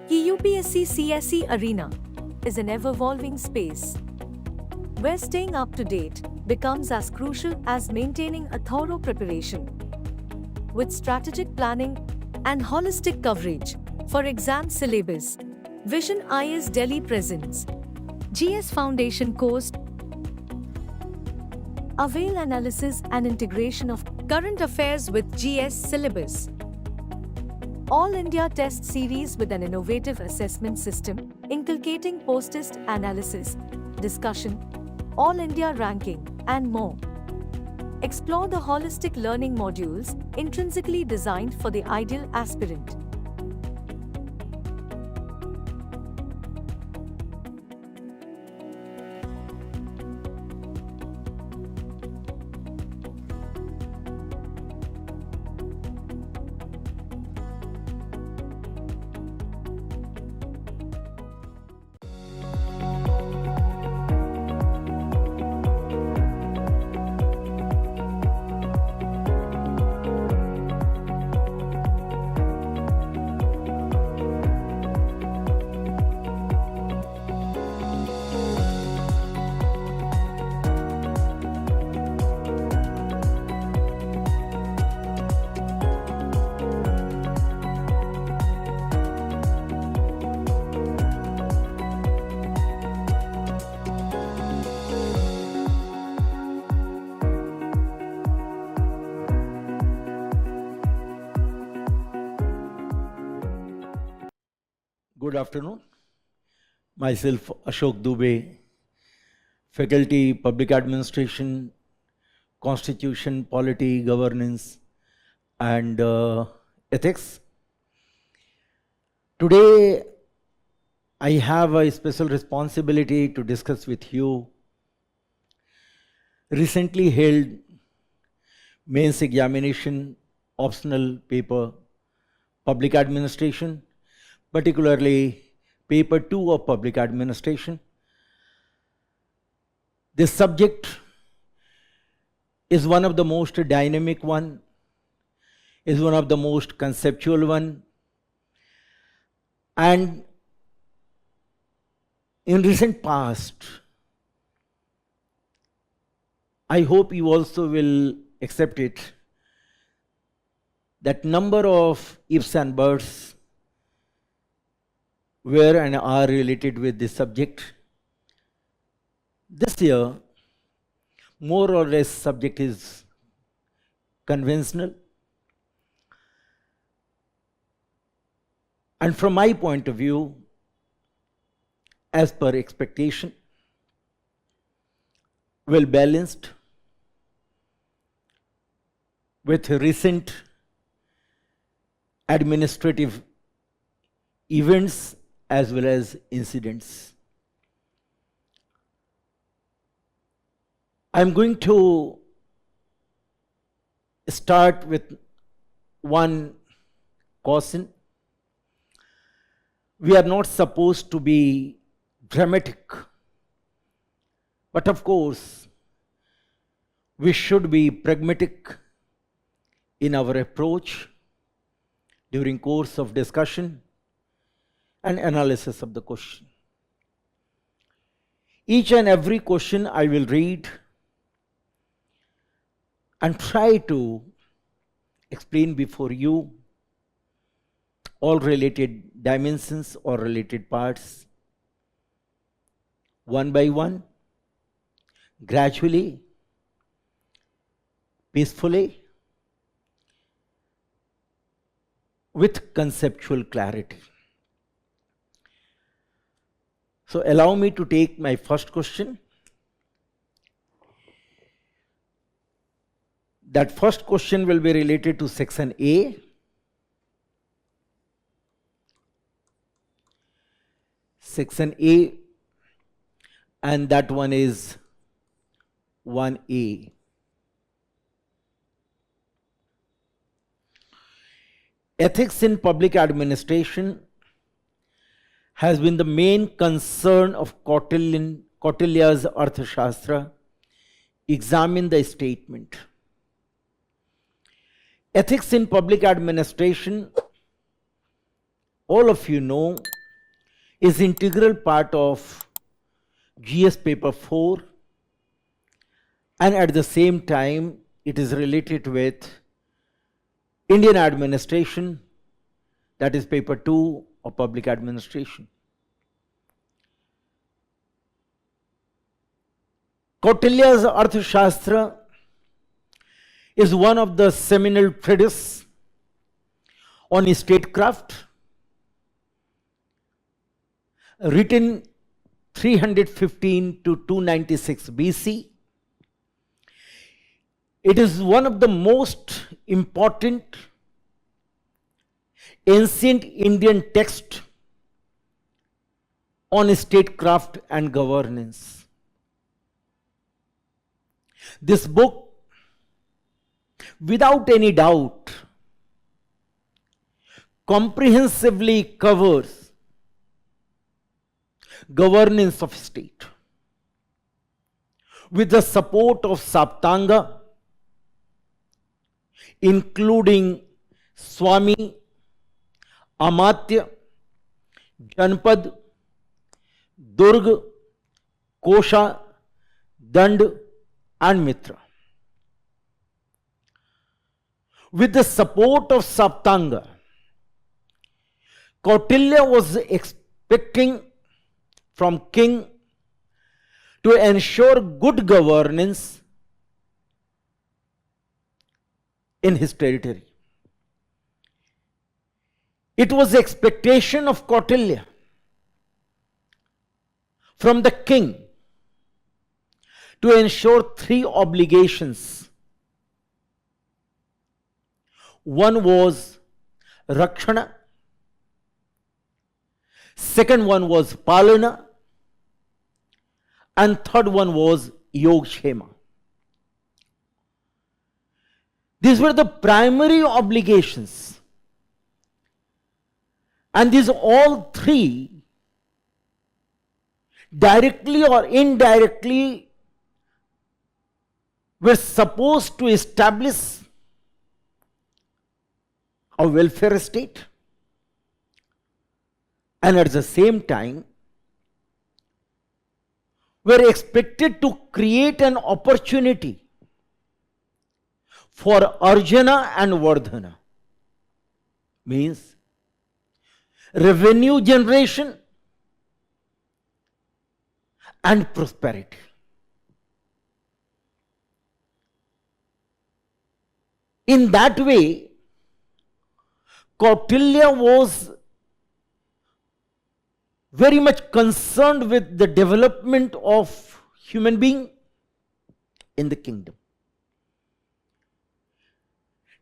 The UPSC CSE arena is an ever-evolving space where staying up to date becomes as crucial as maintaining a thorough preparation. With strategic planning and holistic coverage for exam syllabus, Vision IS Delhi presents GS Foundation course. Avail analysis and integration of current affairs with GS syllabus. All India test series with an innovative assessment system, inculcating post-test analysis, discussion, All India ranking, and more. Explore the holistic learning modules intrinsically designed for the ideal aspirant. Good afternoon. Myself, Ashok Dubey, Faculty, Public Administration, Constitution, Polity, Governance, and Ethics. Today, I have a special responsibility to discuss with you recently held mains examination optional paper, Public Administration, particularly Paper-2 of Public Administration. This subject is one of the most dynamic one, is one of the most conceptual one, and in recent past, I hope you also will accept it, that number of ifs and buts were and are related with this subject. This year, more or less subject is conventional. And from my point of view, as per expectation, well balanced with recent administrative events as well as incidents. I'm going to start with one caution. We are not supposed to be dramatic, but of course, we should be pragmatic in our approach during course of discussion and analysis of the question. Each and every question I will read and try to explain before you all related dimensions or related parts, one by one, gradually, peacefully, with conceptual clarity. So allow me to take my first question. That first question will be related to section A. Section A, and that one is 1A. Ethics in public administration has been the main concern of Kautilya's Arthashastra. Examine the statement. Ethics in public administration, all of you know, is integral part of GS paper 4, and at the same time it is related with Indian administration, that is paper 2 of public administration. Kautilya's Arthashastra is one of the seminal treatises on statecraft, written 315 to 296 BC. It is one of the most important ancient Indian texts on statecraft and governance. This book, without any doubt, comprehensively covers governance of state with the support of Saptanga, including Swami, Amatya, Janpad, Durg, Kosha, Dand, and Mitra. With the support of Saptanga, Kautilya was expecting from king to ensure good governance in his territory. It was the expectation of Kautilya from the king to ensure three obligations. One was Rakshana, second one was Palana, and third one was Yogshema. These were the primary obligations, and these all three, directly or indirectly, were supposed to establish a welfare state, and at the same time were expected to create an opportunity for Arjana and Vardhana, means revenue generation and prosperity. In that way, Kautilya was very much concerned with the development of human being in the kingdom.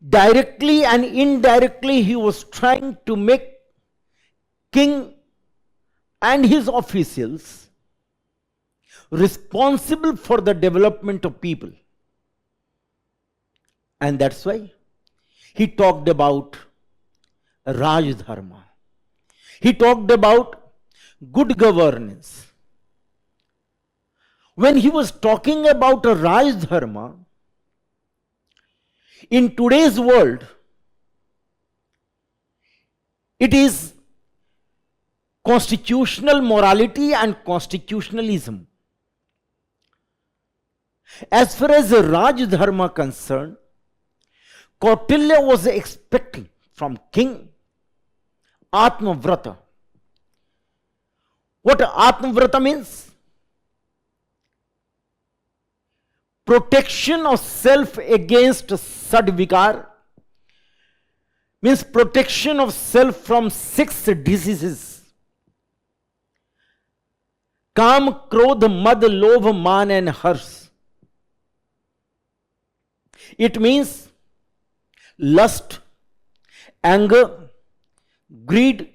Directly and indirectly, he was trying to make king and his officials responsible for the development of people. And that's why he talked about Raj Dharma. He talked about good governance. When he was talking about a Raj Dharma, in today's world, it is constitutional morality and constitutionalism. As far as Raj Dharma concerned, Kautilya was expecting from king Atmavrata. What Atmavrata means? Protection of self against sadvikar, means protection of self from 6 diseases: Kam, Krodh, Mad, Lobh, Man and Hars. It means lust, anger, greed,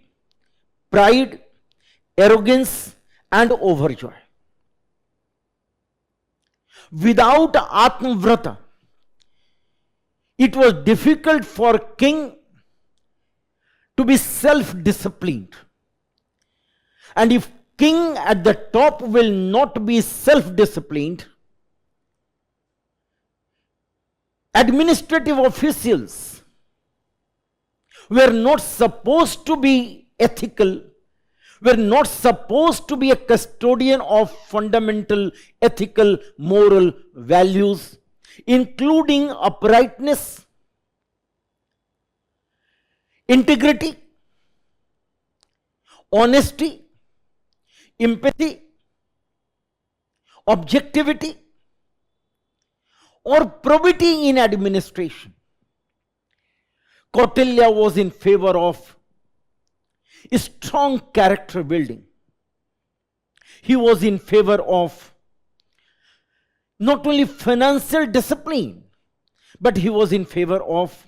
pride, arrogance and overjoy. Without Atmavrata, it was difficult for king to be self-disciplined. And if king at the top will not be self-disciplined, administrative officials were not supposed to be ethical, were not supposed to be a custodian of fundamental ethical, moral values, including uprightness, integrity, honesty, empathy, objectivity, or probity in administration. Kautilya was in favor of strong character building. He was in favor of not only financial discipline, but he was in favor of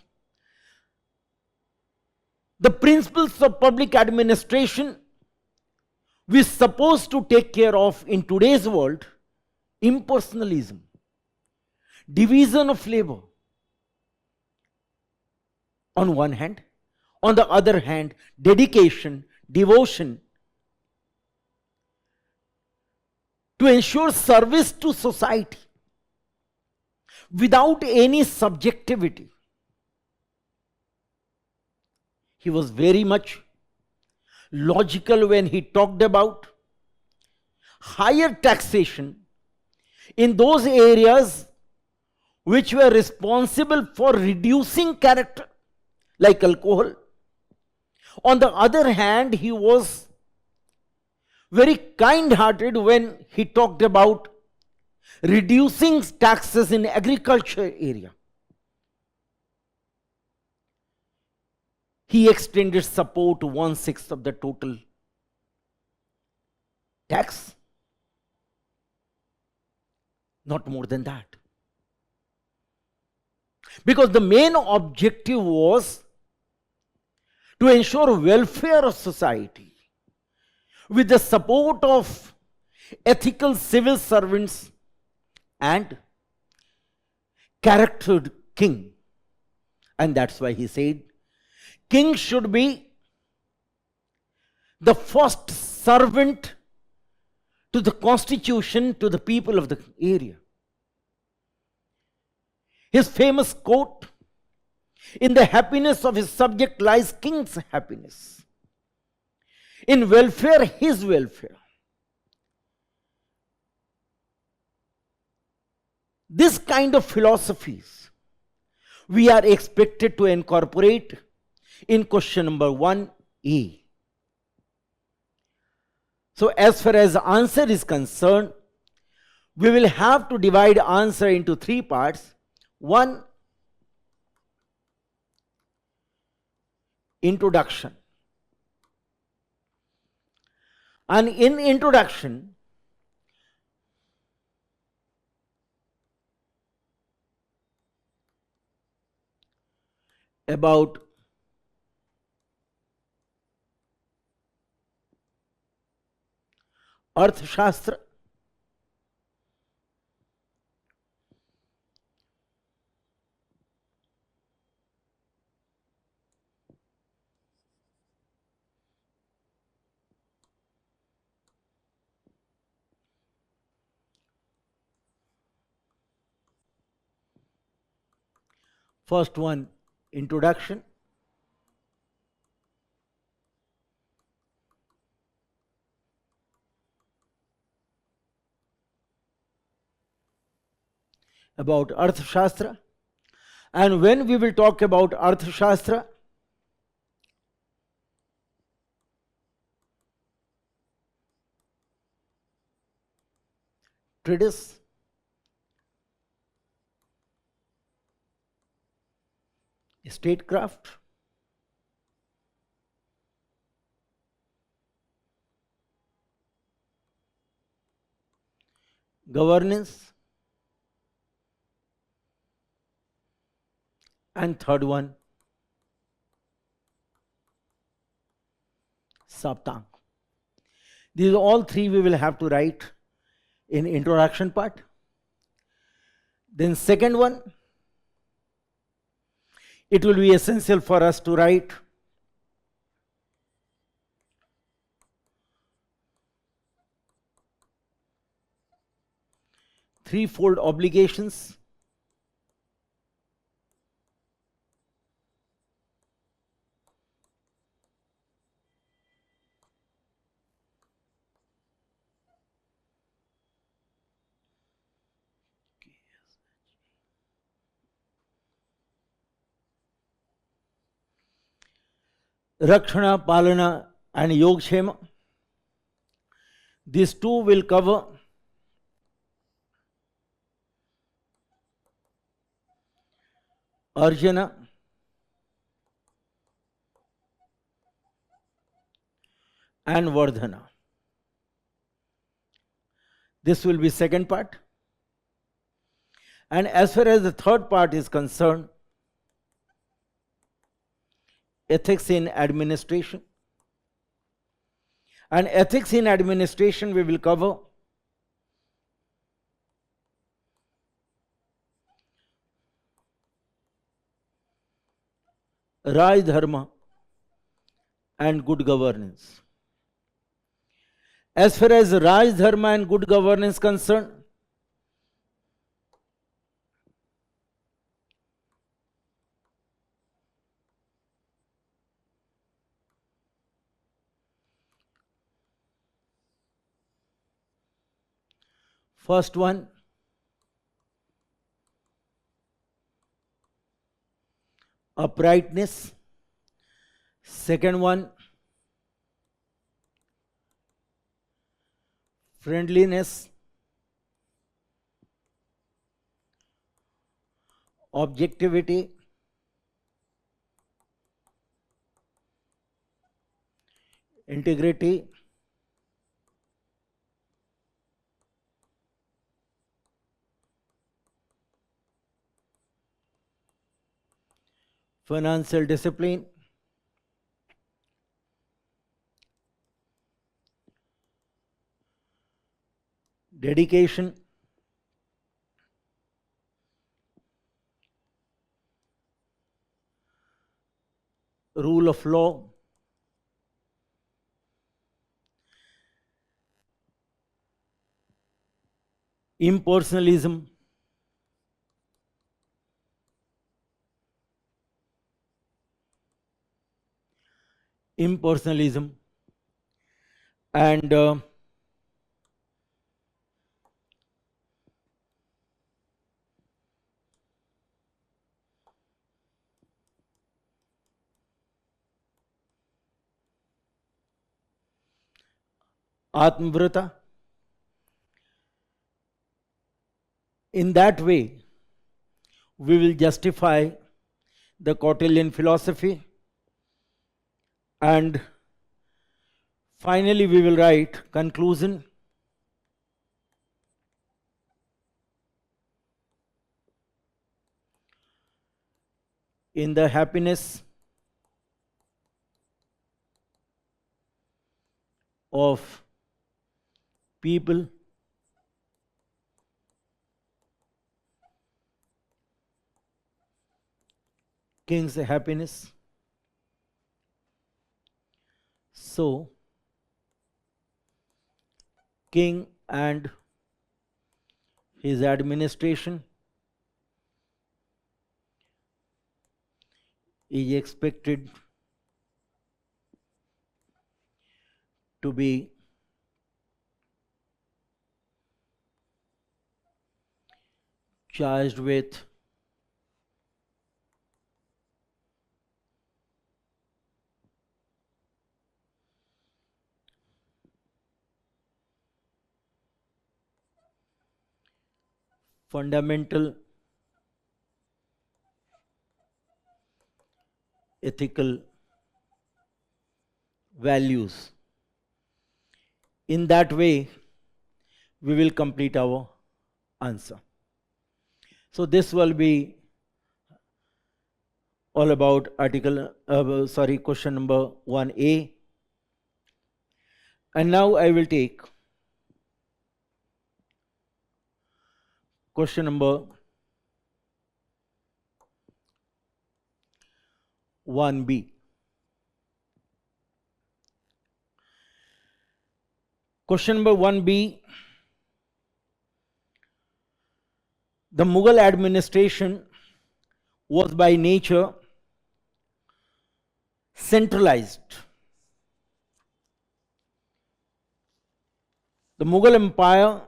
the principles of public administration we are supposed to take care of in today's world: impersonalism, division of labor on one hand, on the other hand, dedication, devotion to ensure service to society without any subjectivity. He was very much logical when he talked about higher taxation in those areas which were responsible for reducing character, like alcohol. On the other hand, he was very kind-hearted when he talked about reducing taxes in agriculture area. He extended support to 1/6 of the total tax, not more than that. Because the main objective was to ensure welfare of society with the support of ethical civil servants and charactered king. And that's why he said, king should be the first servant to the constitution, to the people of the area. His famous quote, "In the happiness of his subject lies king's happiness. In welfare, his welfare." This kind of philosophies we are expected to incorporate in question number 1A. So as far as the answer is concerned, we will have to divide answer into 3 parts. 1, introduction. And in introduction, about Arthashastra, first one, introduction. About Arthashastra. And when we will talk about Arthashastra, treatise, statecraft, governance, and third one, Saptang. These all 3 we will have to write in introduction part. Then second one, it will be essential for us to write threefold obligations, Rakshana, Palana and Yogshema. These two will cover Arjuna and Vardhana. This will be second part. And as far as the third part is concerned, ethics in administration. And ethics in administration we will cover Raj Dharma and good governance. As far as Raj Dharma and good governance concerned, first one, uprightness. Second one, friendliness. Objectivity. Integrity. Financial discipline. Dedication. Rule of law. Impersonalism. Impersonalism. And Atmavrata. In that way, we will justify the Kautilyan philosophy, and finally we will write conclusion. In the happiness of people, king's happiness. So, king and his administration is expected to be charged with fundamental ethical values. In that way, we will complete our answer. So this will be all about question number 1A. And now I will take question number 1B. Question number 1B. The Mughal administration was by nature centralized. The Mughal Empire,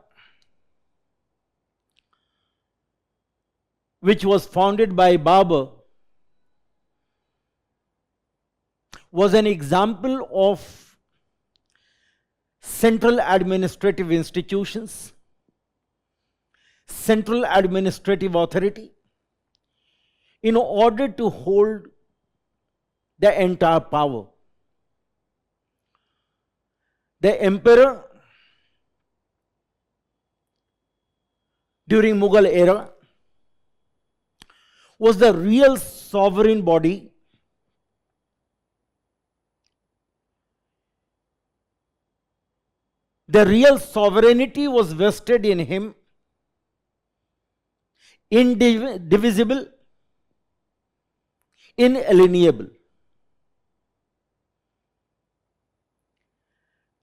which was founded by Babur, was an example of central administrative institutions, central administrative authority, in order to hold the entire power. The emperor during Mughal era was the real sovereign body The real sovereignty was vested in him, indivisible, inalienable.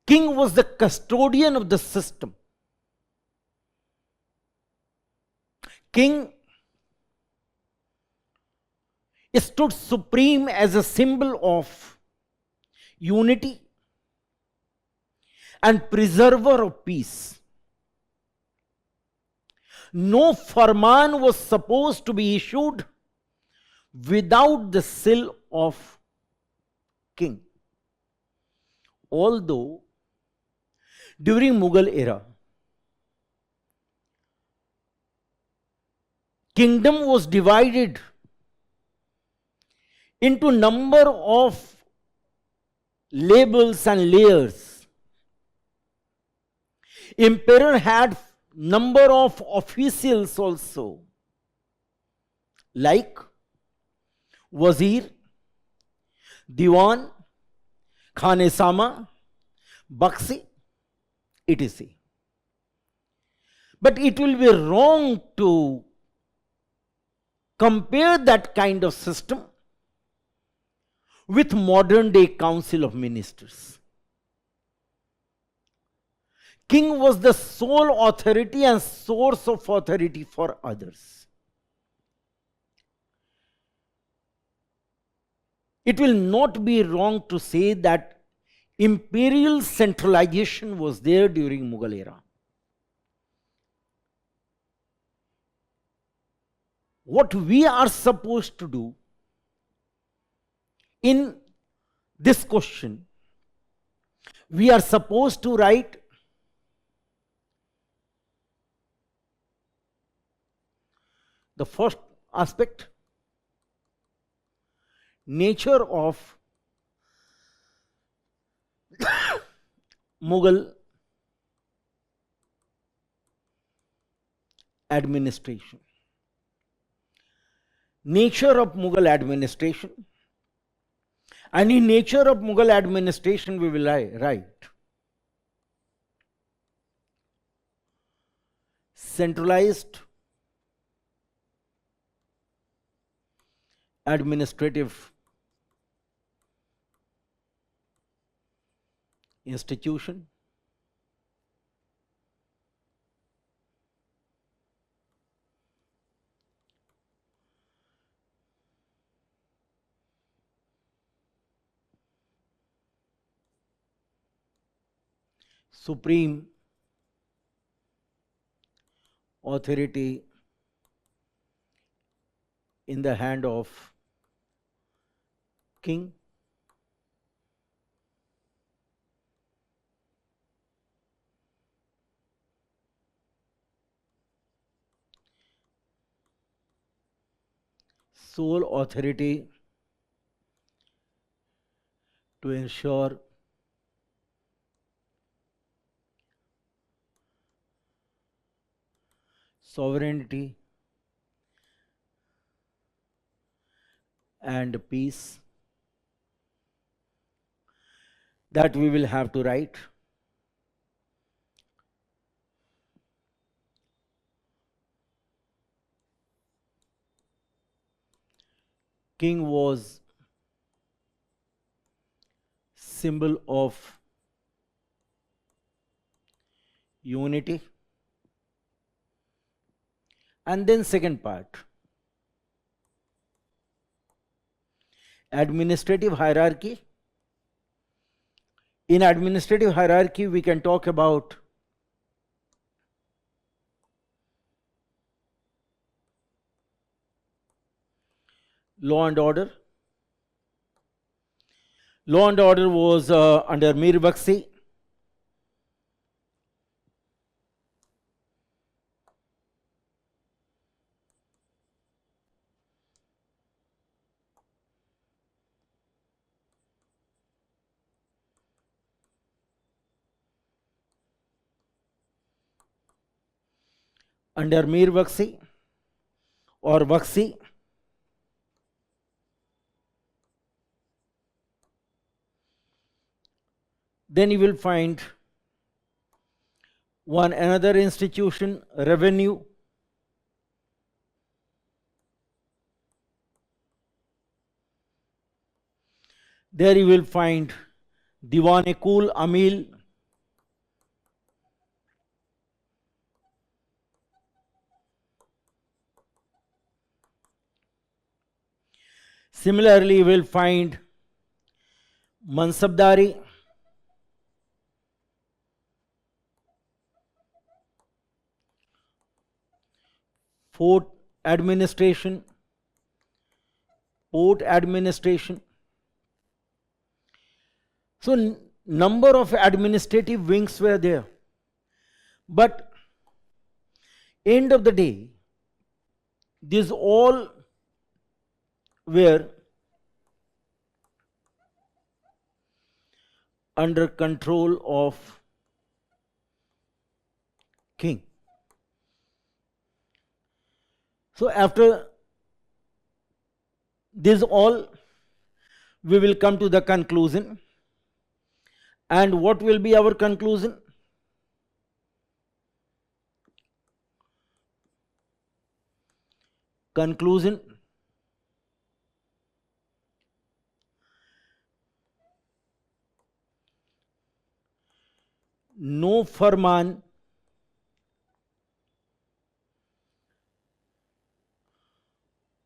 King was the custodian of the system. King stood supreme as a symbol of unity and preserver of peace. No farman was supposed to be issued without the seal of king. Although during Mughal era, kingdom was divided into number of labels and layers. Emperor had number of officials also, like Wazir, Diwan, Khan-e-Sama, Baksi, etc. But it will be wrong to compare that kind of system with modern day council of ministers. King was the sole authority and source of authority for others. It will not be wrong to say that imperial centralization was there during Mughal era. What we are supposed to do in this question, we are supposed to write the first aspect, nature of Mughal administration. Nature of Mughal administration. And in nature of Mughal administration, we will write centralized administrative institution, supreme authority in the hand of king, sole authority to ensure sovereignty and peace, that we will have to write. King was symbol of unity. And then second part, administrative hierarchy. In administrative hierarchy, we can talk about law and order, Law and order was under Mir Bakshi. Under Mir Bakshi or Bakshi. Then you will find one another institution, revenue. There you will find Diwan-e-Kul Amil. Similarly, you will find Mansabdari. Fort administration, port administration. So, number of administrative wings were there. But end of the day, these all were under control of king. So after this all, we will come to the conclusion. And what will be our conclusion? Conclusion: no farman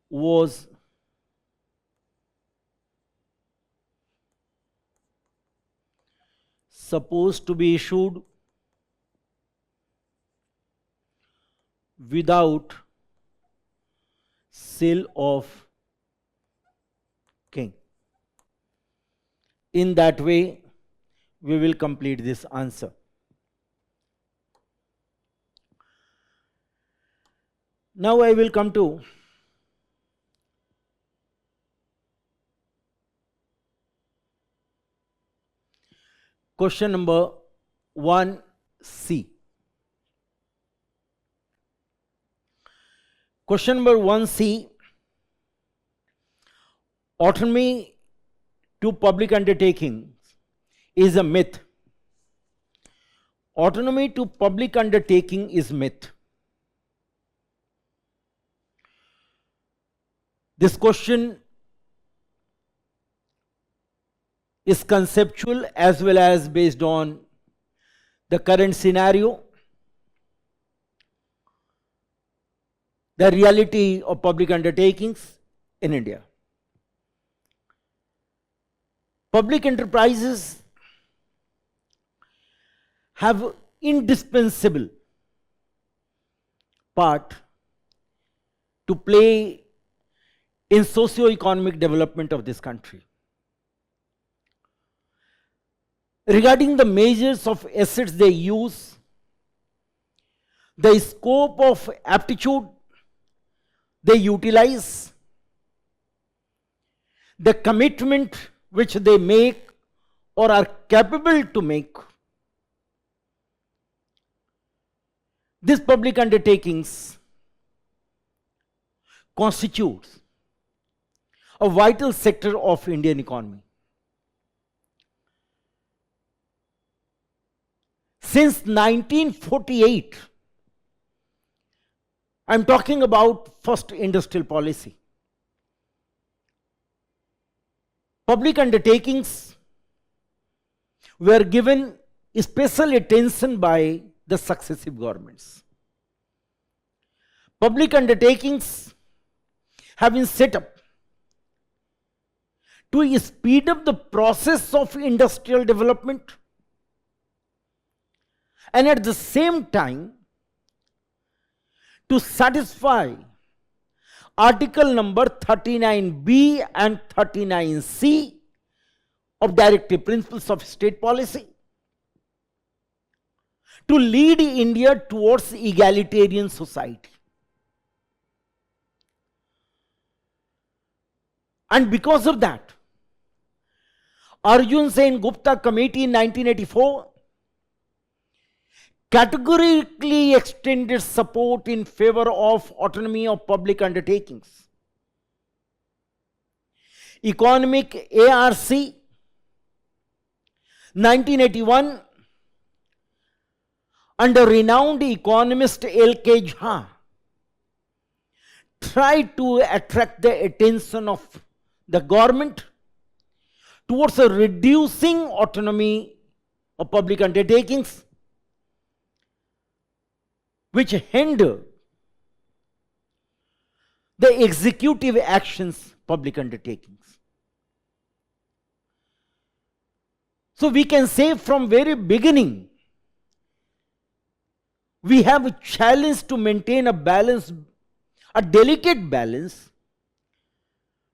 was supposed to be issued without seal of king. In that way, we will complete this answer. Now I will come to question number 1C. Question number 1C: autonomy to public undertakings is a myth. Autonomy to public undertaking is myth. This question is conceptual as well as based on the current scenario, the reality of public undertakings in India. Public enterprises have indispensable part to play in socio-economic development of this country. Regarding the measures of assets they use, the scope of aptitude they utilize, the commitment which they make or are capable to make, these public undertakings constitutes a vital sector of Indian economy. Since 1948, I am talking about first industrial policy. Public undertakings were given special attention by the successive governments. Public undertakings have been set up to speed up the process of industrial development and at the same time to satisfy Article number 39B and 39C of directive principles of state policy to lead India towards egalitarian society. And because of that, Arjun Sen Gupta Committee in 1984 categorically extended support in favor of autonomy of public undertakings. Economic ARC 1981 under renowned economist L.K. Jha tried to attract the attention of the government towards a reducing autonomy of public undertakings, which hinder the executive actions public undertakings. So we can say from very beginning, we have a challenge to maintain a balance, a delicate balance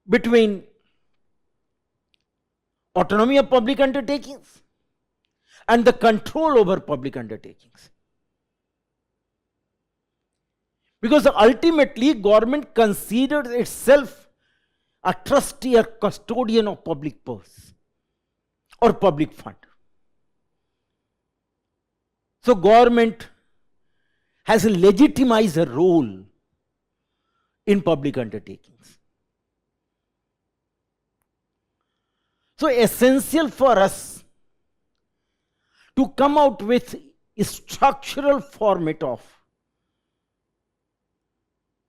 between autonomy of public undertakings and the control over public undertakings. Because ultimately, government considers itself a trustee or custodian of public purse or public fund. So government has legitimized a role in public undertakings. So essential for us to come out with a structural format of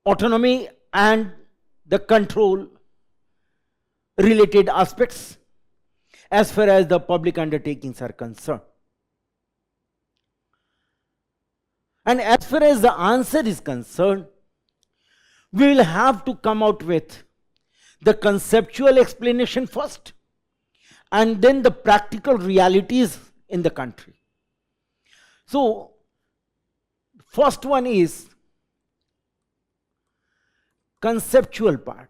autonomy and the control related aspects as far as the public undertakings are concerned. And as far as the answer is concerned, we will have to come out with the conceptual explanation first, and then the practical realities in the country. So, first one is conceptual part.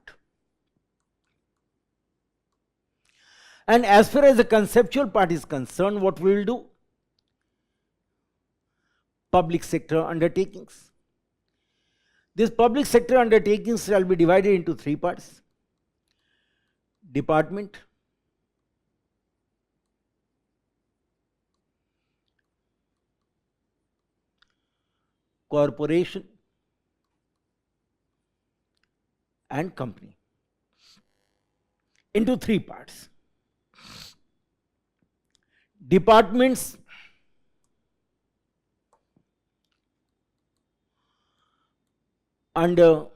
And as far as the conceptual part is concerned, what we will do? Public sector undertakings. These public sector undertakings shall be divided into three parts: department, corporation, and company. Into three parts. Departments under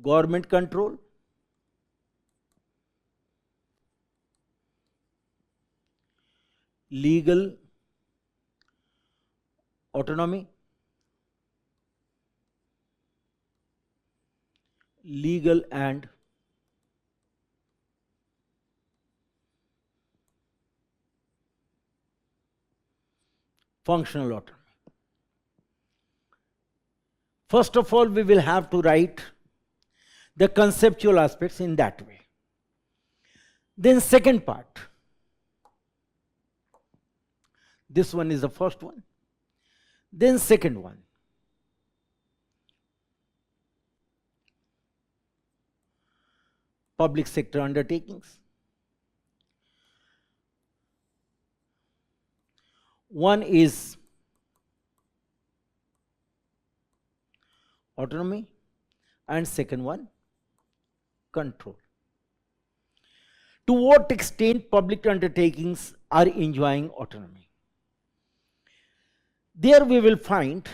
government control, legal autonomy, legal and functional autonomy. First of all, we will have to write the conceptual aspects in that way. Then second part. This one is the first one. Then second one. Public sector undertakings. One is autonomy and second one control. To what extent public undertakings are enjoying autonomy? There we will find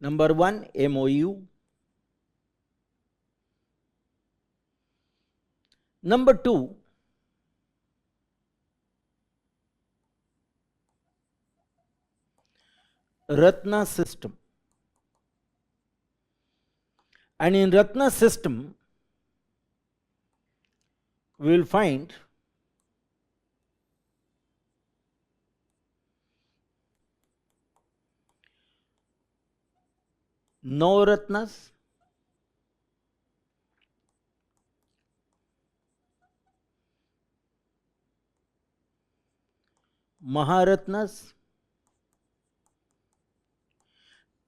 number one, MOU. Number two, Ratna system. And in Ratna system, we will find Navratnas, Maharatnas,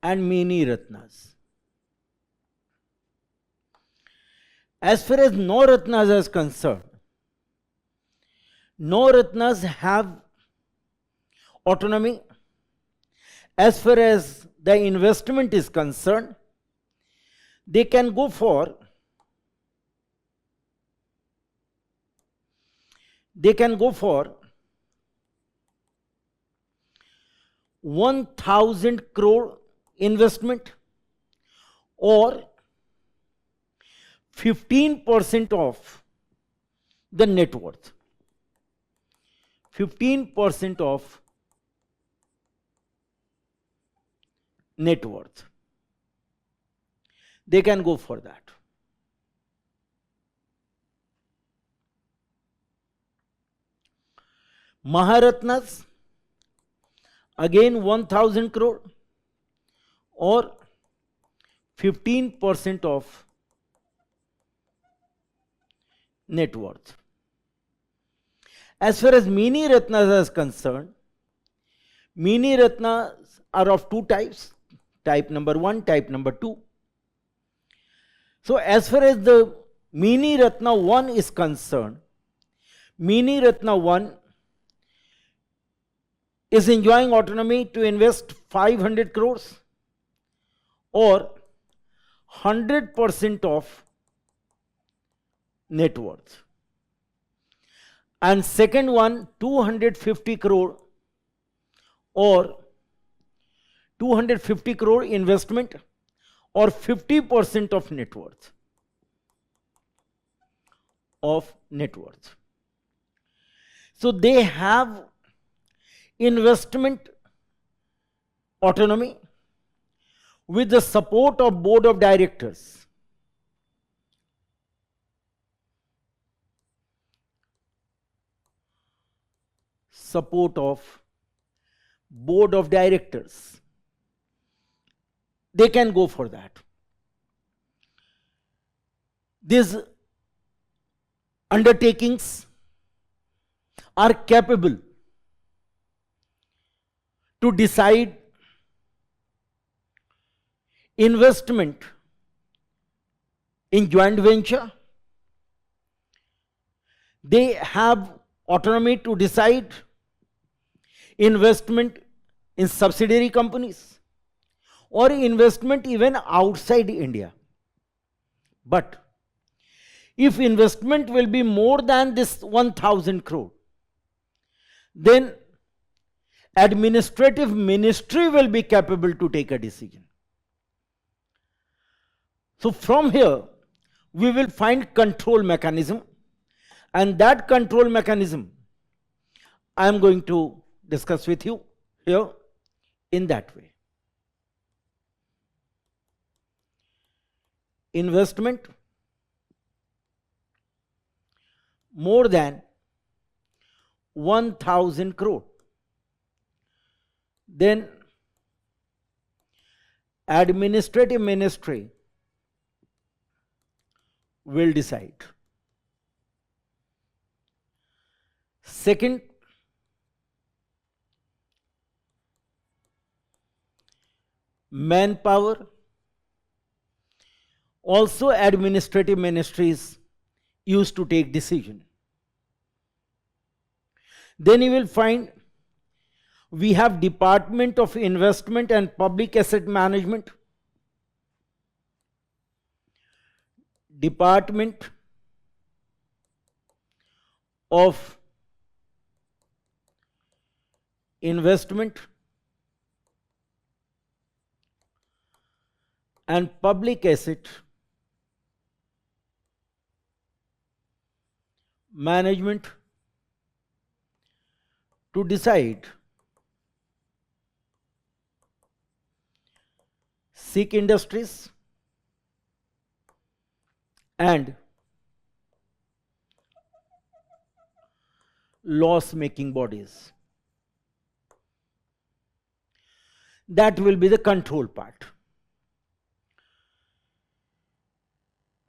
and Mini Ratnas. As far as Navratnas is concerned, Navratnas have autonomy. As far as the investment is concerned, they can go for 1,000 crore investment or 15% of the net worth. 15% of net worth. They can go for that. Maharatnas, again 1,000 crore or 15% of net worth. As far as Mini Ratnas is concerned, Mini Ratnas are of two types, type number 1, type number 2. So as far as the Mini Ratna 1 is concerned, Mini Ratna 1 is enjoying autonomy to invest 500 crores or 100% of net worth. And second one, 250 crore or 250 crore investment or 50% of net worth. So they have investment autonomy with the support of board of directors. Support of board of directors. They can go for that. These undertakings are capable to decide investment in joint venture. They have autonomy to decide investment in subsidiary companies or investment even outside India. But if investment will be more than this 1,000 crore, then administrative ministry will be capable to take a decision. So from here, we will find control mechanism, and that control mechanism I am going to discuss with you here in that way. Investment more than 1,000 crore. Then administrative ministry will decide. Second, manpower. Also administrative ministries used to take decision. Then you will find we have Department of Investment and Public Asset Management, Department of Investment and Public Asset Management to decide sick industries and loss-making bodies. That will be the control part.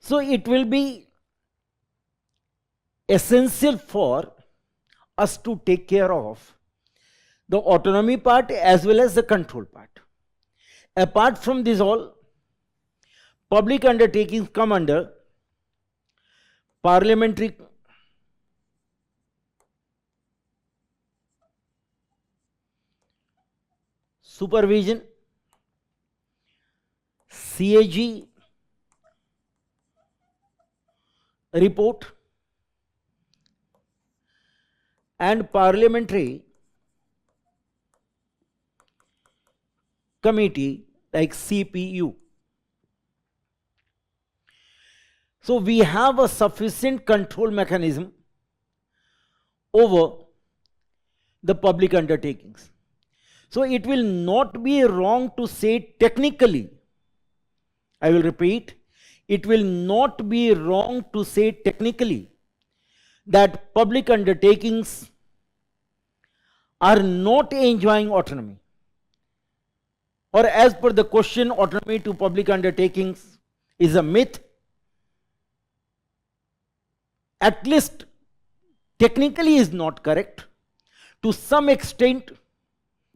So it will be essential for us to take care of the autonomy part as well as the control part. Apart from this all, public undertakings come under parliamentary supervision, CAG report, and parliamentary committee like CPU. So we have a sufficient control mechanism over the public undertakings. So it will not be wrong to say technically, I will repeat, it will not be wrong to say technically that public undertakings are not enjoying autonomy, or as per the question, autonomy to public undertakings is a myth. At least technically is not correct. To some extent,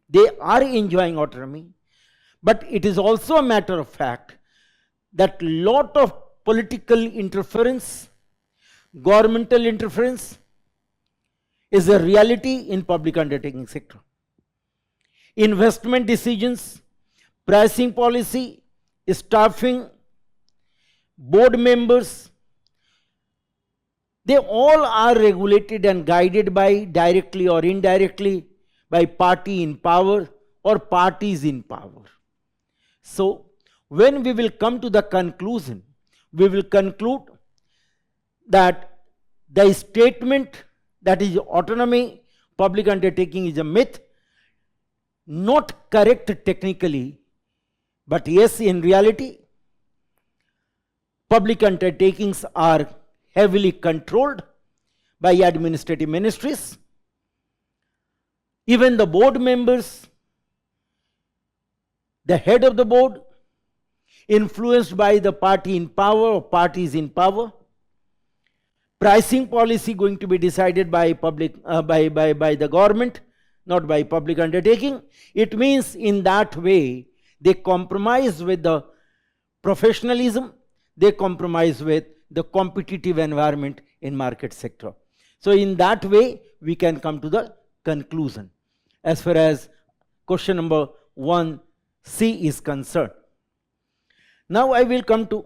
they are enjoying autonomy, but it is also a matter of fact that lot of political interference, governmental interference is a reality in public undertaking sector. Investment decisions, pricing policy, staffing, board members, they all are regulated and guided by, directly or indirectly, by party in power or parties in power. So, when we will come to the conclusion, we will conclude that the statement that is autonomy, public undertaking is a myth, not correct technically, but yes, in reality, public undertakings are heavily controlled by administrative ministries. Even the board members, the head of the board, influenced by the party in power or parties in power. Pricing policy going to be decided by by the government, not by public undertaking. It means in that way they compromise with the professionalism, they compromise with the competitive environment in market sector. So in that way we can come to the conclusion as far as question number 1C is concerned. Now I will come to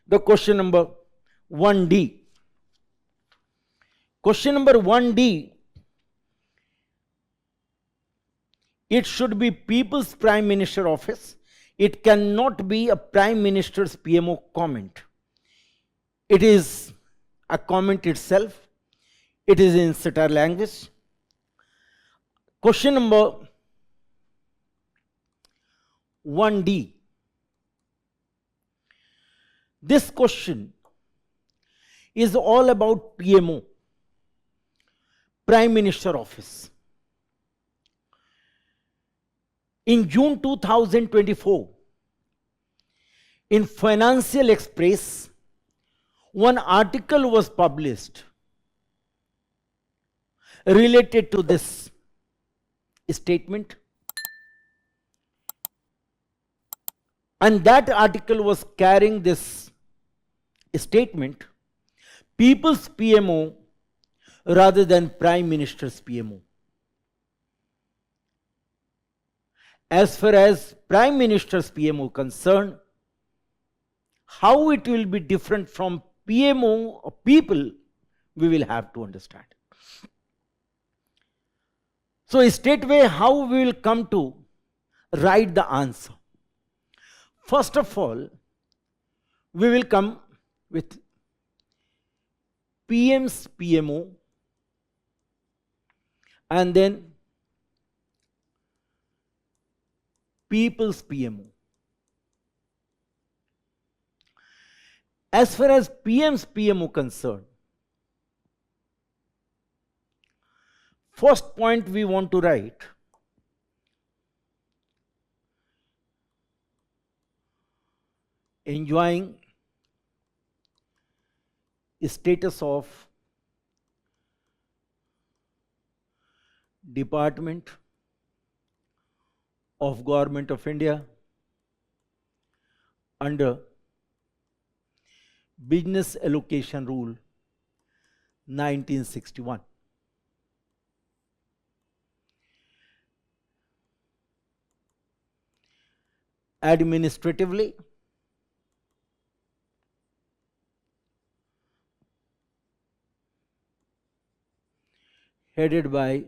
the question number 1D. Question number 1D, it should be People's Prime Minister Office. It cannot be a Prime Minister's PMO comment. It is a comment itself. It is in satire language. Question number 1D. This question is all about PMO, Prime Minister Office. In June 2024, in Financial Express, one article was published related to this statement, and that article was carrying this statement, People's PMO rather than Prime Minister's PMO. As far as Prime Minister's PMO concerned, how it will be different from PMO or people, we will have to understand. So straightway, how we will come to write the answer? First of all, we will come with PM's PMO and then People's PMO. As far as PM's PMO concerned, first point we want to write, enjoying status of Department of Government of India under Business Allocation Rule 1961. Administratively, headed by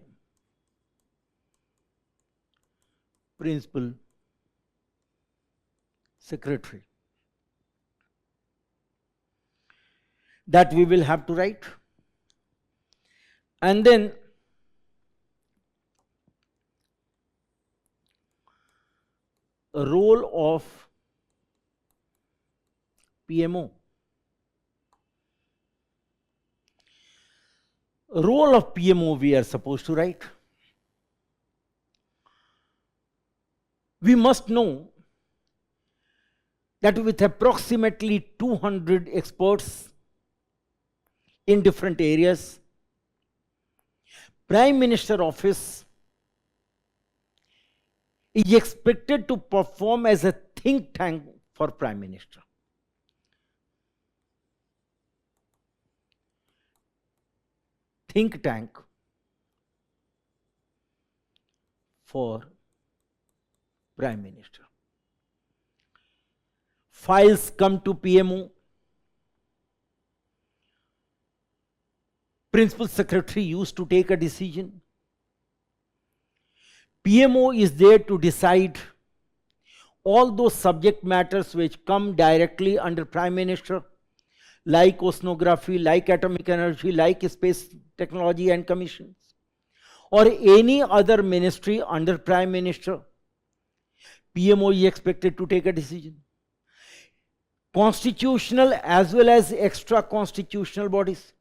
Principal Secretary. That we will have to write. And then a role of PMO. Role of PMO we are supposed to write. We must know that with approximately 200 experts in different areas, Prime Minister office is expected to perform as a think tank for Prime Minister. Think tank for Prime Minister. Files come to PMO. Principal Secretary used to take a decision. PMO is there to decide all those subject matters which come directly under Prime Minister, like oceanography, like atomic energy, like space technology and commissions, or any other ministry under Prime Minister. PMO is expected to take a decision. Constitutional as well as extra constitutional bodies.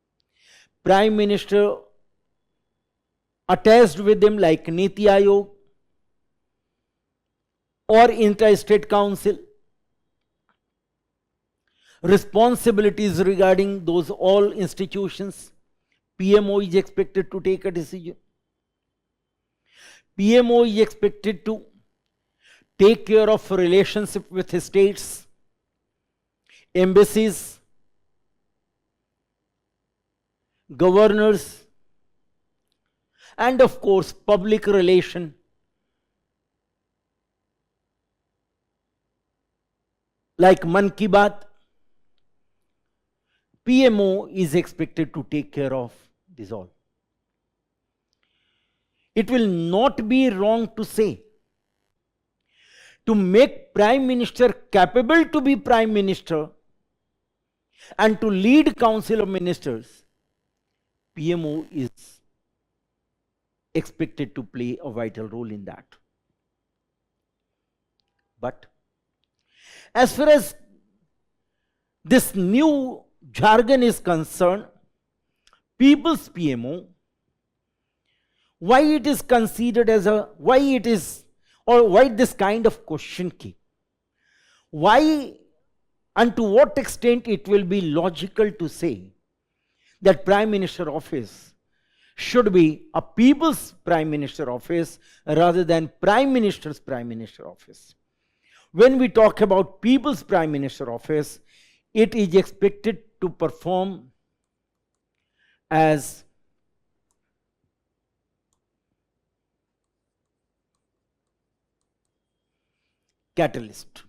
Prime Minister attached with them like Niti Aayog or Inter-State Council. Responsibilities regarding those all institutions, PMO is expected to take a decision. PMO is expected to take care of relationship with states, embassies, governors, and of course public relation like Man Ki Baat. PMO is expected to take care of this all. It will not be wrong to say, to make Prime Minister capable to be Prime Minister and to lead Council of Ministers, PMO is expected to play a vital role in that. But as far as this new jargon is concerned, People's PMO, why it is considered as a, why it is, or why this kind of question came? Why and to what extent it will be logical to say that Prime Minister office should be a People's Prime Minister office rather than Prime Minister's Prime Minister office? When we talk about People's Prime Minister office, it is expected to perform as catalyst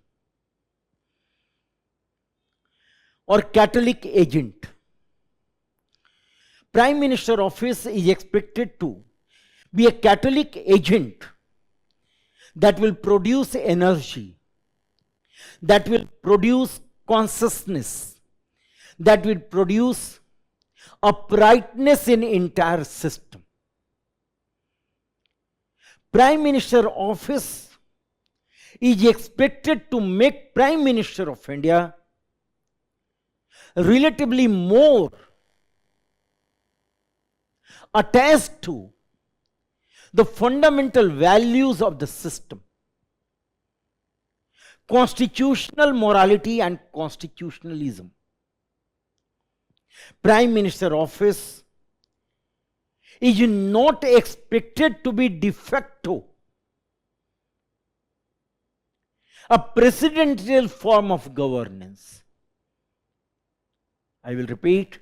or catalytic agent. Prime Minister office is expected to be a catalytic agent that will produce energy, that will produce consciousness, that will produce uprightness in entire system. Prime Minister office is expected to make Prime Minister of India relatively more attached to the fundamental values of the system, constitutional morality and constitutionalism. Prime Minister office is not expected to be de facto a presidential form of governance. I will repeat,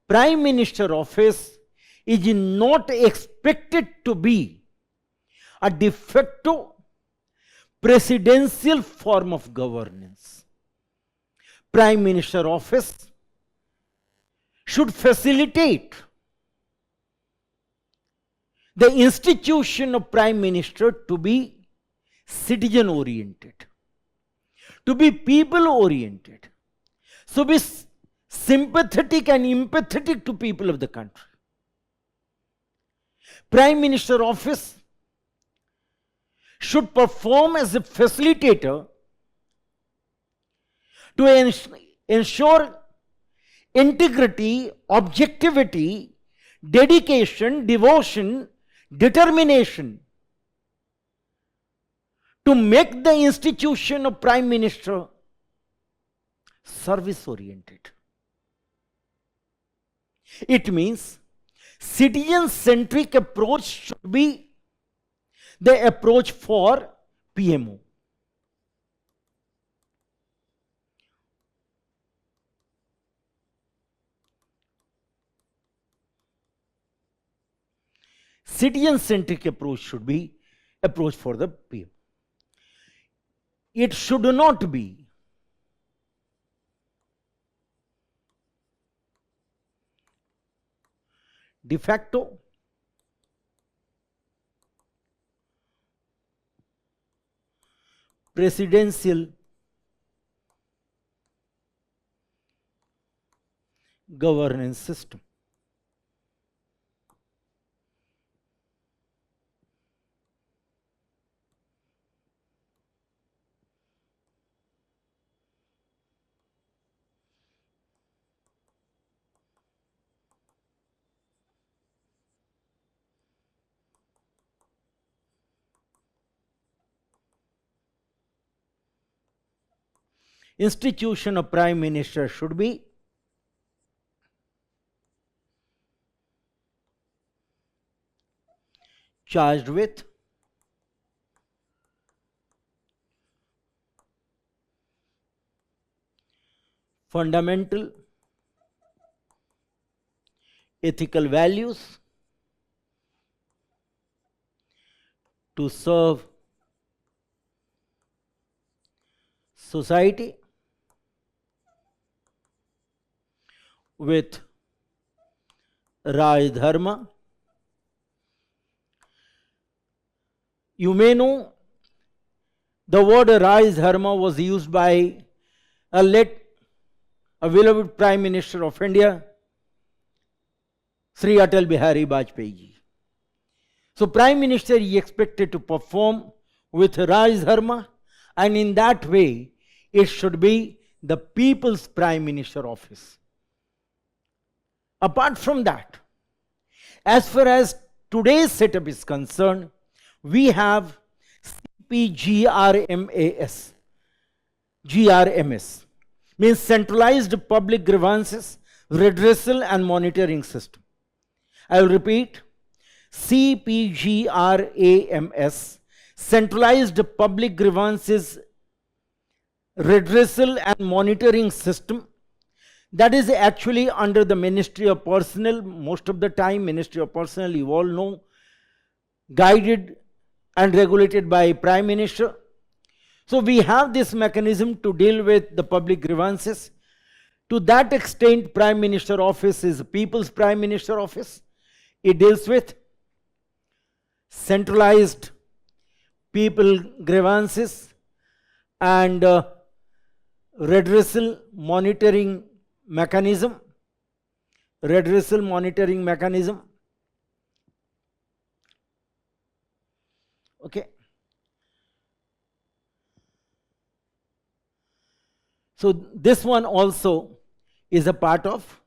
Prime Minister office is not expected to be a de facto presidential form of governance. Prime Minister office should facilitate the institution of Prime Minister to be citizen oriented, to be people oriented, so be sympathetic and empathetic to people of the country. Prime Minister office should perform as a facilitator to ensure integrity, objectivity, dedication, devotion, determination to make the institution of Prime Minister service oriented. It means citizen-centric approach should be the approach for PMO. Citizen-centric approach should be approach for the PMO. It should not be de facto presidential governance system. Institution of Prime Minister should be charged with fundamental ethical values to serve society with Raj Dharma. You may know the word Raj Dharma was used by a beloved Prime Minister of India, Sri Atal Bihari Vajpayee ji. So Prime Minister is expected to perform with Raj Dharma, and in that way it should be the People's Prime Minister office. Apart from that, as far as today's setup is concerned, we have CPGRMAS. GRMS means Centralized Public Grievances Redressal and Monitoring System. I will repeat, CPGRAMS, Centralized Public Grievances Redressal and Monitoring System. That is actually under the Ministry of Personnel. Most of the time, Ministry of Personnel, you all know, guided and regulated by Prime Minister. So we have this mechanism to deal with the public grievances. To that extent, Prime Minister office is People's Prime Minister office. It deals with centralized people grievances and redressal monitoring mechanism. Redressal monitoring mechanism. Okay. So this one also is a part of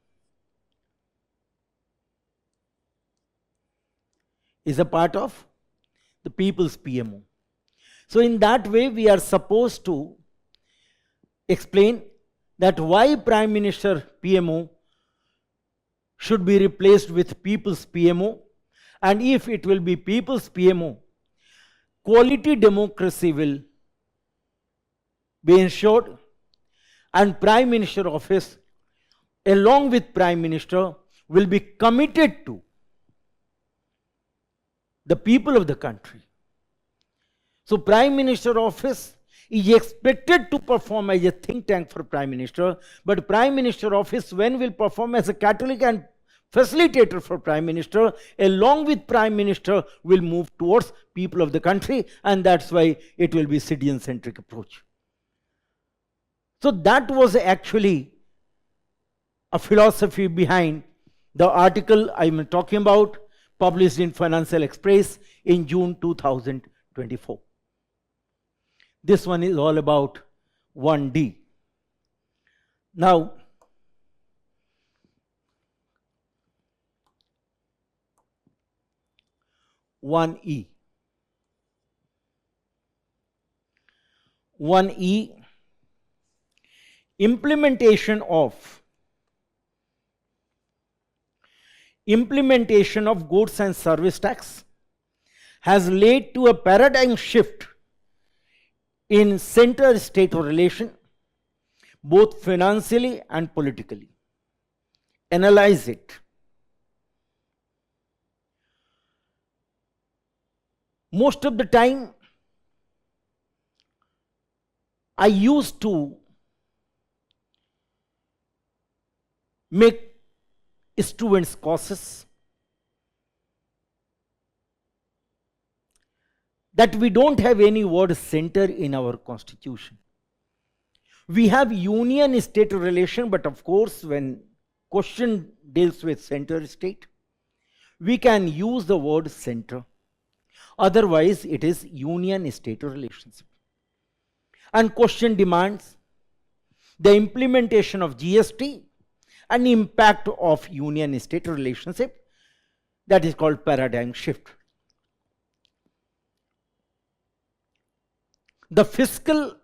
the People's PMO. So in that way, we are supposed to explain that why Prime Minister PMO should be replaced with people's PMO, and if it will be people's PMO, quality democracy will be ensured, and Prime Minister office along with Prime Minister will be committed to the people of the country. So Prime Minister office is expected to perform as a think tank for Prime Minister, but Prime Minister office when will perform as a catalyst and facilitator for Prime Minister, along with Prime Minister will move towards people of the country, and that's why it will be citizen-centric approach. So that was actually a philosophy behind the article I'm talking about, published in Financial Express in June 2024. This one is all about 1D. Now, 1E. 1E, implementation of goods and service tax has led to a paradigm shift in center-state relation, both financially and politically. Analyze it. Most of the time, I used to make students cautious that we don't have any word center in our constitution. We have union-state relation, but of course, when question deals with center-state, we can use the word center. Otherwise, it is union-state relationship. And question demands the implementation of GST and impact of union-state relationship. That is called paradigm shift. The fiscal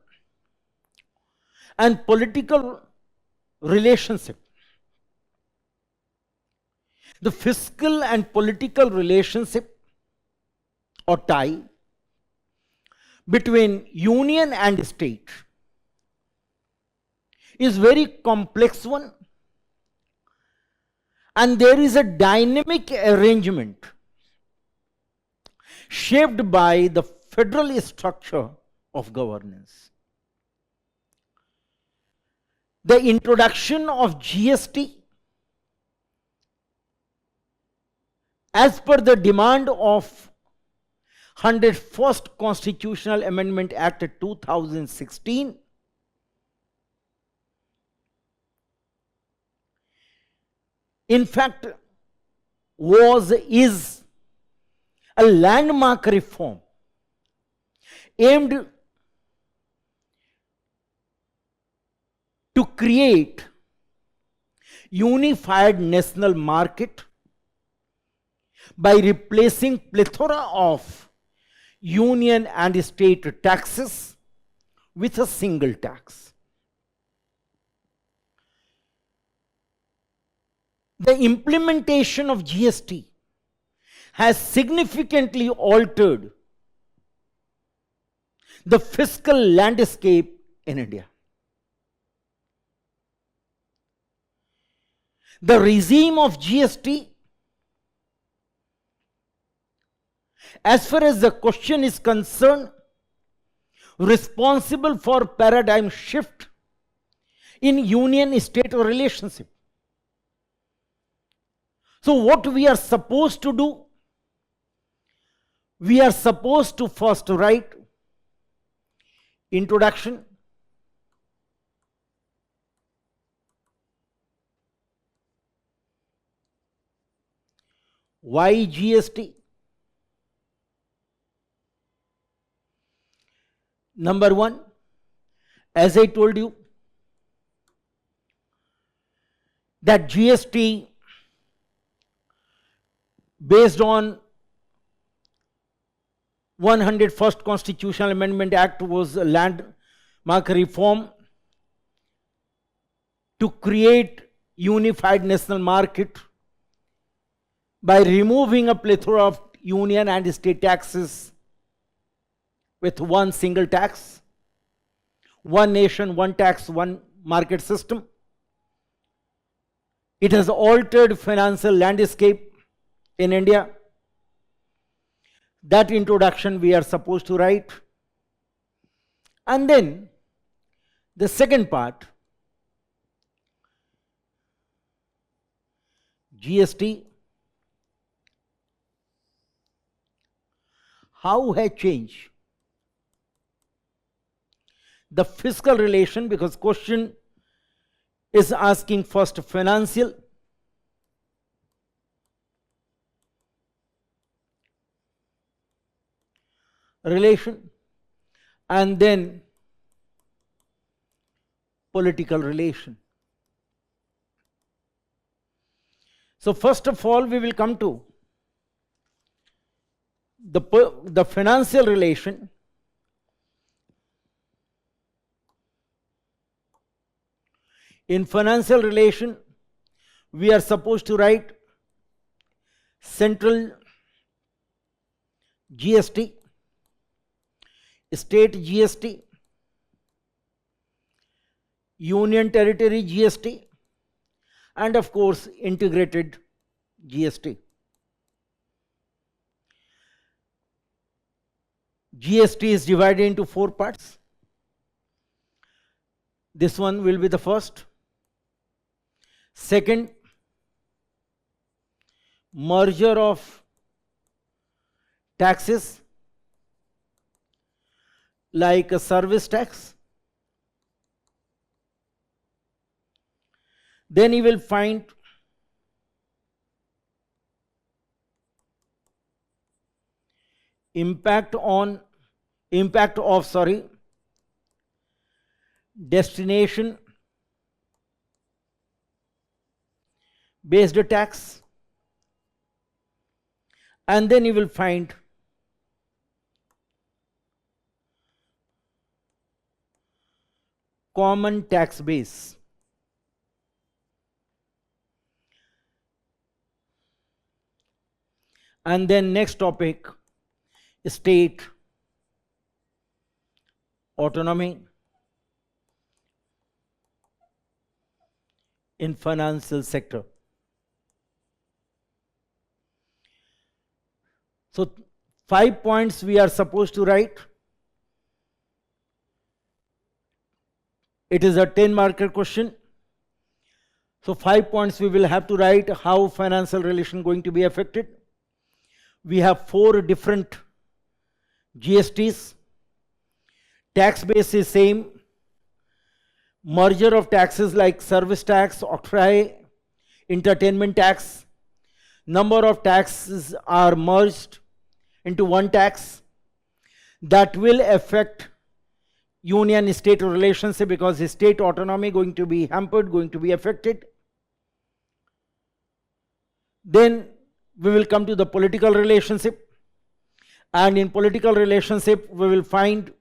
and political relationship. The fiscal and political relationship or tie between union and state is very complex one, and there is a dynamic arrangement shaped by the federal structure of governance. The introduction of GST as per the demand of 101st Constitutional Amendment Act 2016 in fact is a landmark reform aimed to create unified national market by replacing plethora of union and state taxes with a single tax. The implementation of GST has significantly altered the fiscal landscape in India. The regime of GST, as far as the question is concerned, responsible for paradigm shift in union-state relationship. So what we are supposed to do? We are supposed to first write introduction, why GST? Number one, as I told you, that GST based on 101st Constitutional Amendment Act was a landmark reform to create unified national market by removing a plethora of union and state taxes with one single tax, one nation, one tax, one market system. It has altered financial landscape in India. That introduction we are supposed to write. And then the second part, GST, how has changed the fiscal relation, because question is asking first financial, relation, and then political relation. So first of all, we will come to the financial relation. In financial relation, we are supposed to write central GST, state GST, union territory GST, and of course integrated GST. GST is divided into 4 parts. This one will be the first. Second, merger of taxes like a service tax. Then you will find impact of destination based tax, and then you will find common tax base. And then next topic, state autonomy in financial sector. So 5 points we are supposed to write. It is a 10-marker question. So 5 points we will have to write how financial relation going to be affected. We have 4 different GSTs. Tax base is same. Merger of taxes like service tax, TRAI, entertainment tax. Number of taxes are merged into one tax. That will affect union-state relationship because state autonomy going to be hampered, going to be affected. Then we will come to the political relationship, and in political relationship we will find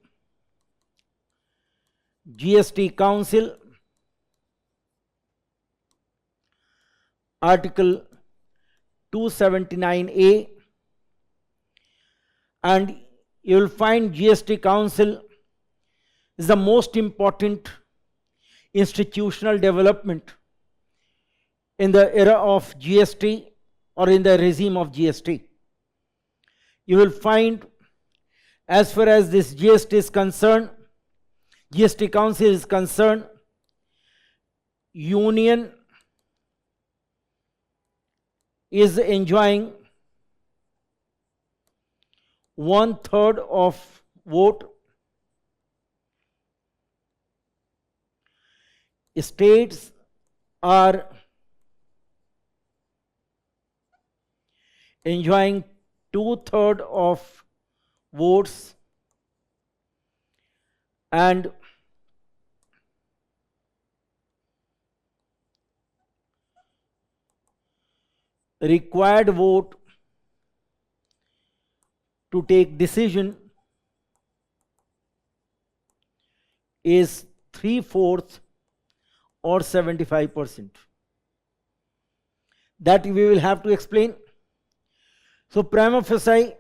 GST Council, Article 279A, and you will find GST Council is the most important institutional development in the era of GST or in the regime of GST. You will find, as far as this GST is concerned, GST Council is concerned, Union is enjoying 1/3 of vote. States are enjoying 2/3 of votes, and required vote to take decision is 3/4 or 75%. That we will have to explain. So prima facie,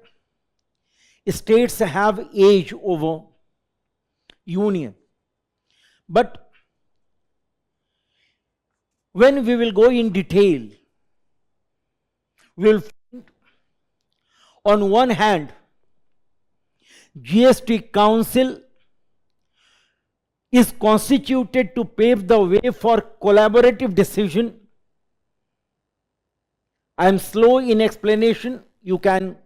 states have edge over union. But when we will go in detail, we will find on one hand, GST Council is constituted to pave the way for collaborative decision. I am slow in explanation. You can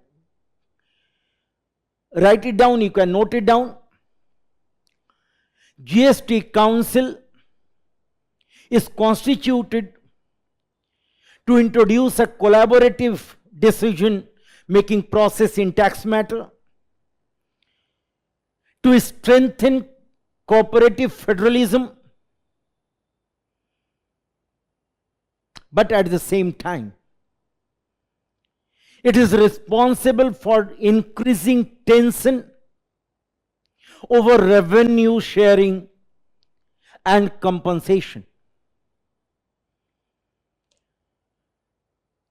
write it down, you can note it down. GST Council is constituted to introduce a collaborative decision making process in tax matter, to strengthen cooperative federalism, but at the same time, it is responsible for increasing tension over revenue sharing and compensation.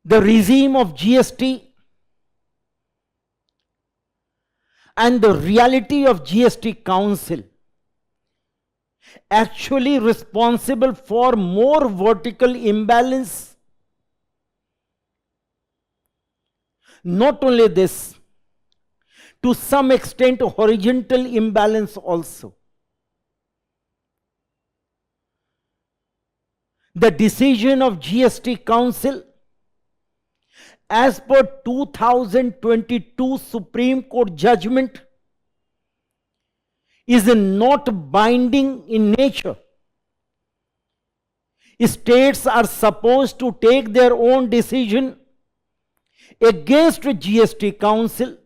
The regime of GST and the reality of GST Council actually responsible for more vertical imbalance. Not only this, to some extent horizontal imbalance also. The decision of GST Council as per 2022 Supreme Court judgment is not binding in nature. States are supposed to take their own decision against GST Council,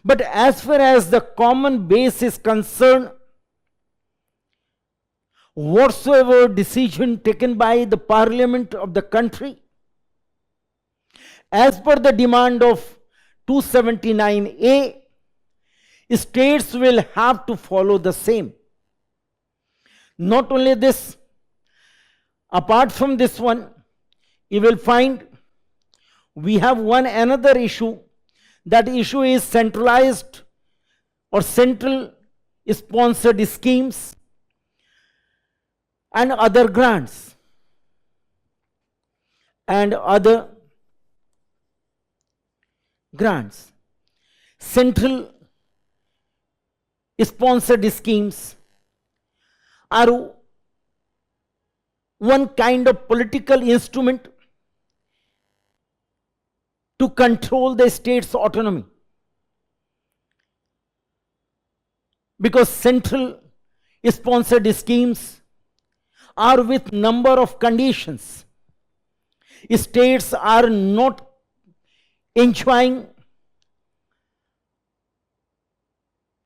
but as far as the common base is concerned, whatsoever decision taken by the Parliament of the country, as per the demand of 279A, states will have to follow the same. Not only this, apart from this one, you will find we have another issue. That issue is centralized or central sponsored schemes and other grants and other grants. Central sponsored schemes are one kind of political instrument to control the state's autonomy, because central sponsored schemes are with number of conditions. States are not enjoying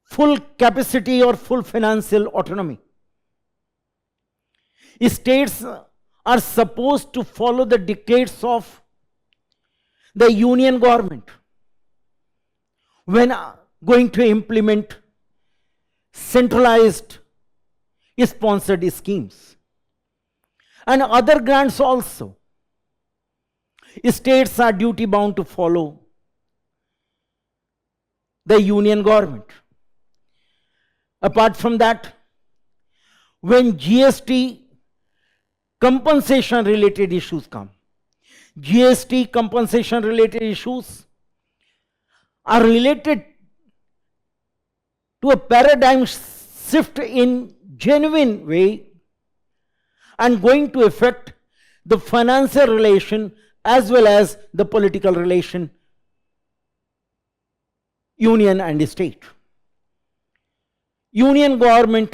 full capacity or full financial autonomy. States are supposed to follow the dictates of the union government when going to implement centralized sponsored schemes and other grants also. States are duty bound to follow the union government. Apart from that, when GST compensation related issues come, GST compensation related issues are related to a paradigm shift in genuine way and going to affect the financial relation as well as the political relation, union and state. Union government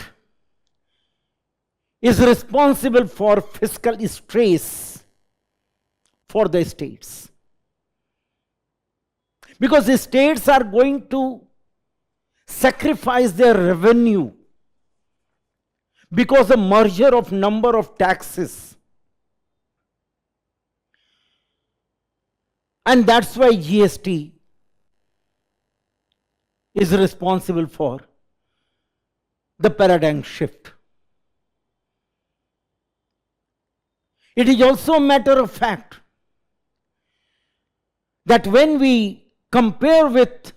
is responsible for fiscal stress for the states, because the states are going to sacrifice their revenue because of merger of number of taxes, and that's why GST is responsible for the paradigm shift. It is also a matter of fact that when we compare with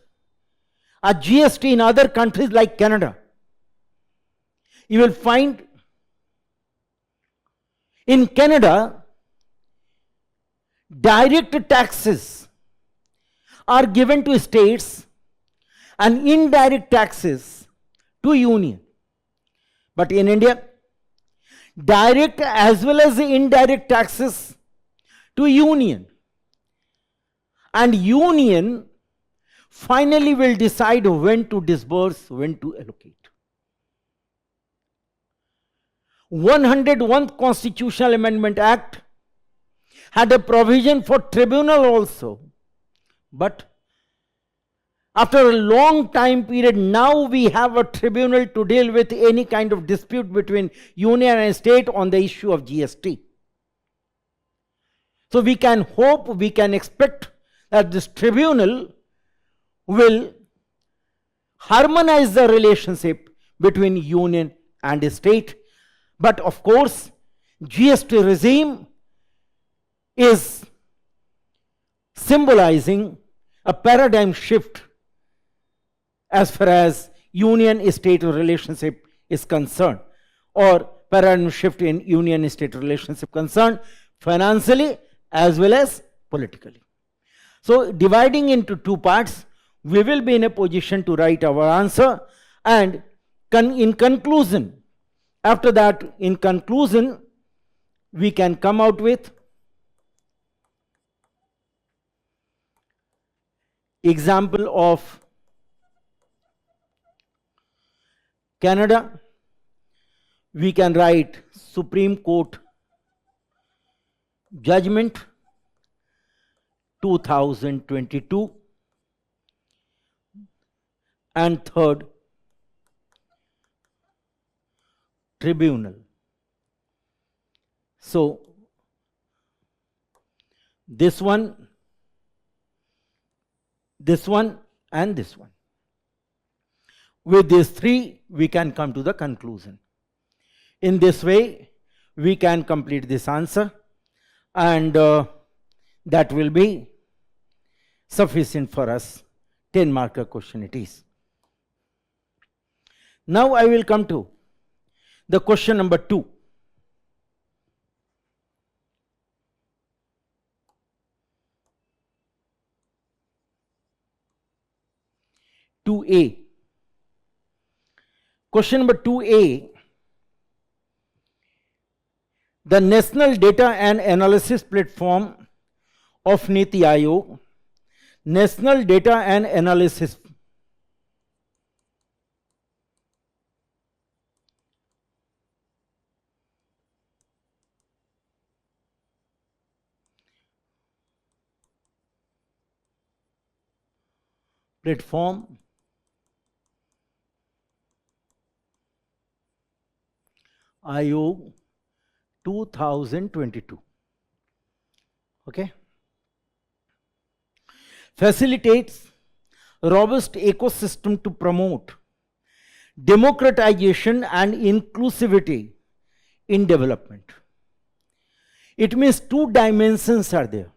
a GST in other countries like Canada, you will find in Canada, direct taxes are given to states and indirect taxes to union. But in India, direct as well as indirect taxes to union. And union finally will decide when to disburse, when to allocate. 101th Constitutional Amendment Act had a provision for tribunal also. But after a long time period, now we have a tribunal to deal with any kind of dispute between union and state on the issue of GST. So we can hope, we can expect that this tribunal will harmonize the relationship between union and state. But of course, GST regime is symbolizing a paradigm shift as far as union-state relationship is concerned, or paradigm shift in union-state relationship concerned, financially as well as politically. So dividing into two parts, we will be in a position to write our answer, and in conclusion, after that, in conclusion, we can come out with example of Canada. We can write Supreme Court judgment 2022, and third, tribunal. So this one, and this one. With these three, we can come to the conclusion. In this way, we can complete this answer, and that will be sufficient for us. 10-marker question it is. Now I will come to the question number 2. Question number 2A. The National Data and Analysis Platform of Niti Aayog, National Data and Analysis platform Aayog 2022. Okay. Facilitates robust ecosystem to promote democratization and inclusivity in development. It means two dimensions are there.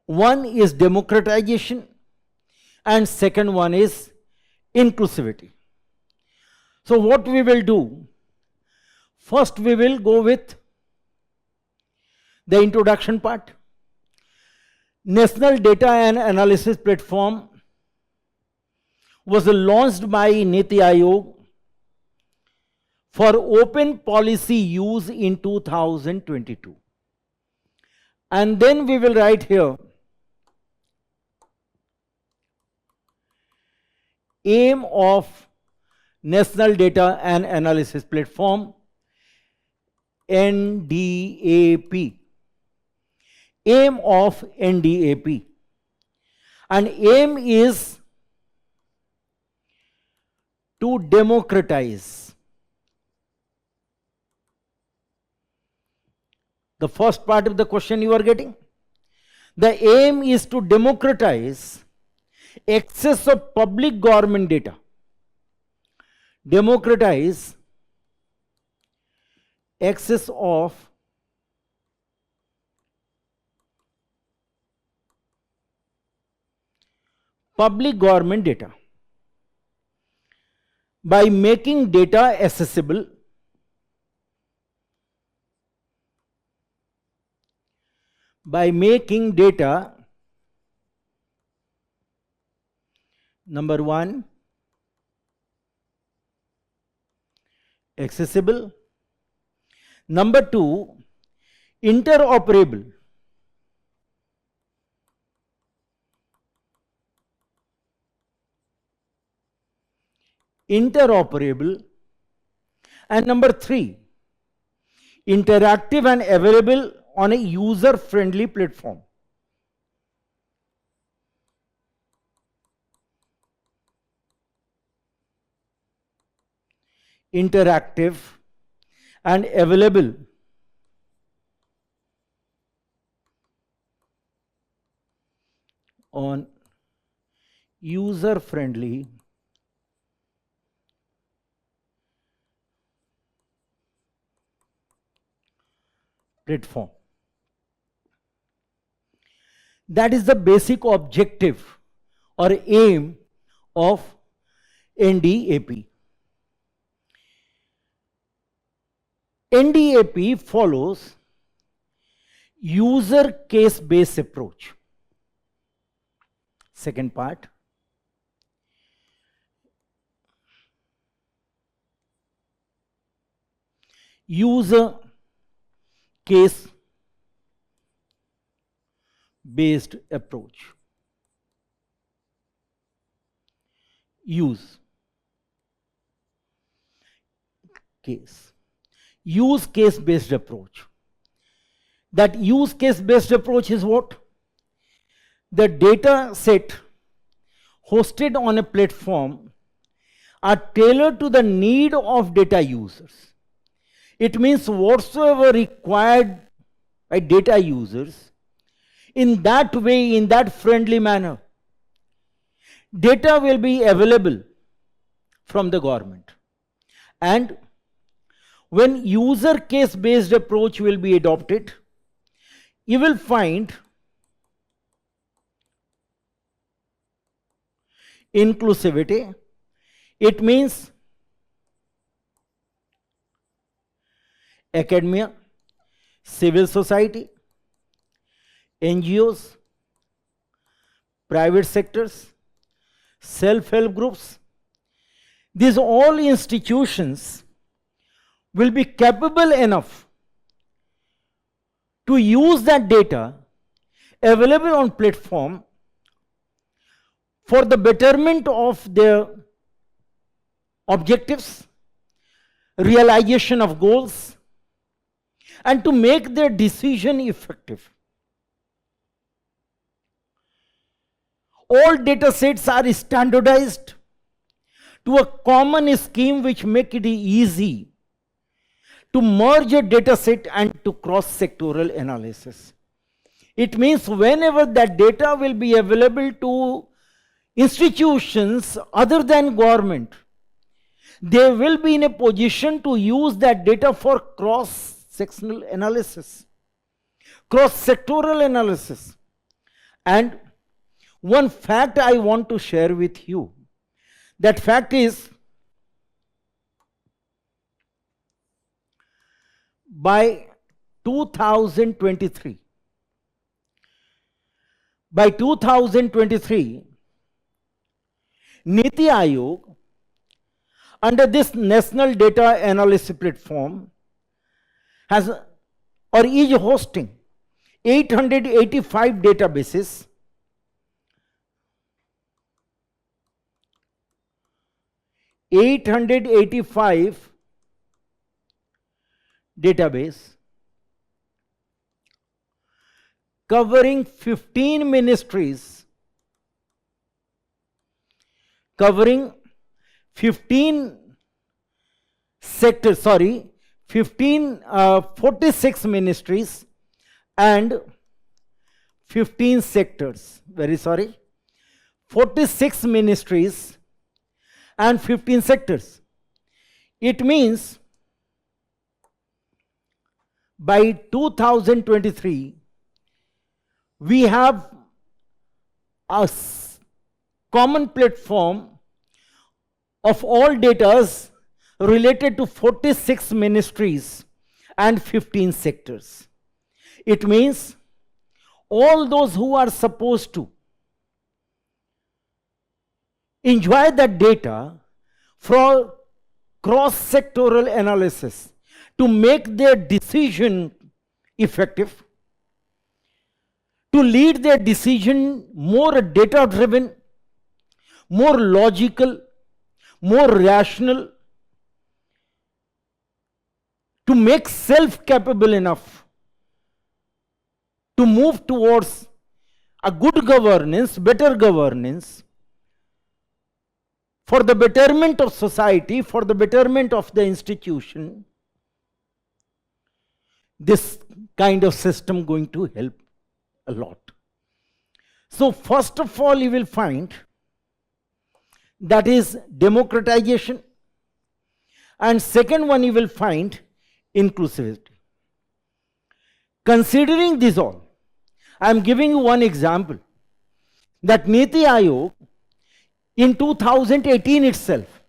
One is democratization and second one is inclusivity. So what we will do, first we will go with the introduction part. National Data and Analysis Platform was launched by Niti Aayog for open policy use in 2022. And then we will write here aim of National Data and Analysis Platform, NDAP. Aim of NDAP. And aim is to democratize. The first part of the question you are getting. The aim is to democratize access of public government data. Democratize access of public government data by making data accessible, number one, accessible, number two, interoperable, and number three, interactive and available on a user-friendly platform. Interactive and available on user-friendly platform. That is the basic objective or aim of NDAP. NDAP follows user case-based approach. Second part, user case-based approach. Use case-based approach. That use case-based approach is what? The data set hosted on a platform are tailored to the need of data users. It means whatsoever required by data users, in that way, in that friendly manner, data will be available from the government. And when user case based approach will be adopted, you will find inclusivity. It means academia, civil society, NGOs, private sectors, self-help groups. These all institutions will be capable enough to use that data available on platform for the betterment of their objectives, realization of goals, and to make their decision effective. All data sets are standardized to a common scheme which make it easy to merge a data set and to cross-sectoral analysis. It means whenever that data will be available to institutions other than government, they will be in a position to use that data for cross-sectional analysis, cross-sectoral analysis. And one fact I want to share with you. That fact is, by 2023, Niti Aayog, under this National Data Analysis Platform, has or is hosting 885 databases, covering 15 ministries, covering 15 sectors, 46 ministries and 15 sectors, 46 ministries and 15 sectors. It means by 2023, we have common platform of all data related to 46 ministries and 15 sectors. It means all those who are supposed to enjoy that data for cross-sectoral analysis to make their decision effective, to lead their decision more data-driven, more logical, more rational, to make self-capable enough to move towards a good governance, better governance, for the betterment of society, for the betterment of the institution. This kind of system going to help a lot. So first of all, you will find that is democratization, and second one you will find inclusivity. Considering this all, I am giving you one example, that Niti Aayog in 2018 itself,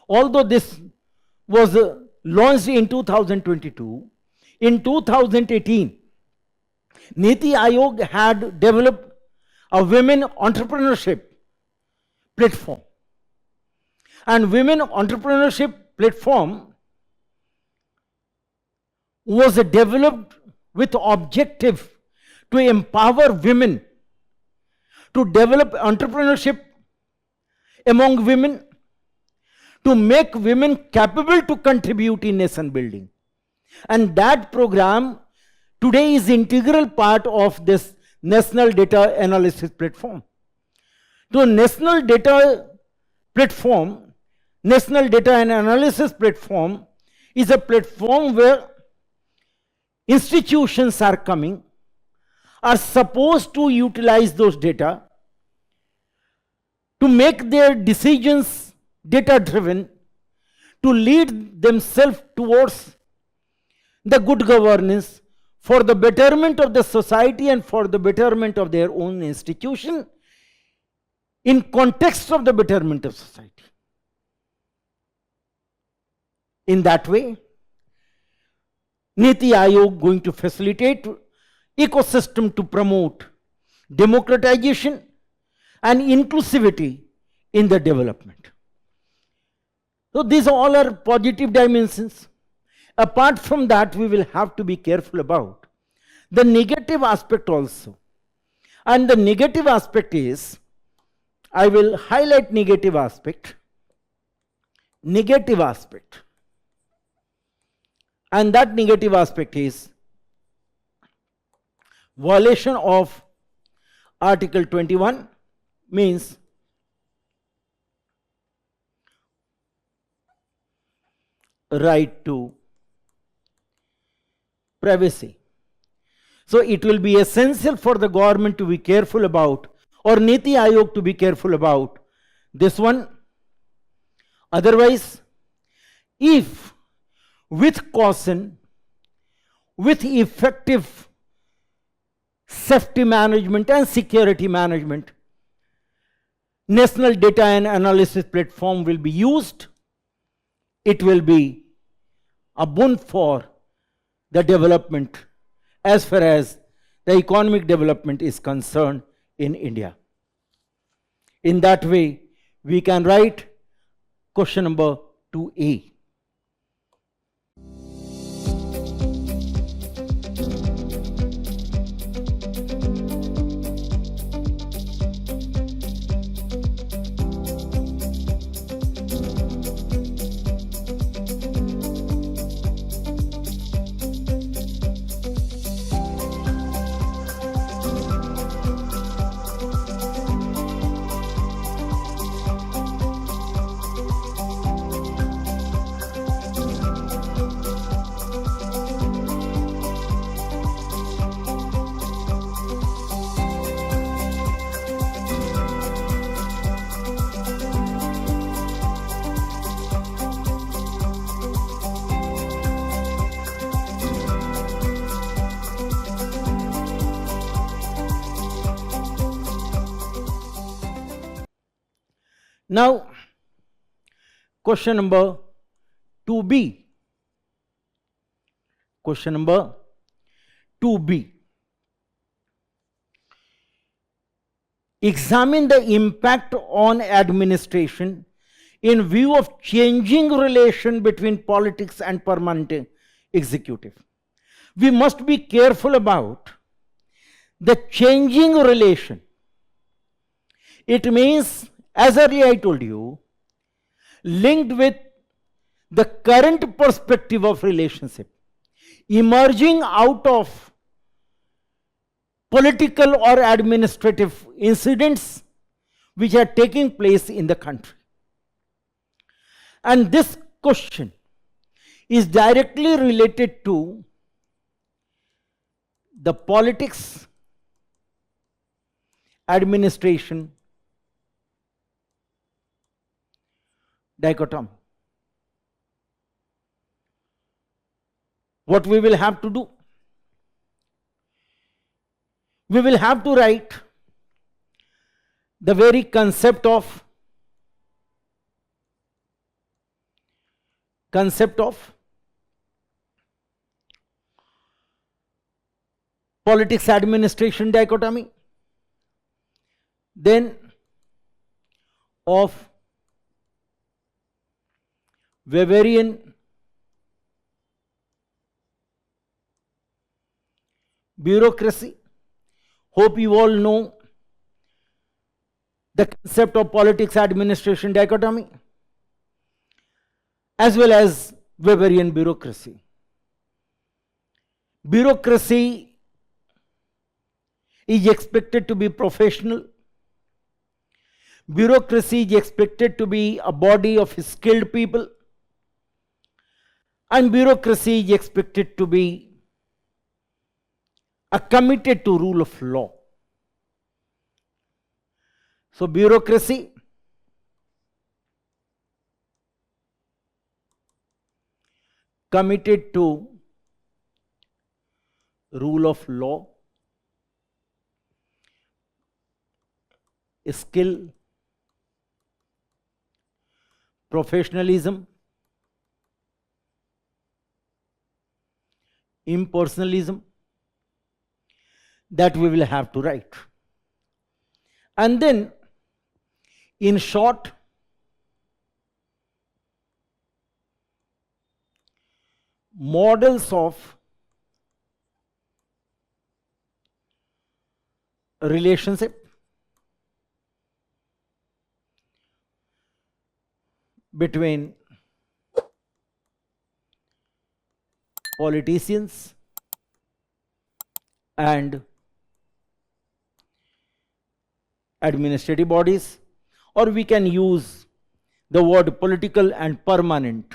although this was launched in 2022, in 2018, Niti Aayog had developed a women entrepreneurship platform. And women entrepreneurship platform was developed with objective to empower women, to develop entrepreneurship among women, to make women capable to contribute in nation building. And that program today is integral part of this National Data Analysis Platform. So National Data Platform, National Data and Analysis Platform is a platform where institutions are coming, are supposed to utilize those data to make their decisions data-driven, to lead themselves towards the good governance for the betterment of the society and for the betterment of their own institution in context of the betterment of society. In that way, Niti Aayog going to facilitate ecosystem to promote democratization and inclusivity in the development. So these all are positive dimensions. Apart from that, we will have to be careful about the negative aspect also. And the negative aspect is, I will highlight negative aspect. Negative aspect. And that negative aspect is violation of Article 21, means right to privacy. So it will be essential for the government to be careful about, or Niti Aayog to be careful about this one. Otherwise, if with caution, with effective safety management and security management, National Data and Analysis Platform will be used, it will be a boon for the development as far as the economic development is concerned in India. In that way, we can write question number 2A. Now, question number 2b. Question number 2b. Examine the impact on administration in view of changing relation between politics and permanent executive. We must be careful about the changing relation. It means, as earlier I told you, linked with the current perspective of relationship, emerging out of political or administrative incidents which are taking place in the country. And this question is directly related to the politics, administration dichotomy. What we will have to do? We will have to write the very concept of politics administration dichotomy, then of Weberian bureaucracy. Hope you all know the concept of politics administration dichotomy, as well as Weberian bureaucracy. Bureaucracy is expected to be professional. Bureaucracy is expected to be a body of skilled people. And bureaucracy is expected to be committed to rule of law. So bureaucracy committed to rule of law, skill, professionalism, impersonalism, that we will have to write. And then, in short, models of relationship between politicians and administrative bodies, or we can use the word political and permanent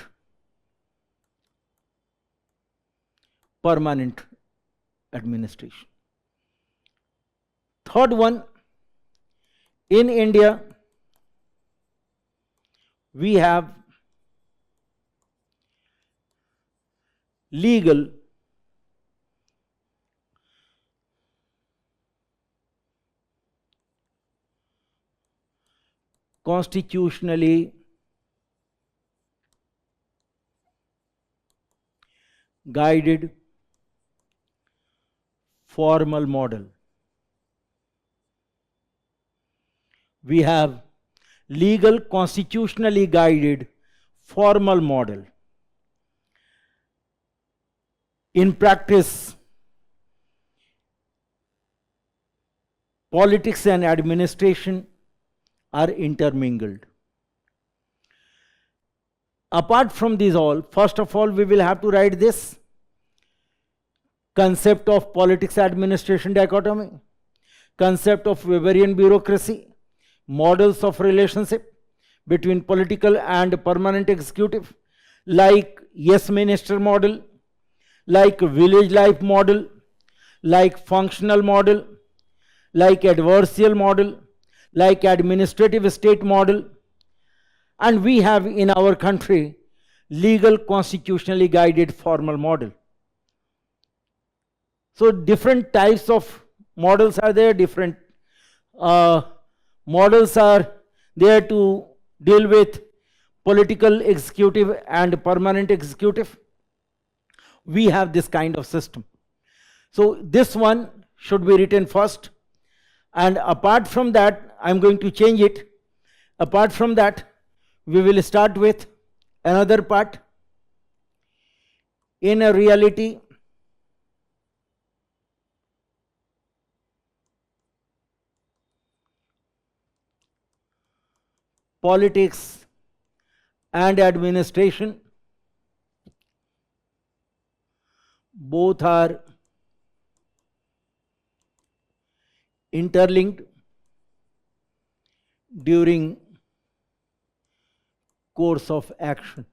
administration. Third one, in India, we have legal, constitutionally guided formal model. We have legal, constitutionally guided formal model. In practice, politics and administration are intermingled. Apart from these all, first of all, we will have to write this concept of politics administration dichotomy, concept of Weberian bureaucracy, models of relationship between political and permanent executive, like yes minister model, like village life model, like functional model, like adversarial model, like administrative state model. And we have in our country legal, constitutionally guided formal model. So different types of models are there, different models are there to deal with political executive and permanent executive. We have this kind of system. So this one should be written first, and apart from that, I'm going to change it. Apart from that, we will start with another part. In a reality, politics and administration both are interlinked during course of action.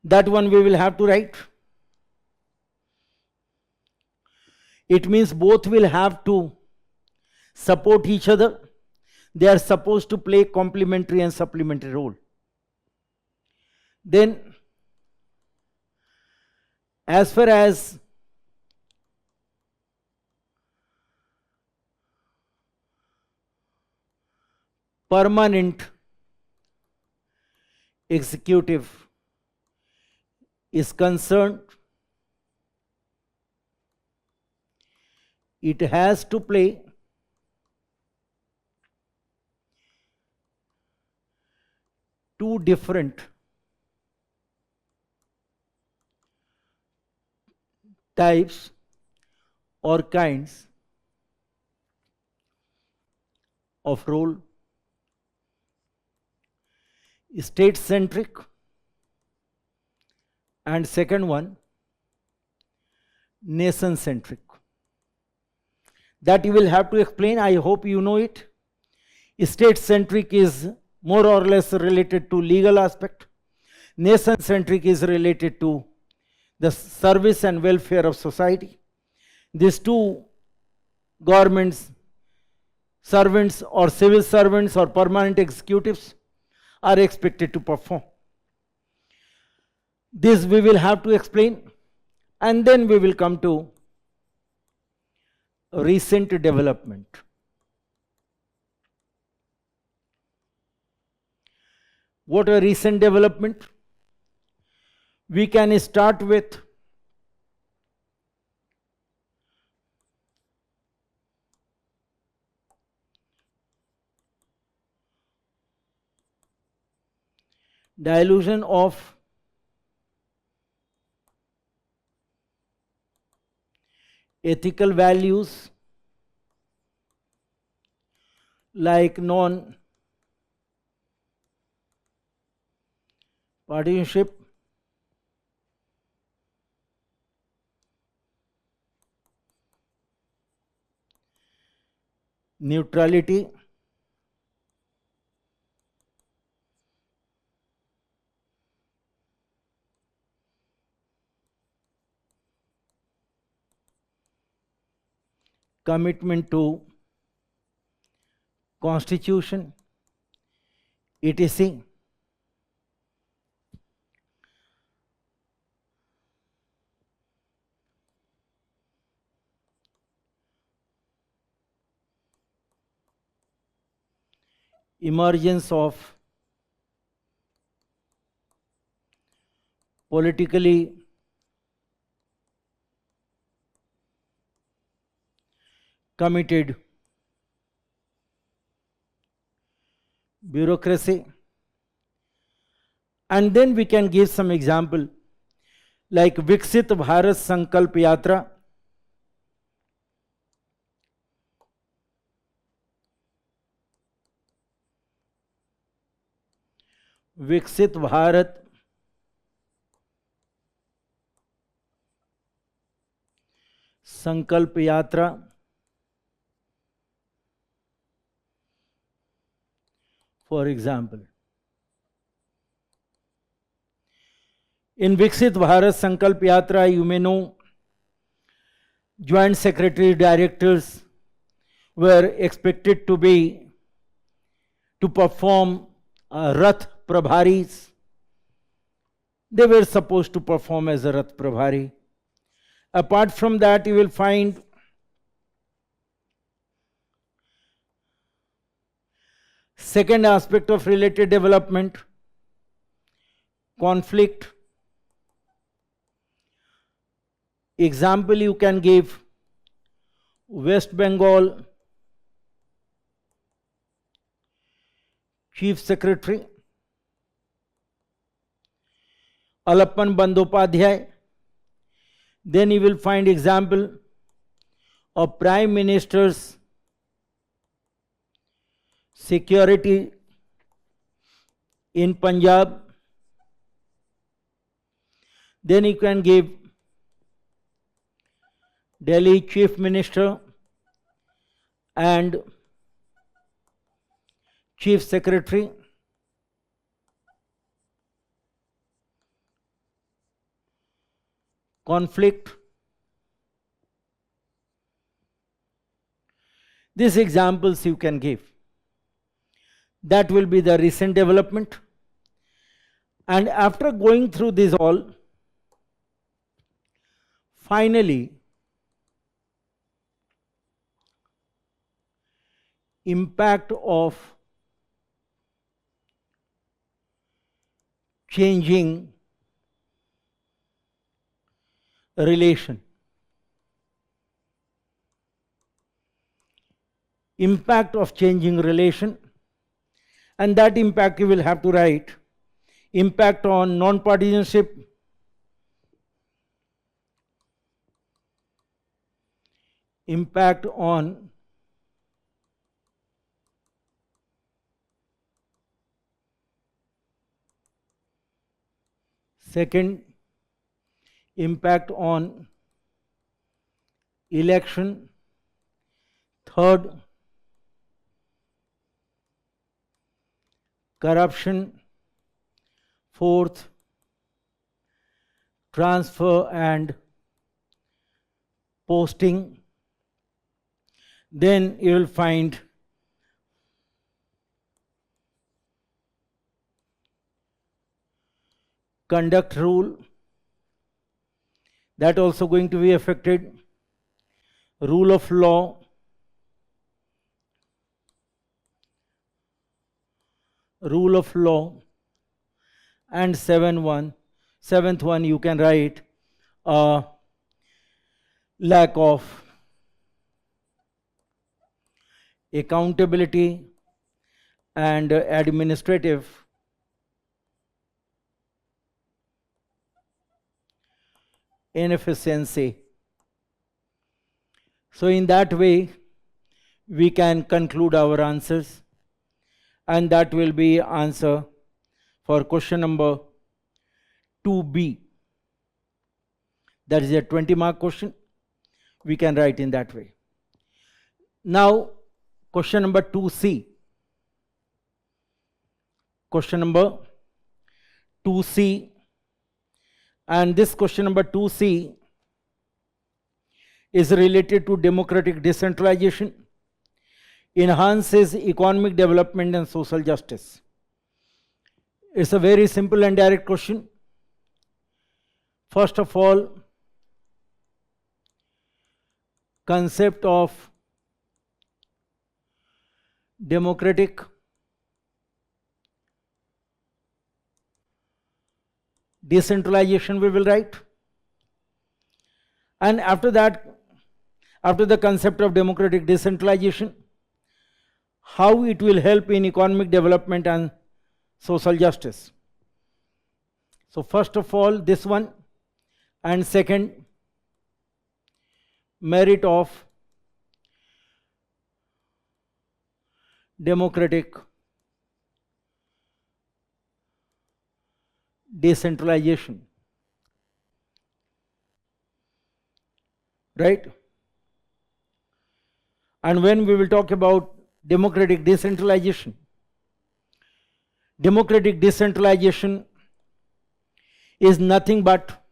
That one we will have to write. It means both will have to support each other. They are supposed to play complementary and supplementary role. Then, as far as permanent executive is concerned, it has to play two different types or kinds of role: state-centric, and second one, nation-centric. That you will have to explain. I hope you know it. State-centric is more or less related to legal aspect. Nation-centric is related to the service and welfare of society. These two governments, servants or civil servants or permanent executives, are expected to perform. This we will have to explain, and then we will come to recent development. What a recent development? We can start with dilution of ethical values like non-partisanship, neutrality, commitment to constitution, etc. Emergence of politically committed bureaucracy. And then we can give some example like Viksit Bharat Sankalp Yatra, Viksit Bharat Sankalp Yatra, for example. In Viksit Bharat Sankalp Yatra, you may know, Joint Secretary Directors were expected to perform Rath Prabharis. They were supposed to perform as a Rath Prabhari. Apart from that, you will find Second aspect of related development, conflict. Example you can give: West Bengal Chief Secretary Alappan Bandyopadhyay. Then you will find example of Prime Minister's security in Punjab. Then you can give Delhi Chief Minister and Chief Secretary. Conflict. These examples you can give. That will be the recent development. And after going through this all, finally, impact of changing relation. Impact of changing relation, and that impact you will have to write. Impact on non-partisanship, impact on second, impact on election. Third, corruption. Fourth, transfer and posting. Then you will find conduct rule, that also going to be affected. Rule of law, and seventh one you can write lack of accountability and administrative inefficiency. So in that way we can conclude our answers, and that will be answer for question number 2B. That is a 20-mark question. We can write in that way. Now question number 2C. Question number 2C, and this question number 2C is related to democratic decentralization, enhances economic development and social justice. It's a very simple and direct question. First of all, concept of democratic decentralization we will write, and after that, after the concept of democratic decentralization, how it will help in economic development and social justice. So first of all this one, and second, merit of democratic decentralization, right? And when we will talk about democratic decentralization is nothing but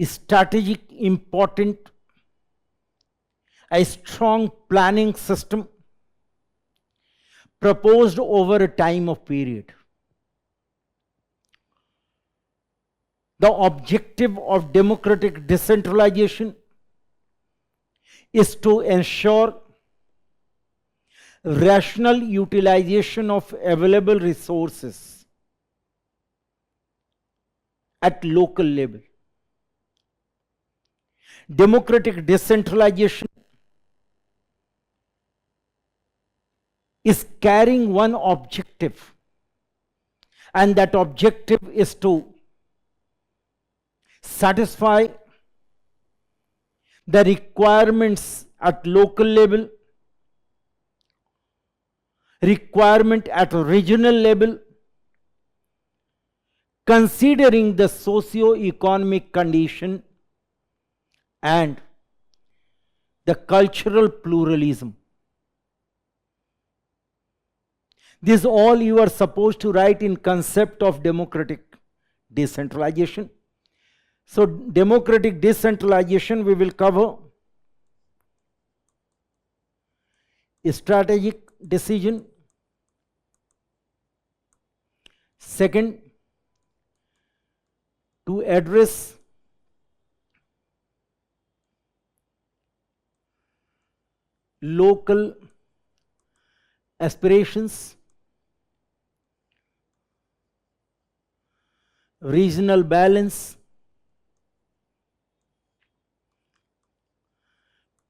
strategic, important, a strong planning system proposed over a time of period. The objective of democratic decentralization is to ensure rational utilization of available resources at local level. Democratic decentralization is carrying one objective, and that objective is to satisfy the requirements at local level, requirement at regional level, considering the socio-economic condition and the cultural pluralism. This is all you are supposed to write in concept of democratic decentralization. So democratic decentralization we will cover strategic decision. Second, to address local aspirations, regional balance,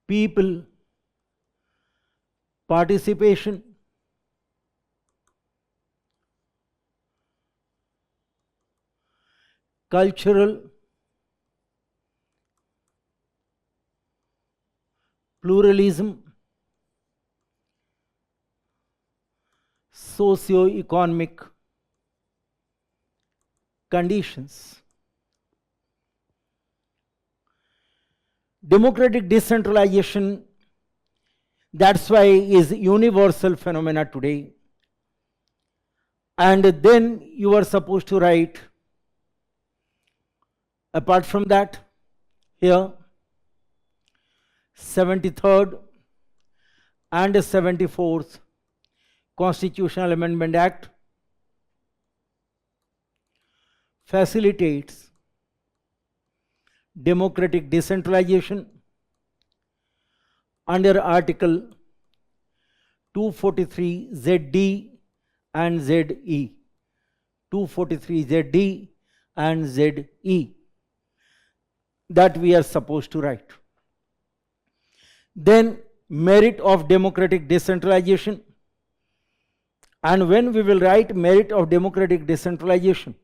people participation, cultural pluralism, socio-economic conditions. Democratic decentralization, that's why is universal phenomena today. And then you are supposed to write, apart from that, here 73rd and 74th Constitutional Amendment Act facilitates democratic decentralization under Article 243 ZD and ZE. 243 ZD and ZE that we are supposed to write. Then merit of democratic decentralization. And when we will write merit of democratic decentralization,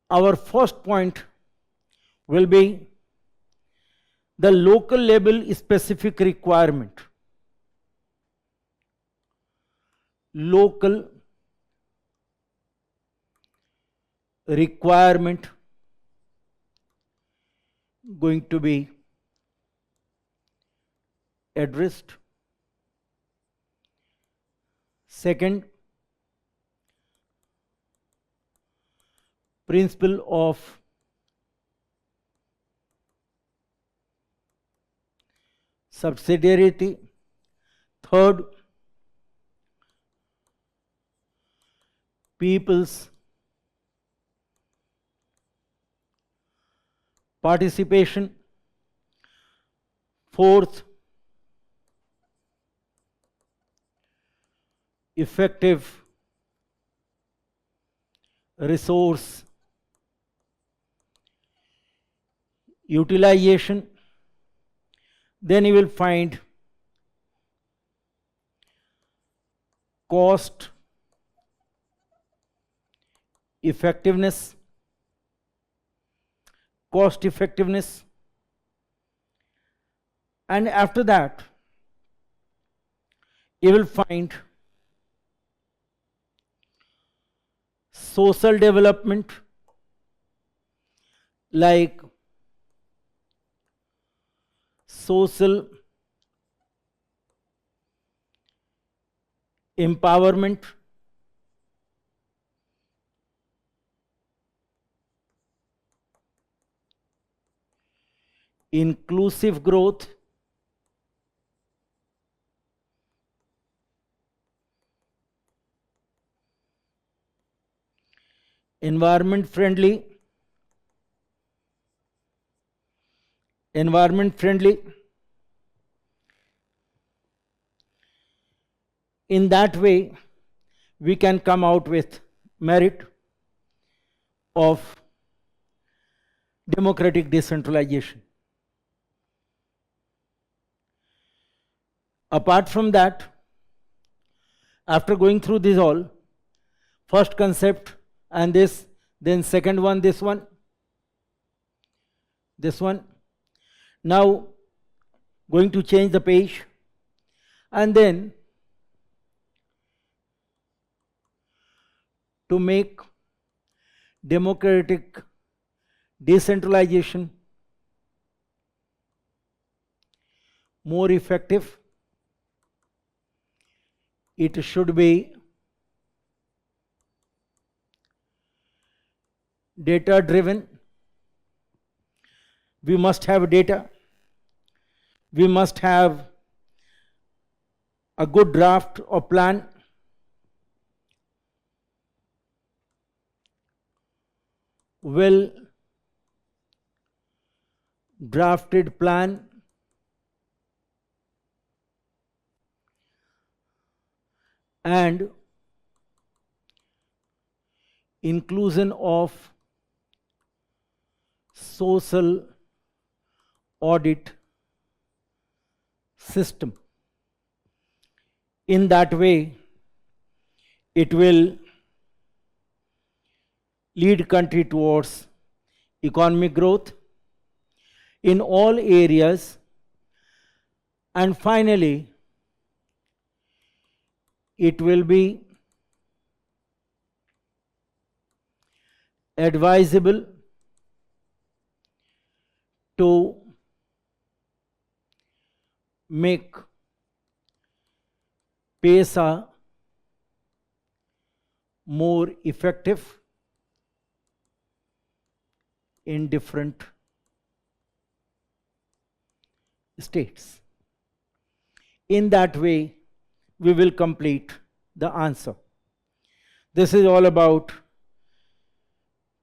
our first point will be the local level specific requirement. Local requirement going to be addressed. Second, principle of subsidiarity. Third, people's participation. Fourth, effective resource utilization. Then you will find cost effectiveness, and after that you will find social development, like social empowerment, inclusive growth, environment friendly, In that way, we can come out with merit of democratic decentralization. Apart from that, after going through this all, first concept and this, then second one, this one, now going to change the page, and then to make democratic decentralization more effective, it should be data driven. We must have data. We must have a good draft or plan. Well drafted plan and inclusion of social audit system. In that way, it will lead country towards economic growth in all areas, and finally, it will be advisable to make PESA more effective in different states. In that way, we will complete the answer. This is all about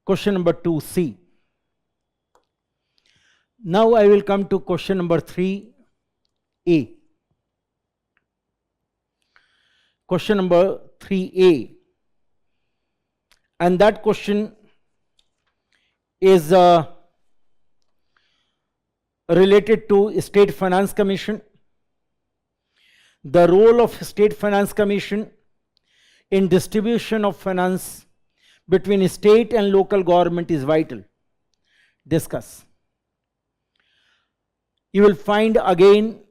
question number 2C. Now I will come to question number 3A. Question number 3A. And that question is related to State Finance Commission. The role of State Finance Commission in distribution of finance between state and local government is vital. Discuss. You will find again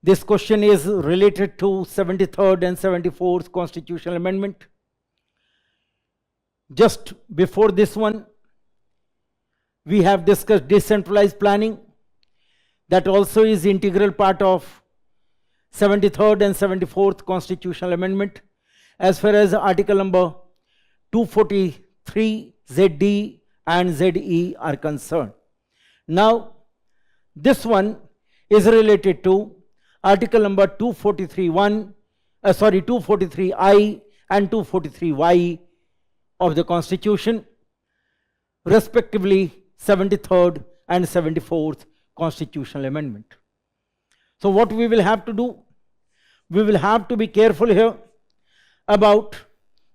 this question is related to 73rd and 74th constitutional amendment. Just before this one, we have discussed decentralized planning. That also is integral part of 73rd and 74th constitutional amendment as far as article number 243 ZD and ZE are concerned. Now, this one is related to article number 243I and 243Y of the Constitution, respectively 73rd and 74th constitutional amendment. So what we will have to do, we will have to be careful here about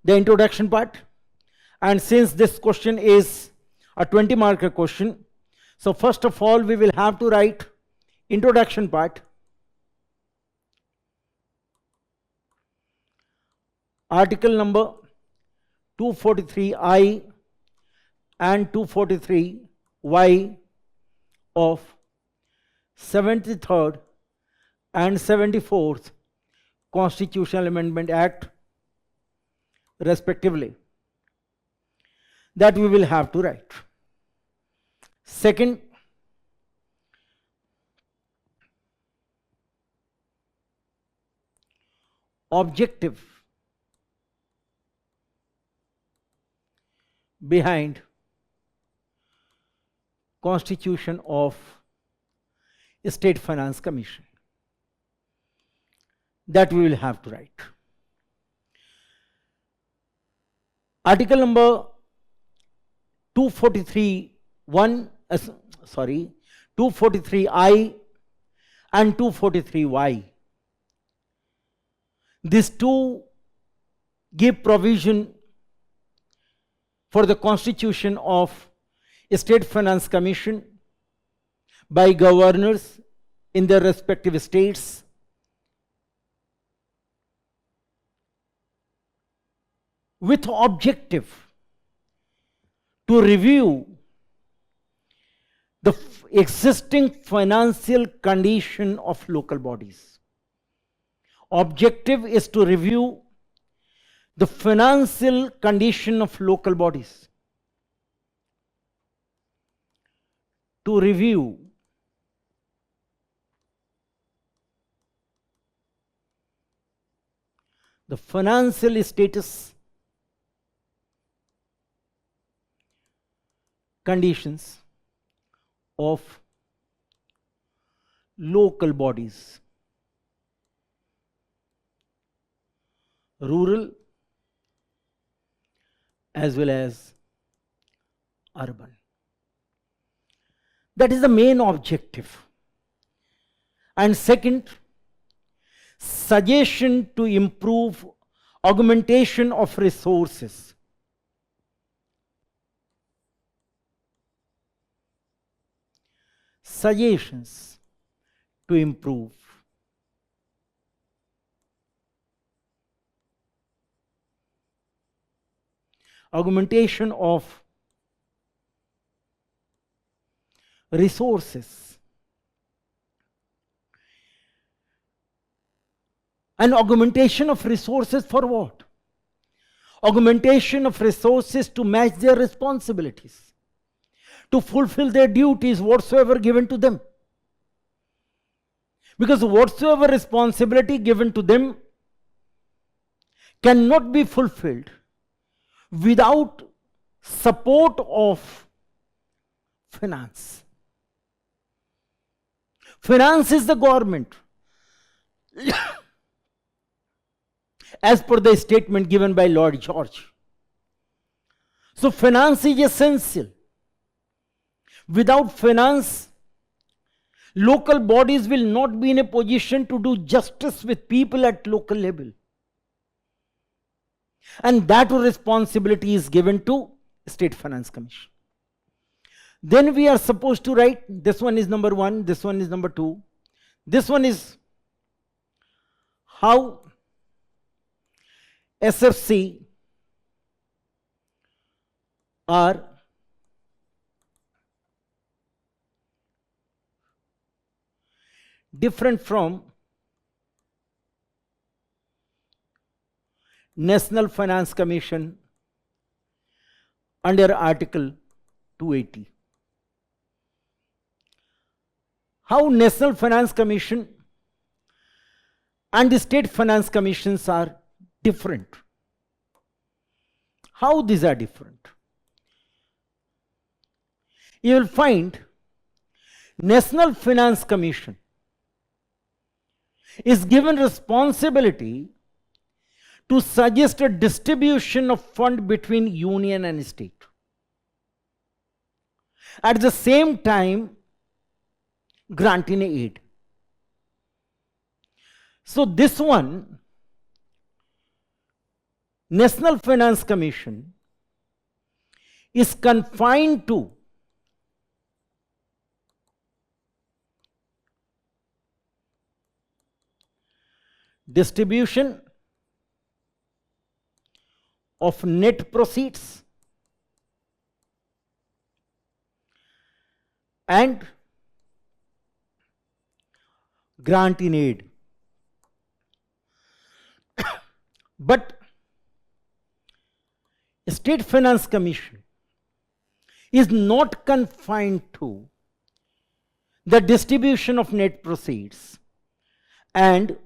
the introduction part, and since this question is a 20-marker question, so first of all we will have to write introduction part, article number 243I and 243Y of 73rd and 74th Constitutional Amendment Act, respectively, that we will have to write. Second, objective behind Constitution of State Finance Commission, that we will have to write. Article number 243I and 243Y. These two give provision for the constitution of a State Finance Commission by governors in their respective states, with objective to review the existing financial condition of local bodies. Objective is to review the financial condition of local bodies. To review the financial status, conditions of local bodies, rural as well as urban. That is the main objective. And second, suggestion to improve augmentation of resources. Suggestions to improve augmentation of resources. And augmentation of resources for what? Augmentation of resources to match their responsibilities, to fulfill their duties whatsoever given to them. Because whatsoever responsibility given to them cannot be fulfilled without support of finance. Finance is the government. As per the statement given by Lord George. So finance is essential. Without finance, local bodies will not be in a position to do justice with people at local level. And that responsibility is given to State Finance Commission. Then we are supposed to write, this one is number 1, this one is number 2. This one is how SFC are different from National Finance Commission under Article 280. How National Finance Commission and the State Finance Commissions are different. How these are different? You will find National Finance Commission is given responsibility to suggest a distribution of fund between union and state. At the same time, granting aid. So this one, National Finance Commission, is confined to distribution of net proceeds and grant in aid. But State Finance Commission is not confined to the distribution of net proceeds and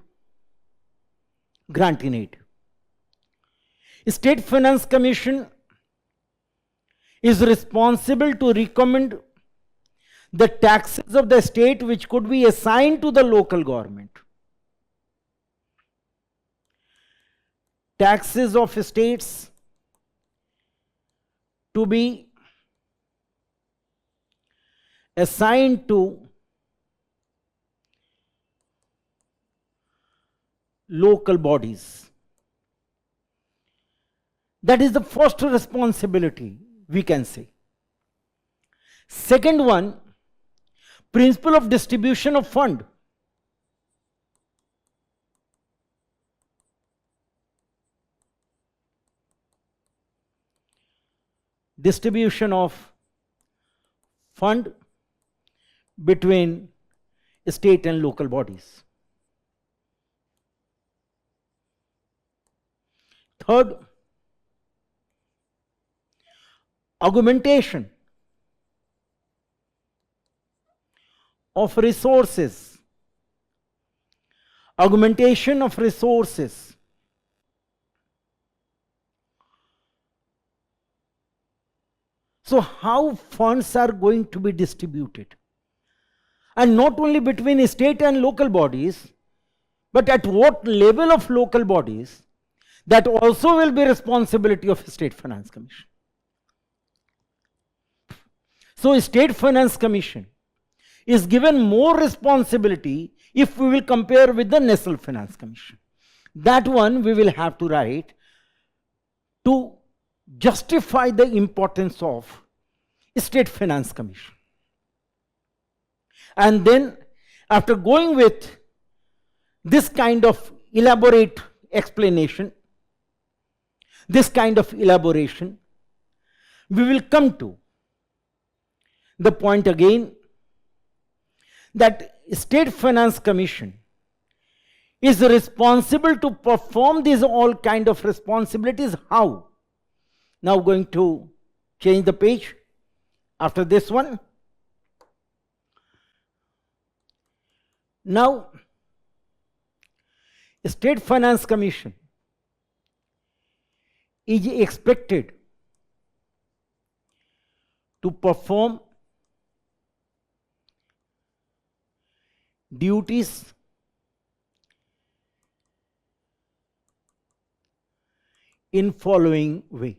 grant in aid. State Finance Commission is responsible to recommend the taxes of the state which could be assigned to the local government. Taxes of states to be assigned to local bodies. That is the first responsibility, we can say. Second one, principle of distribution of fund. Distribution of fund between state and local bodies. Third, augmentation of resources. Augmentation of resources. So how funds are going to be distributed? And not only between state and local bodies, but at what level of local bodies, that also will be responsibility of State Finance Commission. So State Finance Commission is given more responsibility if we will compare with the National Finance Commission. That one we will have to write to justify the importance of State Finance Commission. And then after going with this kind of elaborate explanation, this kind of elaboration, we will come to the point again that State Finance Commission is responsible to perform these all kind of responsibilities. How? Now going to change the page after this one. Now, State Finance Commission is expected to perform duties in following ways.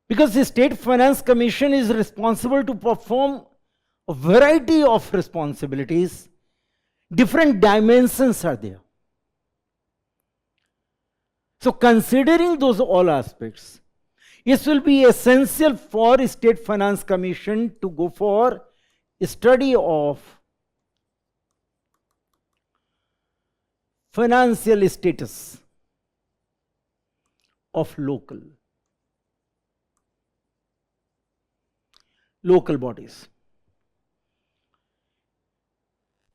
Because the State Finance Commission is responsible to perform a variety of responsibilities, different dimensions are there. So considering those all aspects, it will be essential for State Finance Commission to go for a study of financial status of local bodies.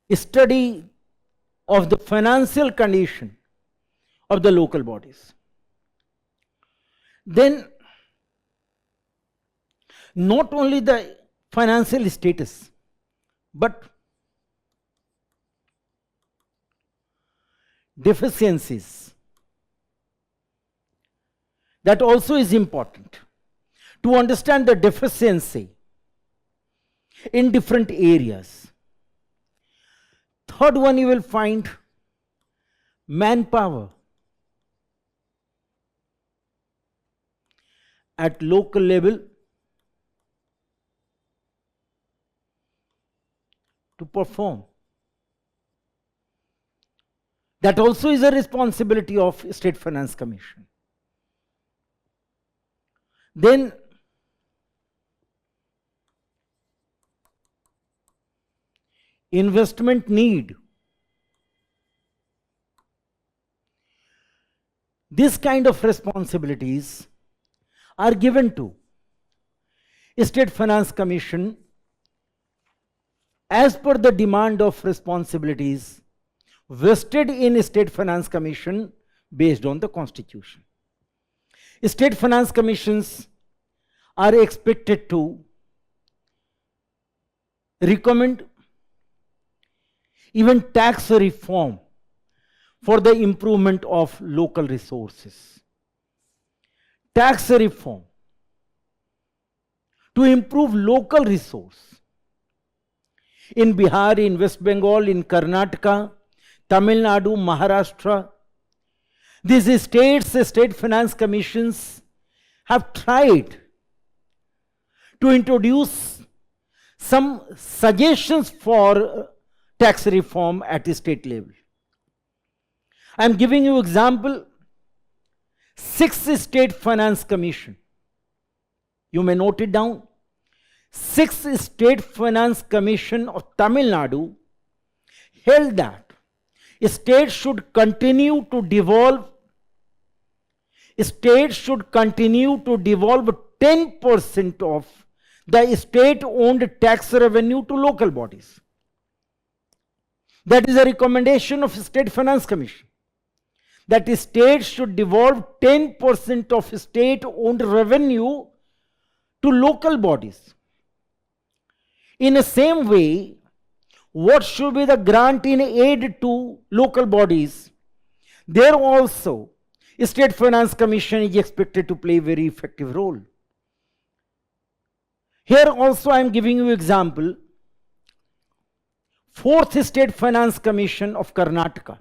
A study of the financial condition of the local bodies. Then not only the financial status, but deficiencies. That also is important to understand the deficiency in different areas. Third one, you will find manpower at local level to perform. That also is a responsibility of State Finance Commission. Then investment need. This kind of responsibilities are given to State Finance Commission as per the demand of responsibilities vested in State Finance Commission based on the Constitution. State Finance Commissions are expected to recommend even tax reform for the improvement of local resources. Tax reform to improve local resource. In Bihar, in West Bengal, in Karnataka, Tamil Nadu, Maharashtra, these states, State Finance Commissions have tried to introduce some suggestions for tax reform at the state level. I am giving you example, 6th State Finance Commission. You may note it down. 6th State Finance Commission of Tamil Nadu held that states should continue to devolve 10% of the state-owned tax revenue to local bodies. That is a recommendation of State Finance Commission, that states should devolve 10% of state-owned revenue to local bodies. In the same way, what should be the grant in aid to local bodies? There also, State Finance Commission is expected to play a very effective role. Here also I am giving you example, 4th State Finance Commission of Karnataka.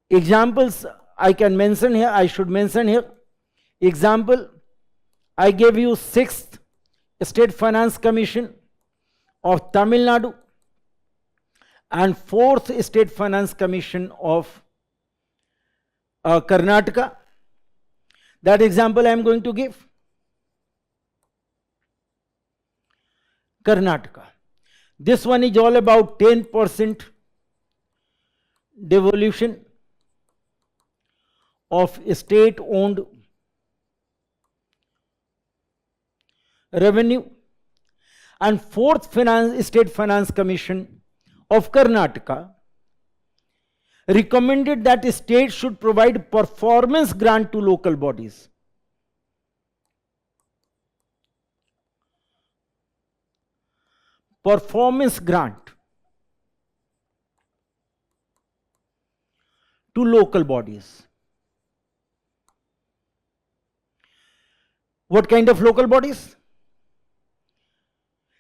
Examples I can mention here, I should mention here. Example, I gave you 6th State Finance Commission of Tamil Nadu and 4th State Finance Commission of Karnataka. That example I am going to give. Karnataka. This one is all about 10% devolution of state-owned revenue, and 4th State Finance Commission of Karnataka recommended that states should provide performance grant to local bodies. Performance grant to local bodies. What kind of local bodies?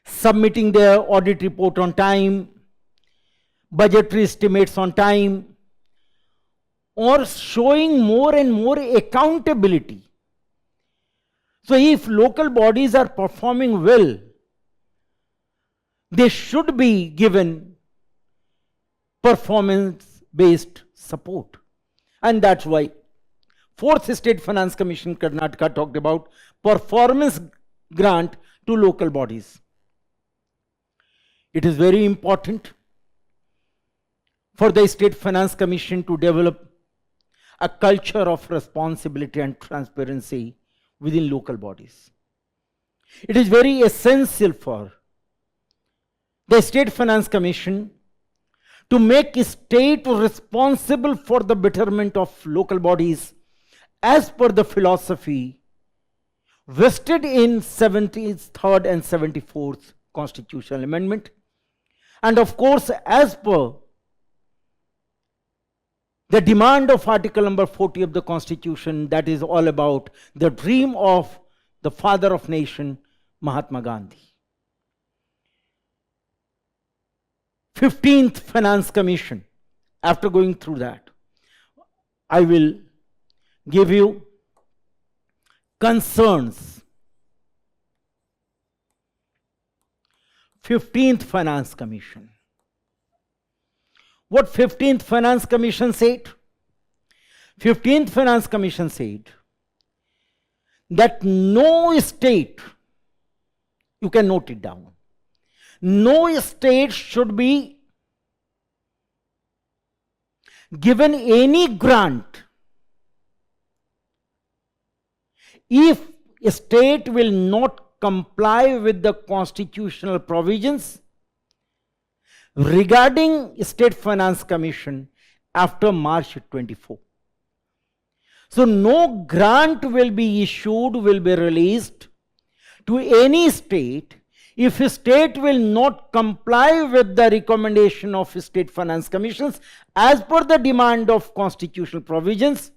Submitting their audit report on time, budgetary estimates on time, or showing more and more accountability. So if local bodies are performing well, they should be given performance-based support. And that's why 4th State Finance Commission Karnataka talked about performance grant to local bodies. It is very important for the State Finance Commission to develop a culture of responsibility and transparency within local bodies. It is very essential for the State Finance Commission to make a state responsible for the betterment of local bodies as per the philosophy vested in 73rd and 74th Constitutional Amendment, and of course as per the demand of Article number 40 of the Constitution, that is all about the dream of the father of nation, Mahatma Gandhi. 15th Finance Commission, after going through that, I will give you concerns. 15th Finance Commission. What 15th Finance Commission said? 15th Finance Commission said that no state, you can note it down, no state should be given any grant if a state will not comply with the constitutional provisions regarding State Finance Commission after March 24. So no grant will be issued, will be released to any state if a state will not comply with the recommendation of State Finance Commissions as per the demand of constitutional provisions,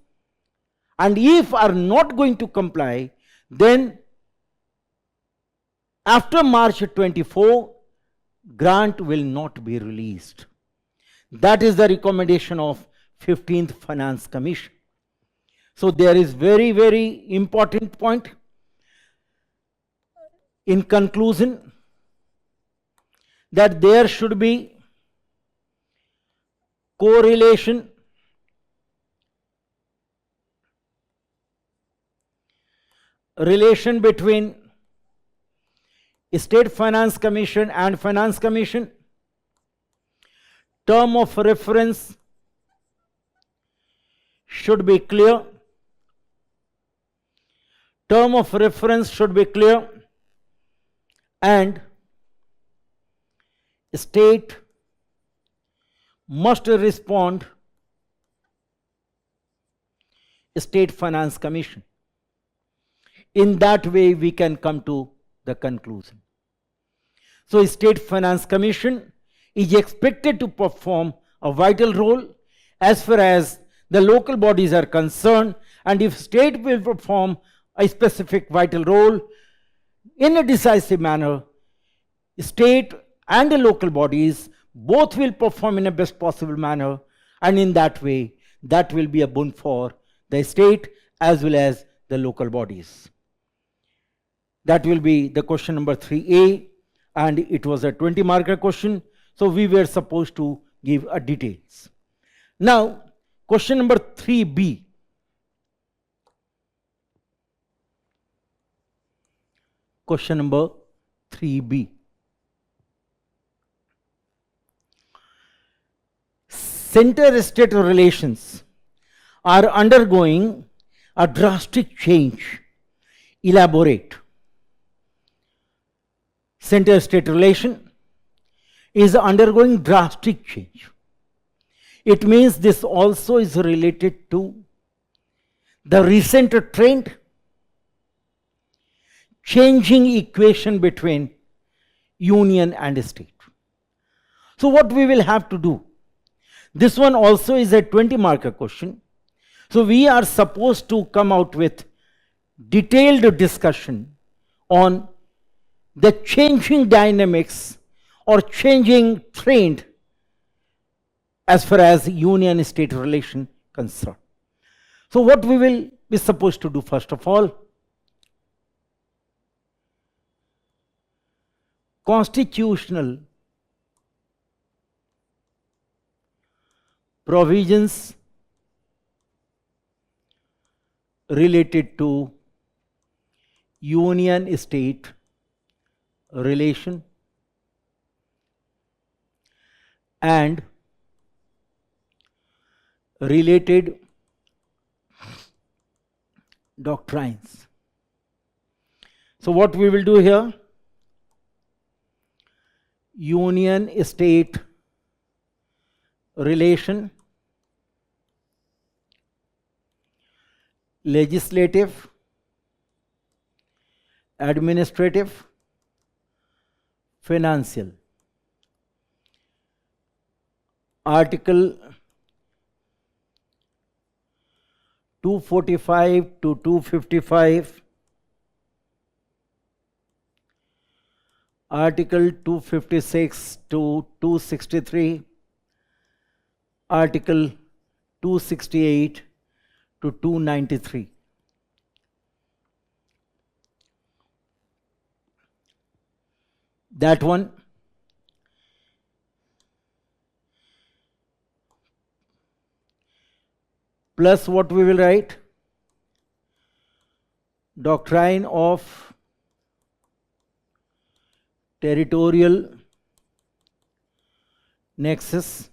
and if are not going to comply, then after March 24, grant will not be released. That is the recommendation of 15th Finance Commission. So there is very, very important point. In conclusion, that there should be correlation between State Finance Commission and Finance Commission. Term of reference should be clear. Term of reference should be clear, and state must respond State Finance Commission. In that way, we can come to the conclusion. So, State Finance Commission is expected to perform a vital role as far as the local bodies are concerned, and if state will perform a specific vital role in a decisive manner, state and the local bodies both will perform in a best possible manner, and in that way, that will be a boon for the state as well as the local bodies. That will be the question number 3A, and it was a 20-marker question, so we were supposed to give a details. Now, question number 3B. Question number 3B. Center-state relations are undergoing a drastic change. Elaborate. Center-state relation is undergoing drastic change. It means this also is related to the recent trend, changing equation between union and state. So what we will have to do, this one also is a 20-marker question. So we are supposed to come out with detailed discussion on the changing dynamics or changing trend as far as union-state relation concerned. So what we will be supposed to do first of all, constitutional provisions related to union-state relation and related doctrines. So what we will do here, union-state relation, legislative, administrative, financial. Article 245 to 255, Article 256 to 263, Article 268 to 293. That one. Plus what we will write? Doctrine of territorial nexus.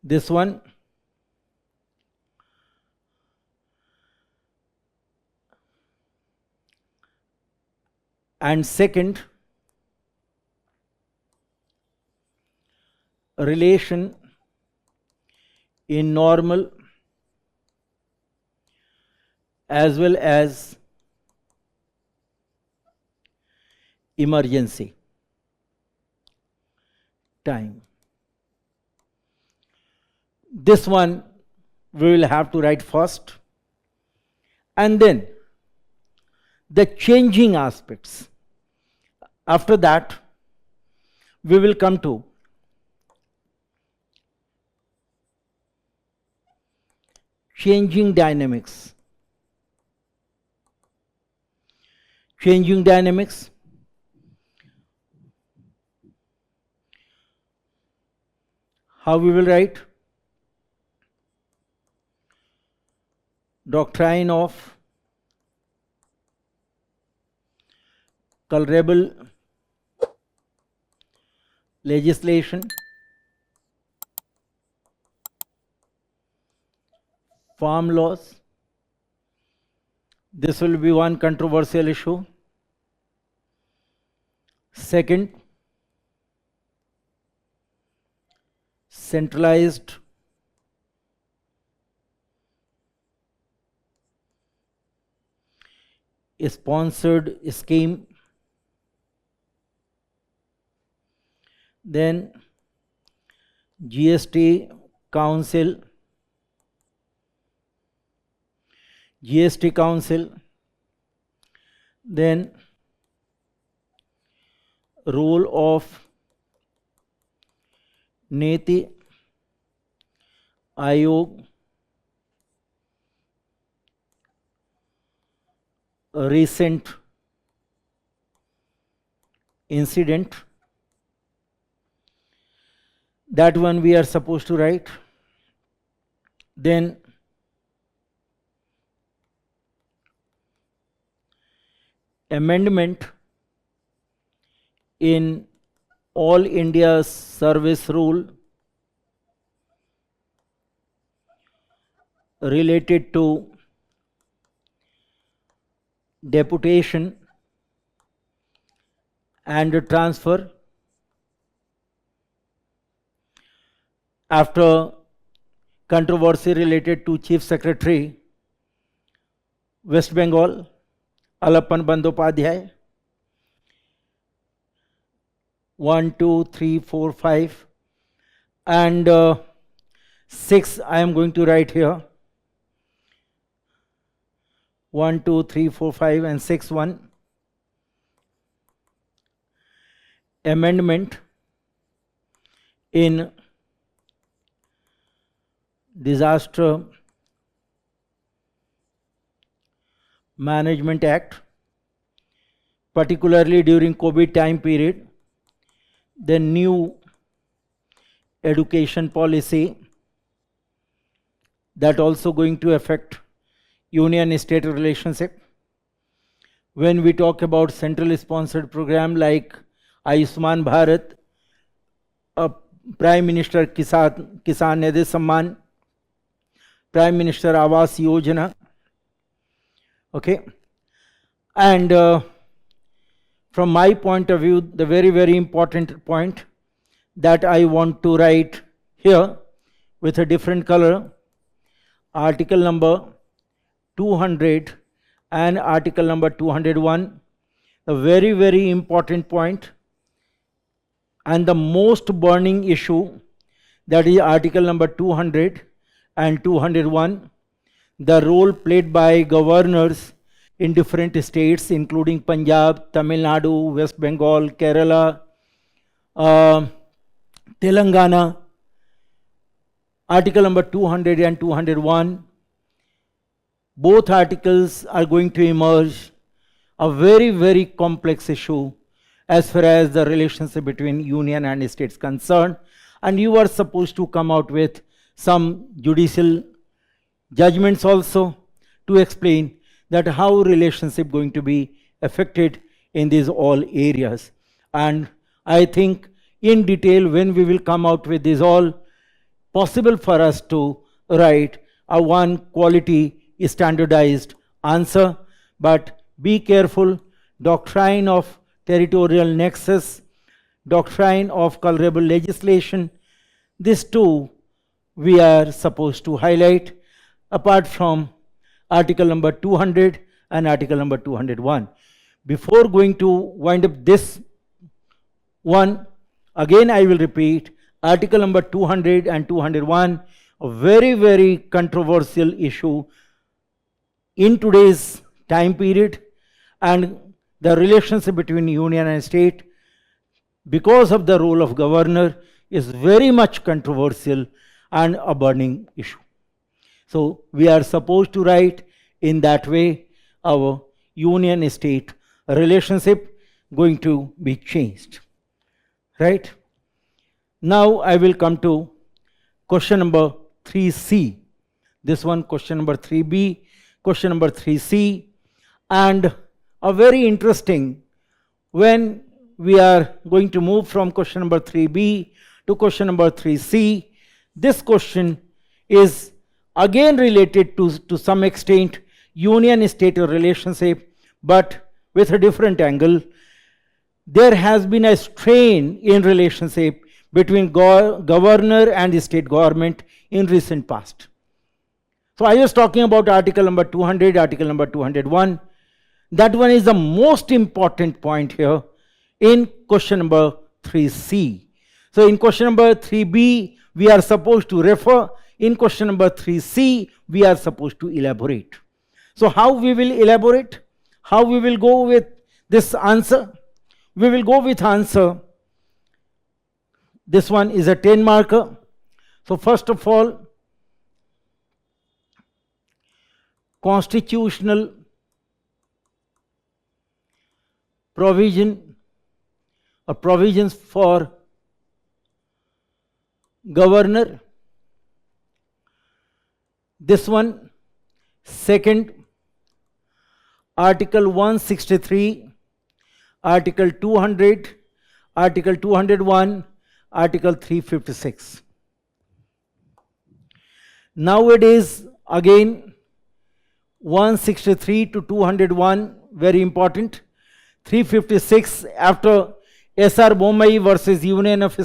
This one. And second, relation in normal as well as emergency time. This one we will have to write first, and then the changing aspects. After that, we will come to changing dynamics. Changing dynamics. How we will write? Doctrine of colorable legislation, farm laws. This will be one controversial issue. Second, centralized sponsored scheme. Then GST Council, then role of Niti Ayog, a recent incident. That one we are supposed to write. Then amendment in All India Service Rule related to deputation and transfer. After controversy related to Chief Secretary, West Bengal, Alappan Bandyopadhyay, 1, 2, 3, 4, 5, and 6 I am going to write here. 1, 2, 3, 4, 5 and 6, 1. Amendment in Disaster Management Act, particularly during COVID time period. The new education policy that also going to affect union-state relationship. When we talk about central sponsored program like Ayushman Bharat, Prime Minister Kisan Nidhi Samman, Prime Minister Awas Yojana, okay, and from my point of view, the very, very important point that I want to write here with a different color, article number 200 and article number 201, a very, very important point and the most burning issue, that is article number 200 and 201, the role played by governors in different states including Punjab, Tamil Nadu, West Bengal, Kerala, Telangana. Article number 200 and 201, both articles are going to emerge a very, very complex issue as far as the relationship between union and states concerned, and you are supposed to come out with some judicial judgments also to explain that how relationship going to be affected in these all areas. And I think in detail when we will come out with this, all possible for us to write a one quality standardized answer. But be careful, doctrine of territorial nexus, doctrine of colorable legislation, these two we are supposed to highlight, apart from article number 200 and article number 201. Before going to wind up this one, again I will repeat, article number 200 and 201, a very, very controversial issue in today's time period, and the relationship between union and state because of the role of governor is very much controversial and a burning issue. So we are supposed to write in that way our union-state relationship going to be changed, right? Now I will come to question number 3C. This one, question number 3B, question number 3C, and a very interesting, when we are going to move from question number 3B to question number 3C, this question is again related to some extent union-state relationship, but with a different angle. There has been a strain in relationship between governor and state government in recent past. So I was talking about article number 200, article number 201. That one is the most important point here in question number 3C. So in question number 3B, we are supposed to refer. In question number 3C, we are supposed to elaborate. So how we will elaborate? How we will go with this answer? We will go with answer. This one is a 10 marker. So first of all, constitutional provision or provisions for governor. This one, second, article 163, article 200, article 201, article 356. Nowadays, again, 163 to 201, very important. 356, after S.R. Bommai versus Union of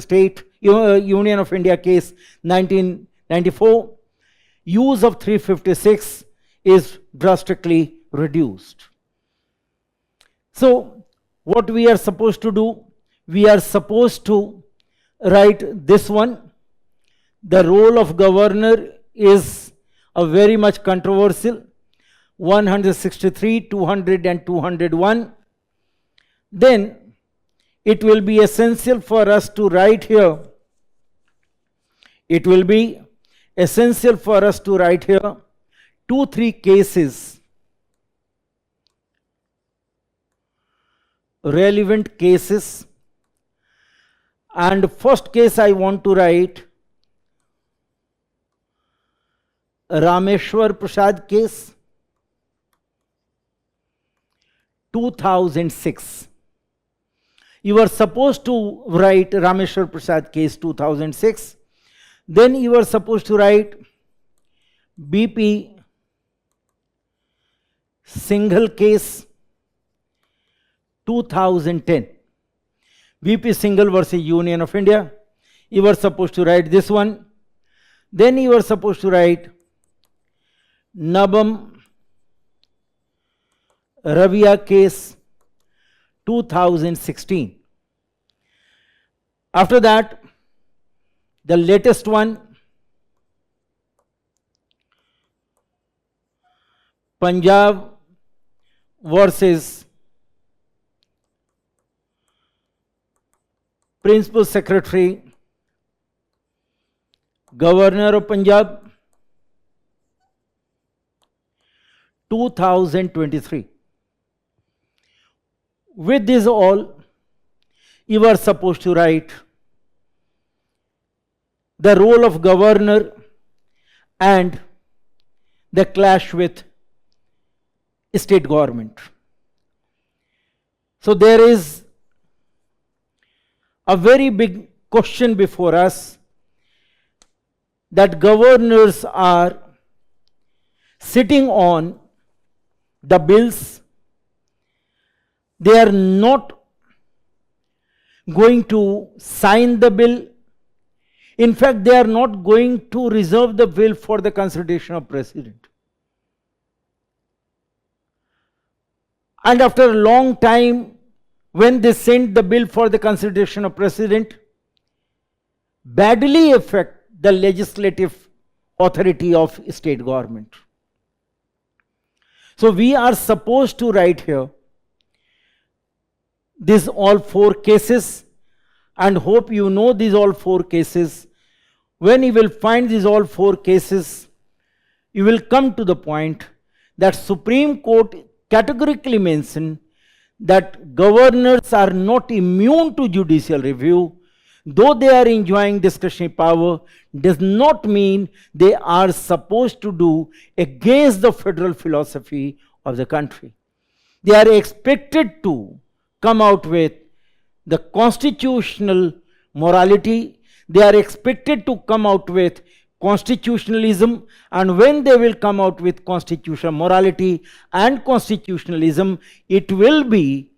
India case 1994, use of 356 is drastically reduced. So what we are supposed to do, we are supposed to write this one. The role of governor is a very much controversial. 163, 200 and 201. Then it will be essential for us to write here. It will be essential for us to write here 2-3 cases, relevant cases. And first case I want to write Rameshwar Prasad case, 2006. You are supposed to write Rameshwar Prasad case 2006. Then you are supposed to write BP Singhal case 2010. BP Singhal versus Union of India. You are supposed to write this one. Then you are supposed to write Nabam Ravia case 2016. After that, the latest one, Punjab versus Principal Secretary, Governor of Punjab, 2023. With this all, you are supposed to write the role of governor and the clash with state government. So there is a very big question before us, that governors are sitting on the bills. They are not going to sign the bill. In fact, they are not going to reserve the bill for the consideration of President. And after a long time, when they send the bill for the consideration of President, badly affect the legislative authority of state government. So we are supposed to write here these all 4 cases, and hope you know these all 4 cases. When you will find these all 4 cases, you will come to the point that Supreme Court categorically mentioned that governors are not immune to judicial review. though they are enjoying discretionary power, does not mean they are supposed to do against the federal philosophy of the country. They are expected to come out with the constitutional morality. They are expected to come out with constitutionalism, and when they will come out with constitutional morality and constitutionalism, it will be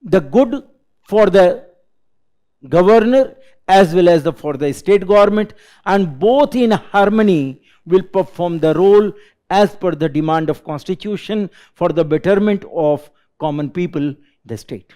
the good for the governor as well as for the state government, and both in harmony will perform the role as per the demand of constitution for the betterment of common people, the state.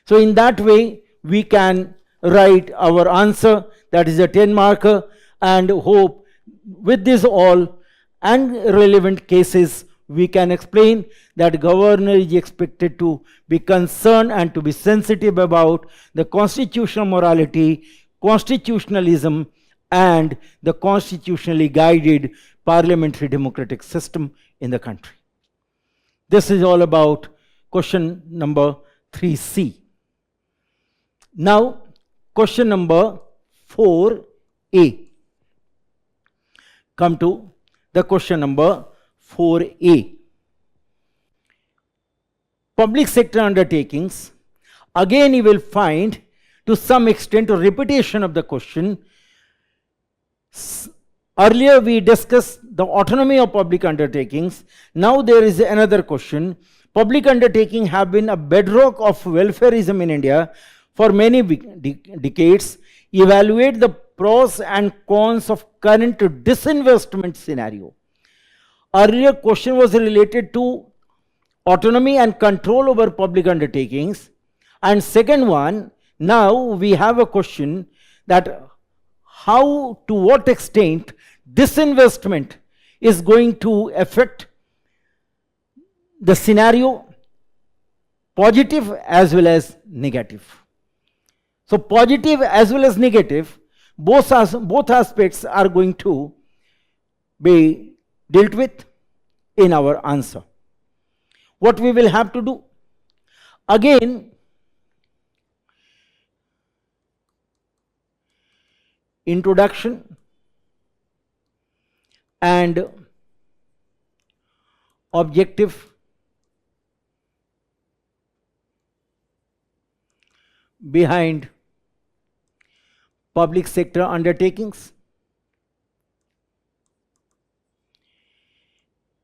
So in that way we can write our answer, that is a 10 marker, and hope with this all and relevant cases we can explain that governor is expected to be concerned and to be sensitive about the constitutional morality, constitutionalism, and the constitutionally guided parliamentary democratic system in the country. This is all about question number 3C. Now, question number 4A. Come to the question number 4A. Public sector undertakings. Again, you will find to some extent a repetition of the question. Earlier we discussed the autonomy of public undertakings. Now there is another question. Public undertakings have been a bedrock of welfarism in India for many decades. Evaluate the pros and cons of current disinvestment scenario. Earlier question was related to autonomy and control over public undertakings, and second one, now we have a question that how, to what extent disinvestment is going to affect the scenario, positive as well as negative. So positive as well as negative, both aspects are going to be dealt with in our answer. What we will have to do? Again, introduction and objective behind public sector undertakings,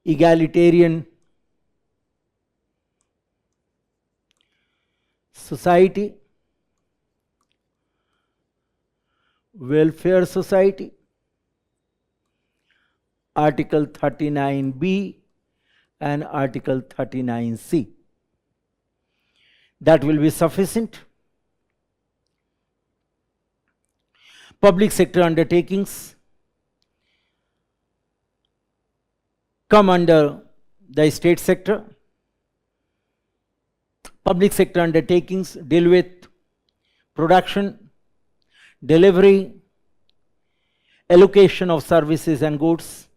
egalitarian society, welfare society, Article 39B and Article 39C. That will be sufficient. Public sector undertakings come under the state sector. Public sector undertakings deal with production, delivery, allocation of services and goods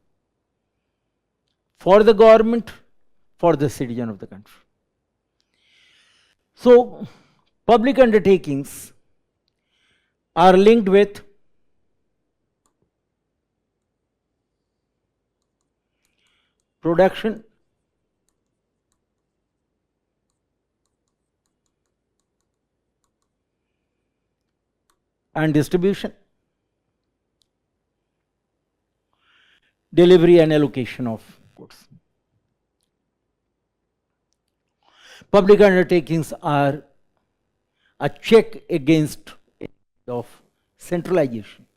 for the government, for the citizen of the country. So, public undertakings are linked with production, and distribution, delivery and allocation of goods. Public undertakings are a check against of centralization.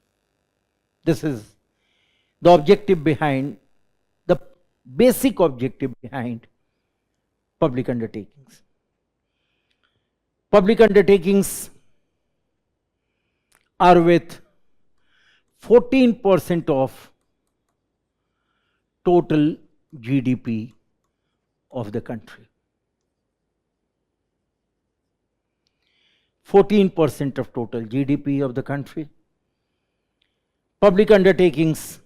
This is the objective behind, the basic objective behind public undertakings. Public undertakings are with 14% of total GDP of the country. 14% of total GDP of the country. Public undertakings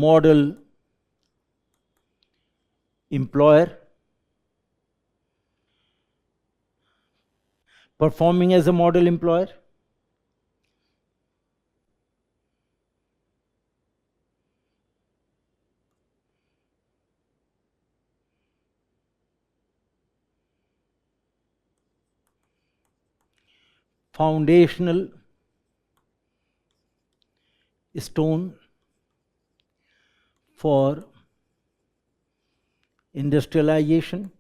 model employer, performing as a model employer, foundational stone for industrialization,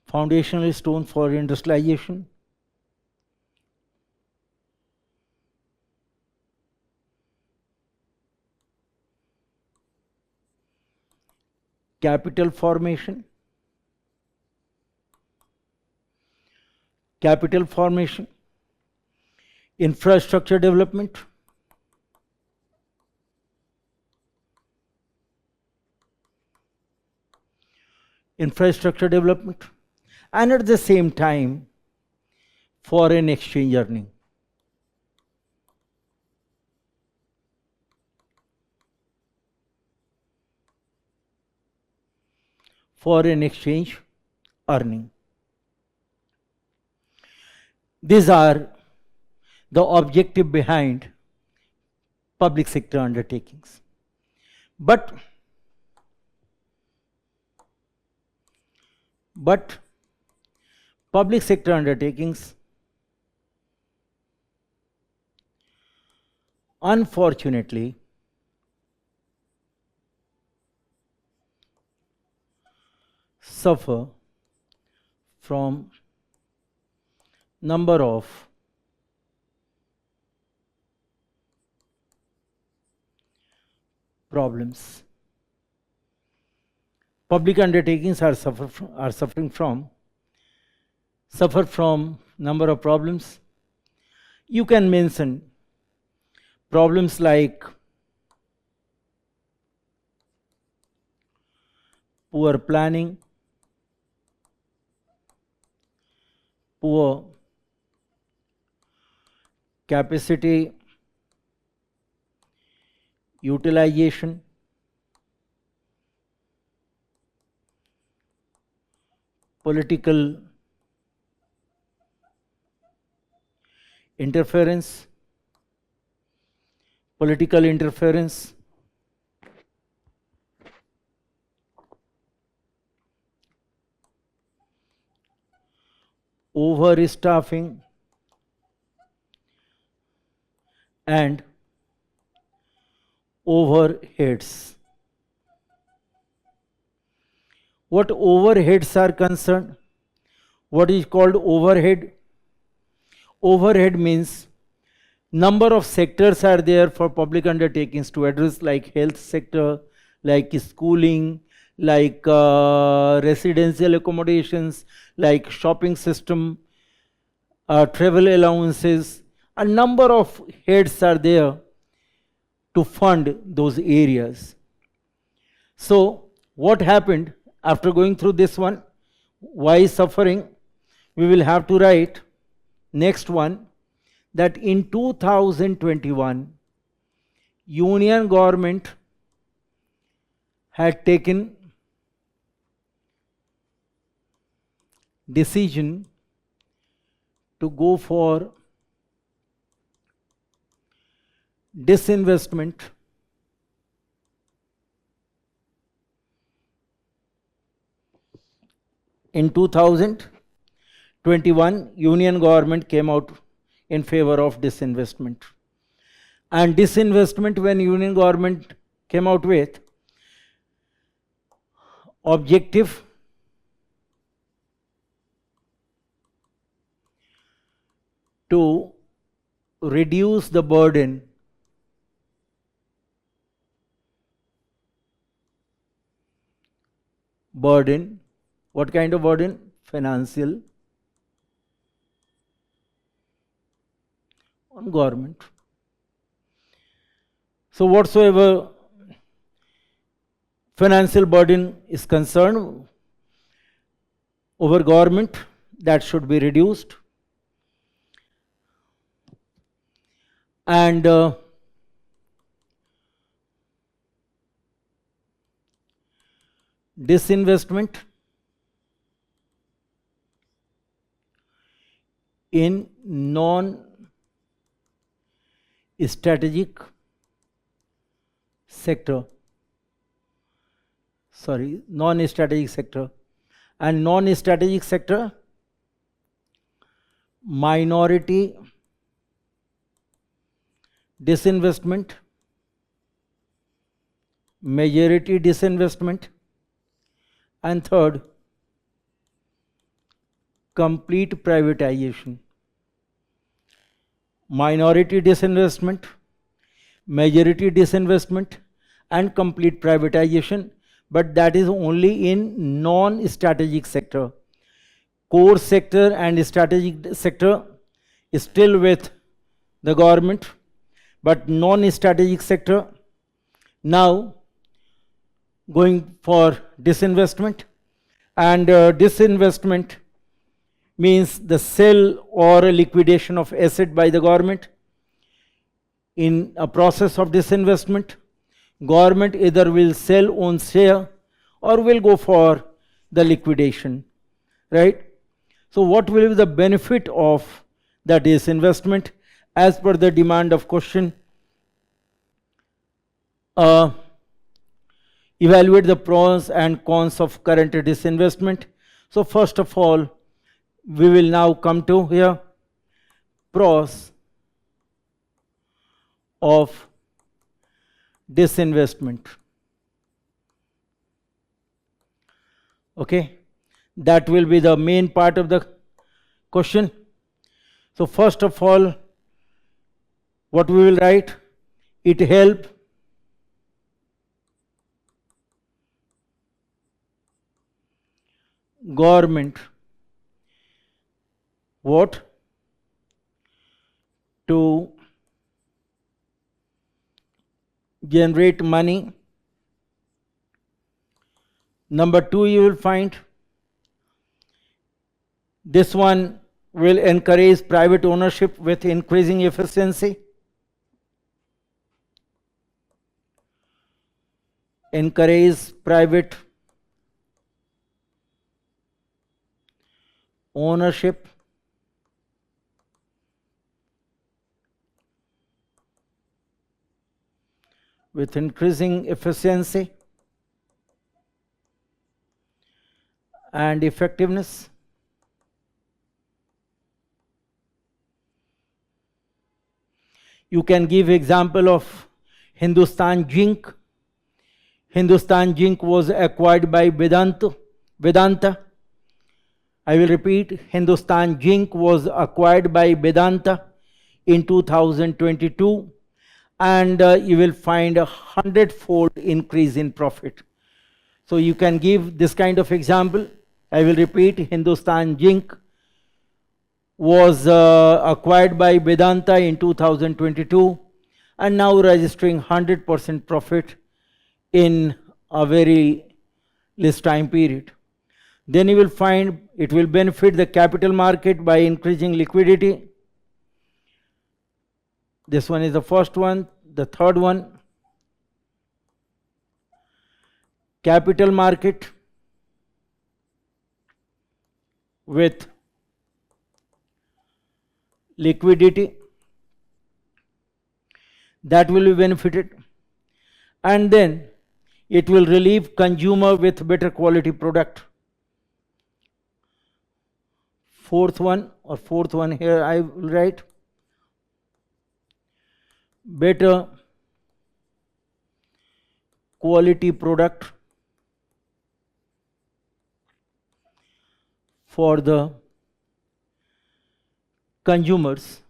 foundational stone for industrialization, capital formation, infrastructure development, and at the same time foreign exchange earning. Foreign exchange earning. These are the objective behind public sector undertakings. But public sector undertakings, unfortunately, suffer from number of problems. Public undertakings suffer from number of problems. You can mention problems like poor planning, poor capacity utilization, political interference, overstaffing, and overheads. What overheads are concerned? What is called overhead? Overhead means number of sectors are there for public undertakings to address, like health sector, like schooling, like residential accommodations, like shopping system, travel allowances. A number of heads are there to fund those areas. So what happened after going through this one? Why suffering? We will have to write next one, that in 2021 Union government had taken decision to go for disinvestment in 2021. Union government came out in favor of disinvestment. And disinvestment, when Union government came out with objective to reduce the burden what kind of burden? Financial, on government. So whatsoever financial burden is concerned over government, that should be reduced. And disinvestment in non-strategic sector, non-strategic sector, and non-strategic sector, minority disinvestment, majority disinvestment, and third, complete privatization. Minority disinvestment, majority disinvestment, and complete privatization, but that is only in non-strategic sector. Core sector and strategic sector is still with the government, but non-strategic sector now going for disinvestment. And disinvestment means the sale or liquidation of asset by the government. In a process of disinvestment, government either will sell own share or will go for the liquidation, right? So what will be the benefit of the disinvestment as per the demand of question? Evaluate the pros and cons of current disinvestment. So first of all, we will now come to here pros of disinvestment. Okay, that will be the main part of the question. So first of all, what we will write? It help government what? To generate money. Number two, you will find this one will encourage private ownership with increasing efficiency. Encourage private ownership with increasing efficiency and effectiveness. You can give example of Hindustan Zinc. Hindustan Zinc was acquired by Vedanta. I will repeat, Hindustan Zinc was acquired by Vedanta in 2022, and you will find 100-fold increase in profit. So you can give this kind of example. I will repeat, Hindustan Zinc was acquired by Vedanta in 2022 and now registering 100% profit in a very less time period. Then you will find it will benefit the capital market by increasing liquidity. This one is the first one. The third one, capital market with liquidity, that will be benefited, and then it will relieve consumer with better quality product. Fourth one here I will write better quality product for the consumers.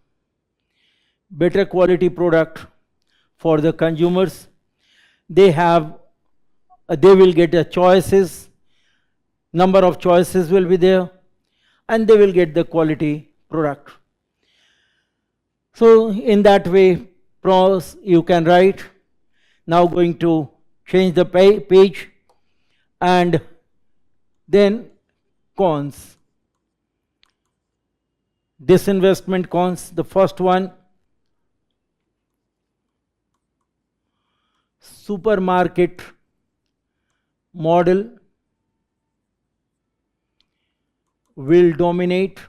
Better quality product for the consumers. They will get a choices, number of choices will be there, and they will get the quality product. So in that way, pros you can write. Now going to change the page, and then cons. Disinvestment cons. The first one, supermarket model will dominate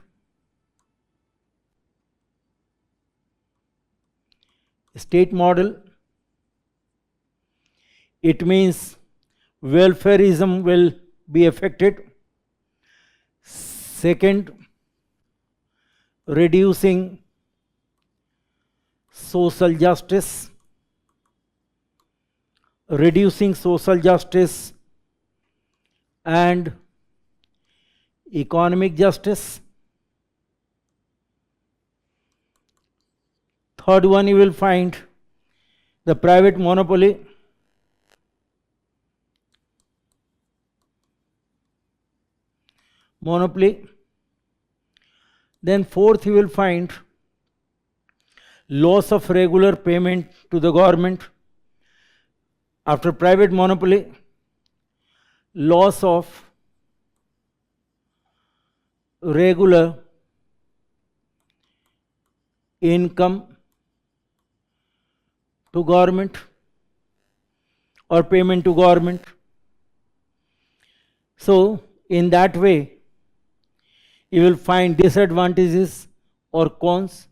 state model. It means welfarism will be affected. Second, reducing social justice. Reducing social justice and economic justice. Third one, you will find the private monopoly. Then fourth, you will find loss of regular payment to the government. After private monopoly, loss of regular income to government or payment to government. So in that way, you will find disadvantages or cons.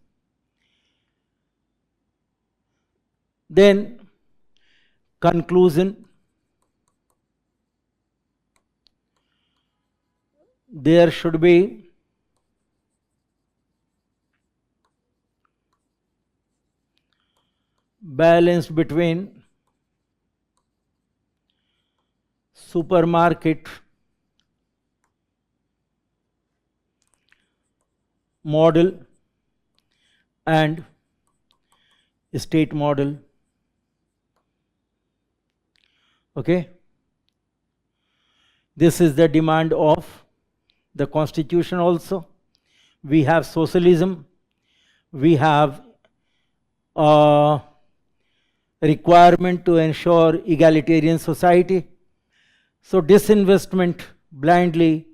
Then conclusion. There should be balance between supermarket model and state model. Okay, this is the demand of the constitution also. We have socialism, we have a requirement to ensure egalitarian society. So disinvestment blindly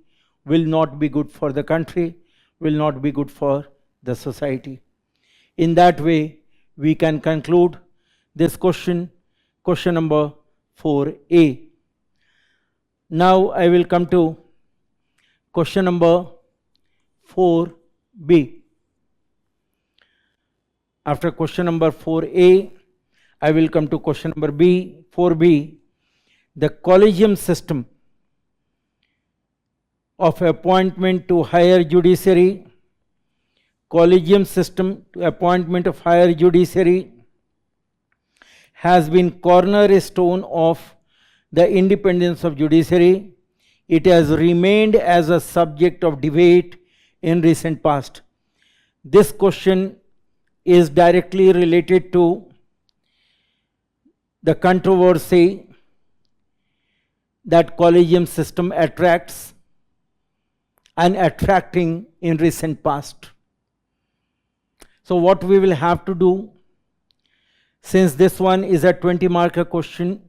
will not be good for the country, will not be good for the society. In that way, we can conclude this question number 4A. Now I will come to question number 4B. After question number 4A, I will come to question number 4B. The collegium system of appointment to higher judiciary. Collegium system to appointment of higher judiciary has been cornerstone of the independence of judiciary. It has remained as a subject of debate in recent past. This question is directly related to the controversy that collegium system attracts and attracting in recent past. So what we will have to do, since this one is a 20-marker question,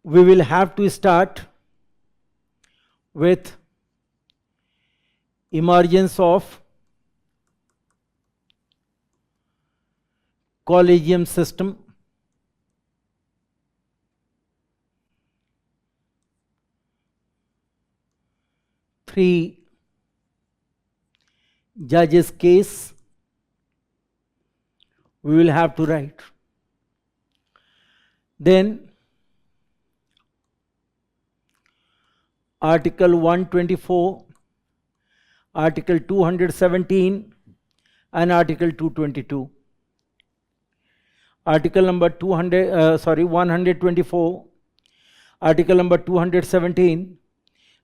we will have to start with emergence of collegium system. Three, judge's case we will have to write. Then Article 124, Article 217 and Article 222. Article number 124, Article number 217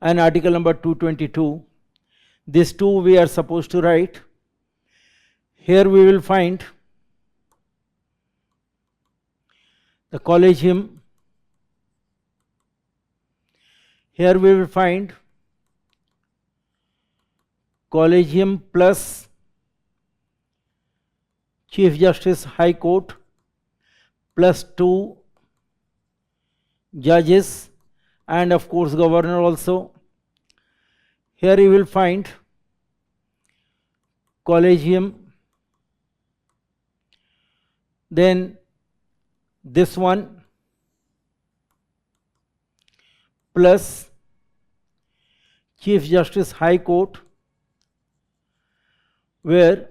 and Article number 222. These two we are supposed to write. Here we will find the collegium. Here we will find collegium plus Chief Justice High Court plus 2 judges and of course governor also. Here you will find collegium, then this one plus Chief Justice High Court, where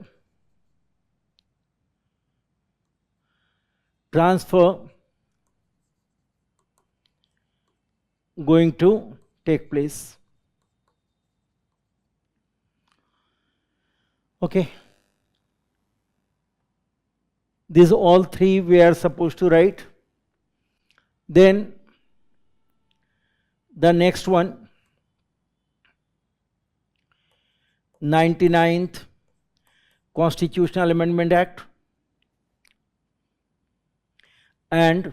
transfer going to take place. Okay. These all three we are supposed to write. Then the next one, 99th Constitutional Amendment Act and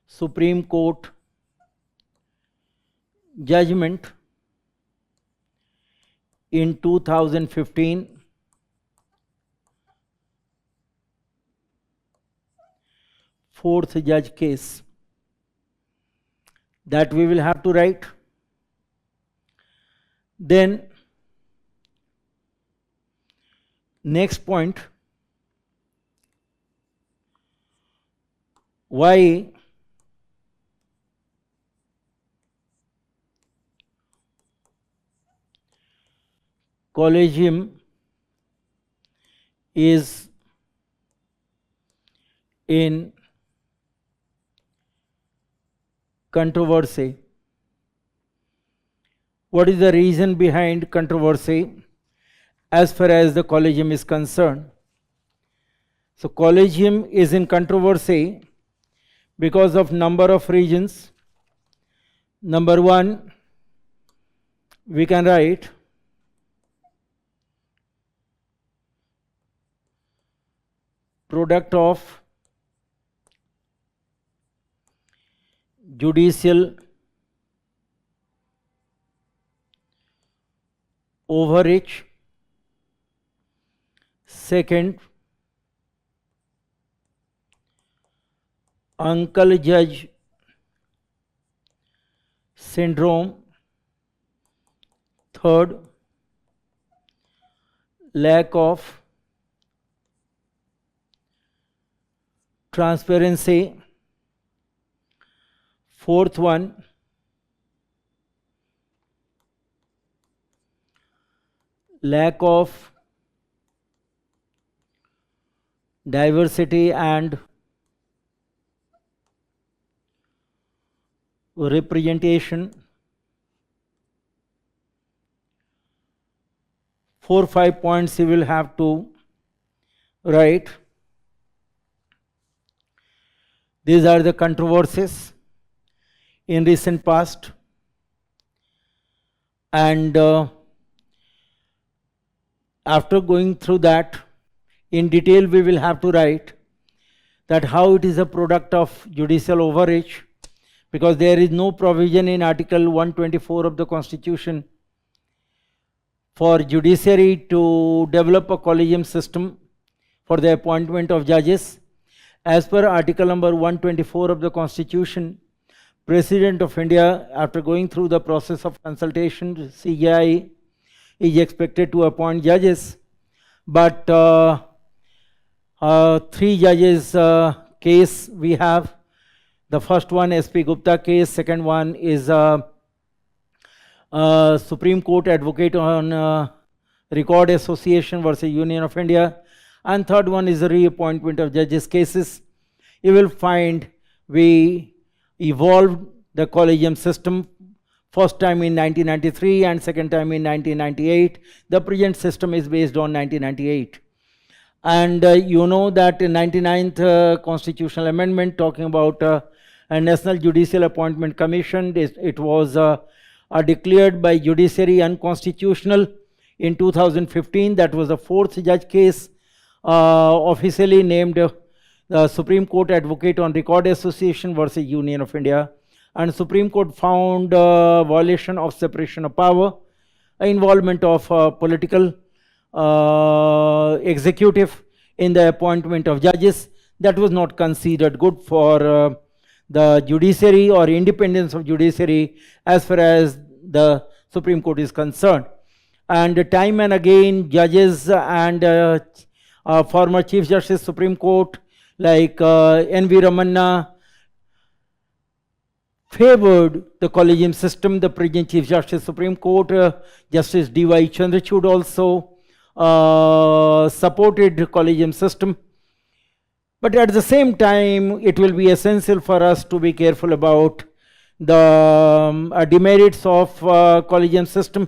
Supreme Court judgment in 2015 fourth judge case, that we will have to write. Then next point, why collegium is in controversy. What is the reason behind controversy as far as the collegium is concerned? So collegium is in controversy because of number of reasons. Number one, we can write product of judicial overreach. Second, uncle judge syndrome. Third, lack of transparency. Fourth one, lack of diversity and representation. 4-5 points you will have to write. These are the controversies in recent past, and after going through that in detail, we will have to write that how it is a product of judicial overreach, because there is no provision in Article 124 of the Constitution for judiciary to develop a collegium system for the appointment of judges. As per Article number 124 of the Constitution, President of India, after going through the process of consultation, CJI, is expected to appoint judges, but 3 judges case we have. The first one, SP Gupta case. Second one is Supreme Court advocate on record association versus Union of India, and third one is the reappointment of judges cases. You will find we evolved the collegium system first time in 1993 and second time in 1998. The present system is based on 1998. And you know that in 99th Constitutional Amendment talking about a National Judicial Appointment Commission, it was declared by judiciary unconstitutional in 2015. That was the 4th judge case officially named the Supreme Court advocate on record association versus Union of India, and Supreme Court found violation of separation of power, involvement of political executive in the appointment of judges. That was not considered good for the judiciary or independence of judiciary as far as the Supreme Court is concerned. And time and again judges and former Chief Justice Supreme Court like N.V. Ramanna favored the collegium system. The present Chief Justice Supreme Court, Justice D.Y. Chandrachud, also supported the collegium system. But at the same time, it will be essential for us to be careful about the demerits of collegium system.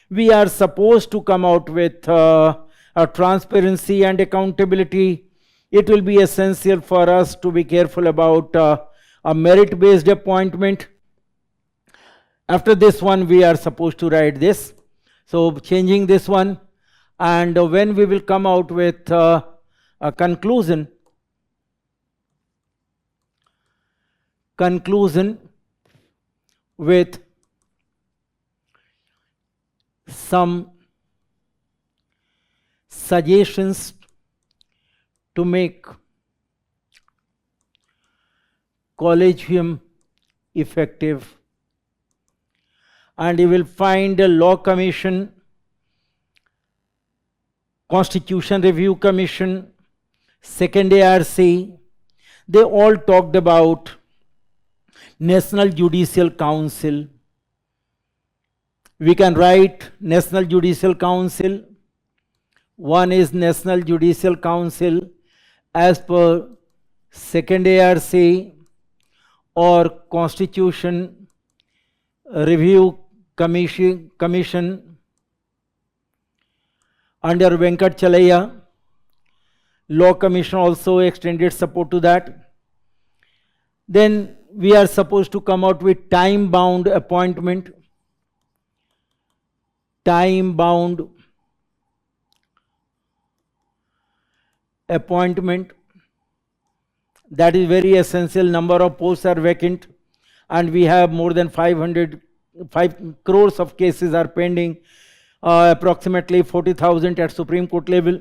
We are supposed to come out with a transparency and accountability. It will be essential for us to be careful about a merit-based appointment. After this one, we are supposed to write this. So changing this one, and when we will come out with a conclusion with some suggestions to make collegium effective, and you will find a law commission, Constitution Review Commission, second ARC, they all talked about National Judicial Council. We can write National Judicial Council. One is National Judicial Council as per second ARC or Constitution Review Commission under Venkat Chalaya. Law Commission also extended support to that. Then we are supposed to come out with time-bound appointment. Time-bound appointment, that is very essential. Number of posts are vacant, and we have more than 5 crores of cases are pending, approximately 40,000 at Supreme Court level.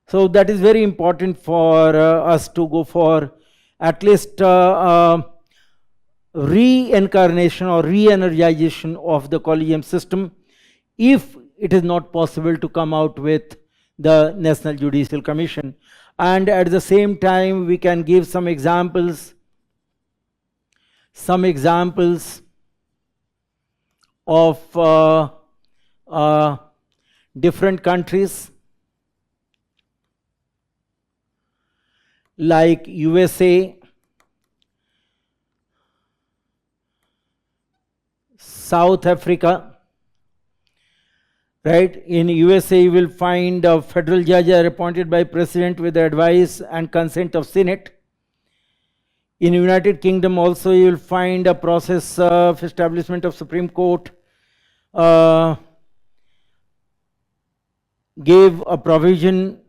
So that is very important for us to go for at least reincarnation or re-energization of the collegium system, if it is not possible to come out with the National Judicial Commission. And at the same time, we can give some examples of different countries like USA, South Africa. Right? In USA, you will find a federal judge are appointed by President with the advice and consent of Senate. In United Kingdom also, you will find a process of establishment of Supreme Court gave a provision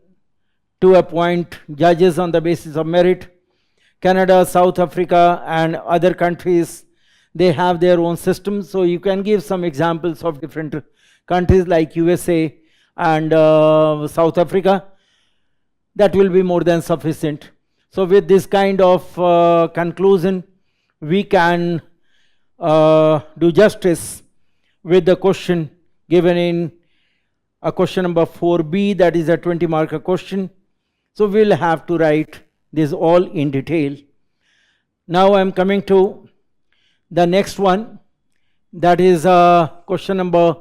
to appoint judges on the basis of merit. Canada, South Africa, and other countries, they have their own systems. So you can give some examples of different countries like USA and South Africa. That will be more than sufficient. So with this kind of conclusion, we can do justice with the question given in a question number 4B, that is a 20-marker question. So we'll have to write this all in detail. Now I'm coming to the next one, that is question number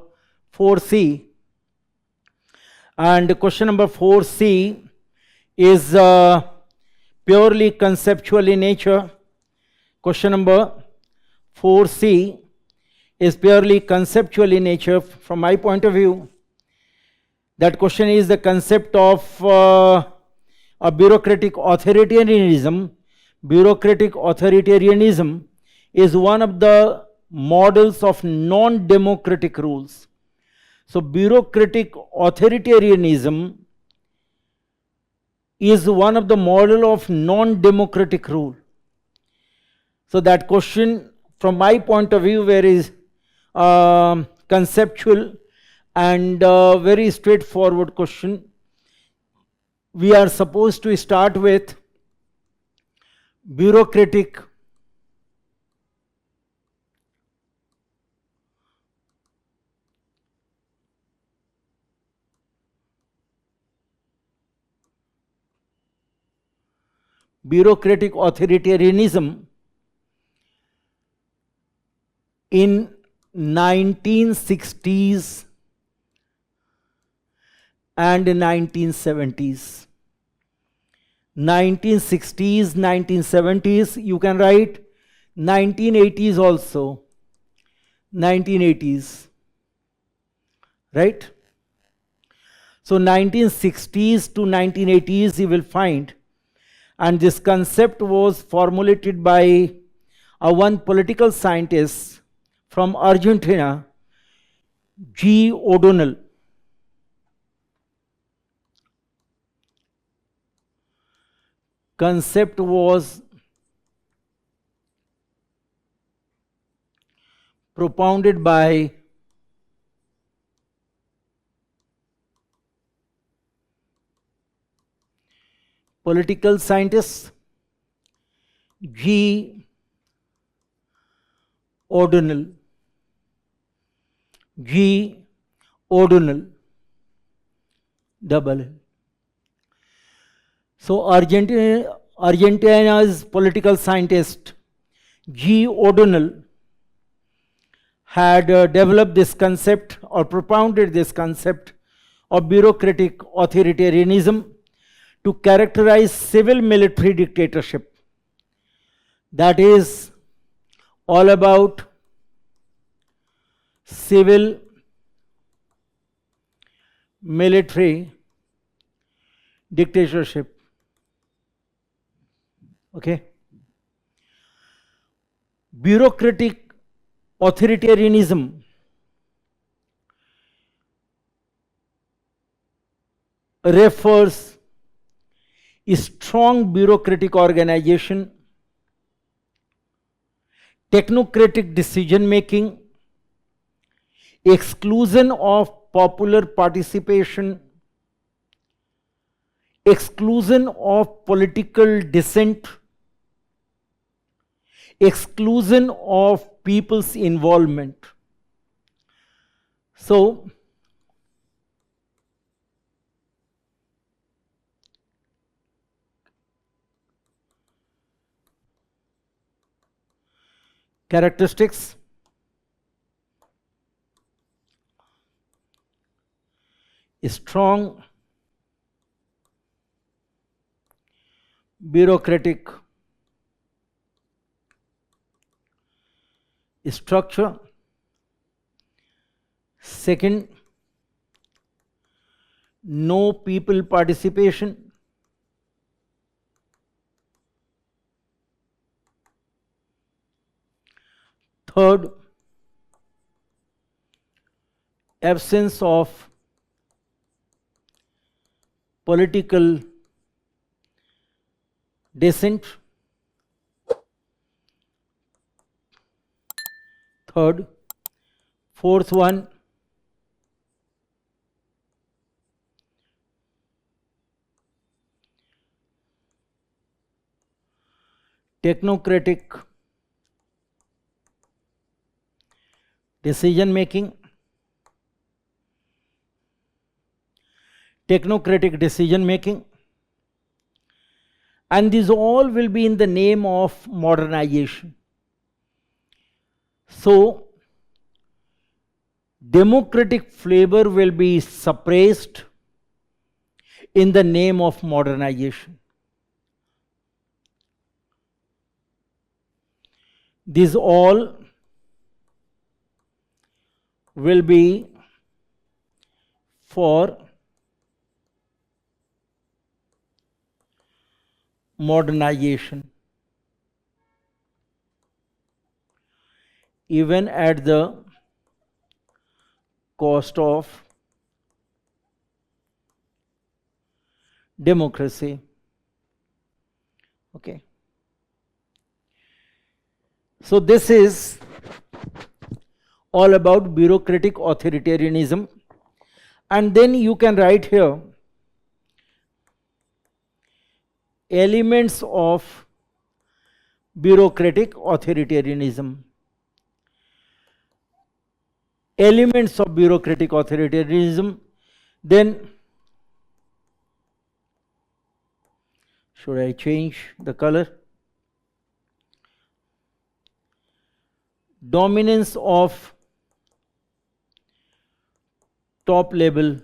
4C. And question number 4C is purely conceptual in nature. Question number 4C is purely conceptual in nature from my point of view. That question is the concept of a bureaucratic authoritarianism. Bureaucratic authoritarianism is one of the models of non-democratic rules. So bureaucratic authoritarianism is one of the model of non-democratic rule. So that question from my point of view is conceptual and very straightforward question. We are supposed to start with bureaucratic authoritarianism in 1960s and 1970s. 1960s, 1970s, you can write 1980s also, 1980s, right? So 1960s to 1980s you will find, and this concept was formulated by one political scientist from Argentina, G. O'Donnell. Concept was propounded by political scientist G. O'Donnell. G. O'Donnell. Double L. So Argentina's political scientist G. O'Donnell had developed this concept or propounded this concept of bureaucratic authoritarianism to characterize civil military dictatorship. That is all about civil military dictatorship. Okay. Bureaucratic authoritarianism refers a strong bureaucratic organization, technocratic decision making, exclusion of popular participation, exclusion of political dissent, exclusion of people's involvement. So, characteristics: strong bureaucratic structure. Second, no people participation. Third, absence of political dissent. Third, fourth one, technocratic decision making. Technocratic decision making, and these all will be in the name of modernization. So, democratic flavor will be suppressed in the name of modernization. These all will be for modernization, even at the cost of democracy. Okay. So this is all about bureaucratic authoritarianism, and then you can write here elements of bureaucratic authoritarianism. Elements of bureaucratic authoritarianism. Then should I change the color? dominance of top level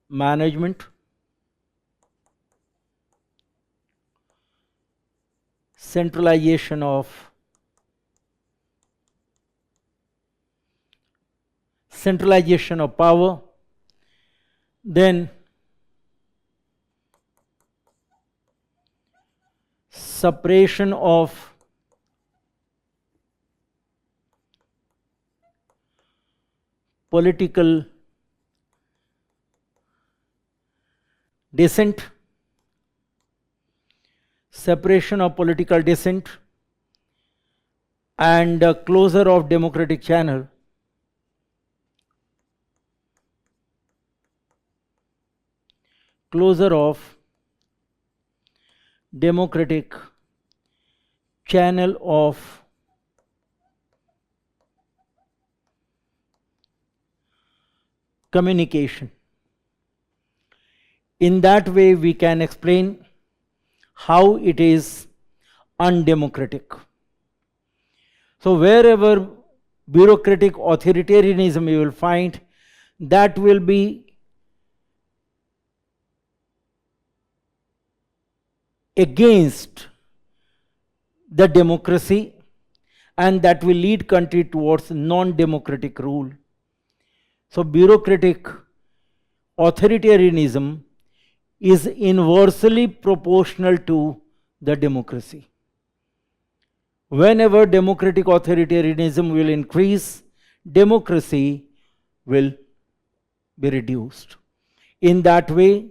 management, centralization of power, then separation of political dissent, and closure of democratic channel, of communication. In that way, we can explain how it is undemocratic. So wherever bureaucratic authoritarianism you will find, that will be against the democracy, and that will lead country towards non-democratic rule. So bureaucratic authoritarianism is inversely proportional to the democracy. Whenever democratic authoritarianism will increase, democracy will be reduced. In that way,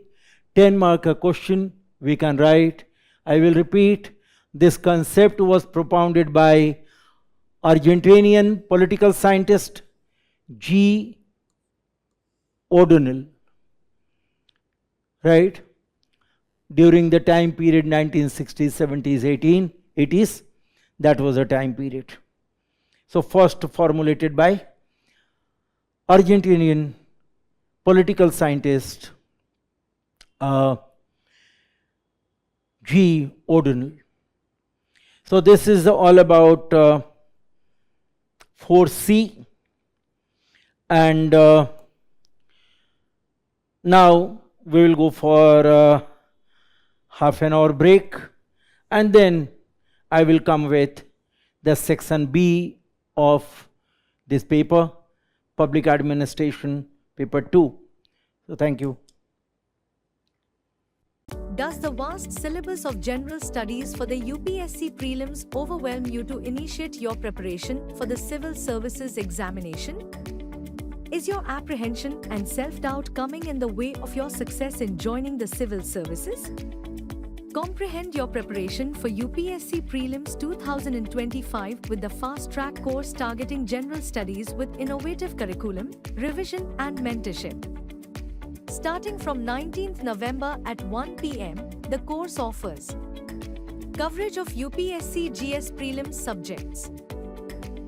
10-mark question we can write. I will repeat, this concept was propounded by Argentinian political scientist G. O'Donnell, right? During the time period 1960s, 70s, 80s, that was a time period. So first formulated by Argentinian political scientist G. O'Donnell. So this is all about 4C, and now we will go for half an hour break, and then I will come with the section B of this paper, Public Administration, Paper 2. So thank you. Does the vast syllabus of general studies for the UPSC prelims overwhelm you to initiate your preparation for the civil services examination? Is your apprehension and self-doubt coming in the way of your success in joining the civil services? Comprehend your preparation for UPSC Prelims 2025 with the fast-track course targeting general studies with innovative curriculum, revision and mentorship. Starting from 19th November at 1 p.m, the course offers coverage of UPSC GS Prelims subjects,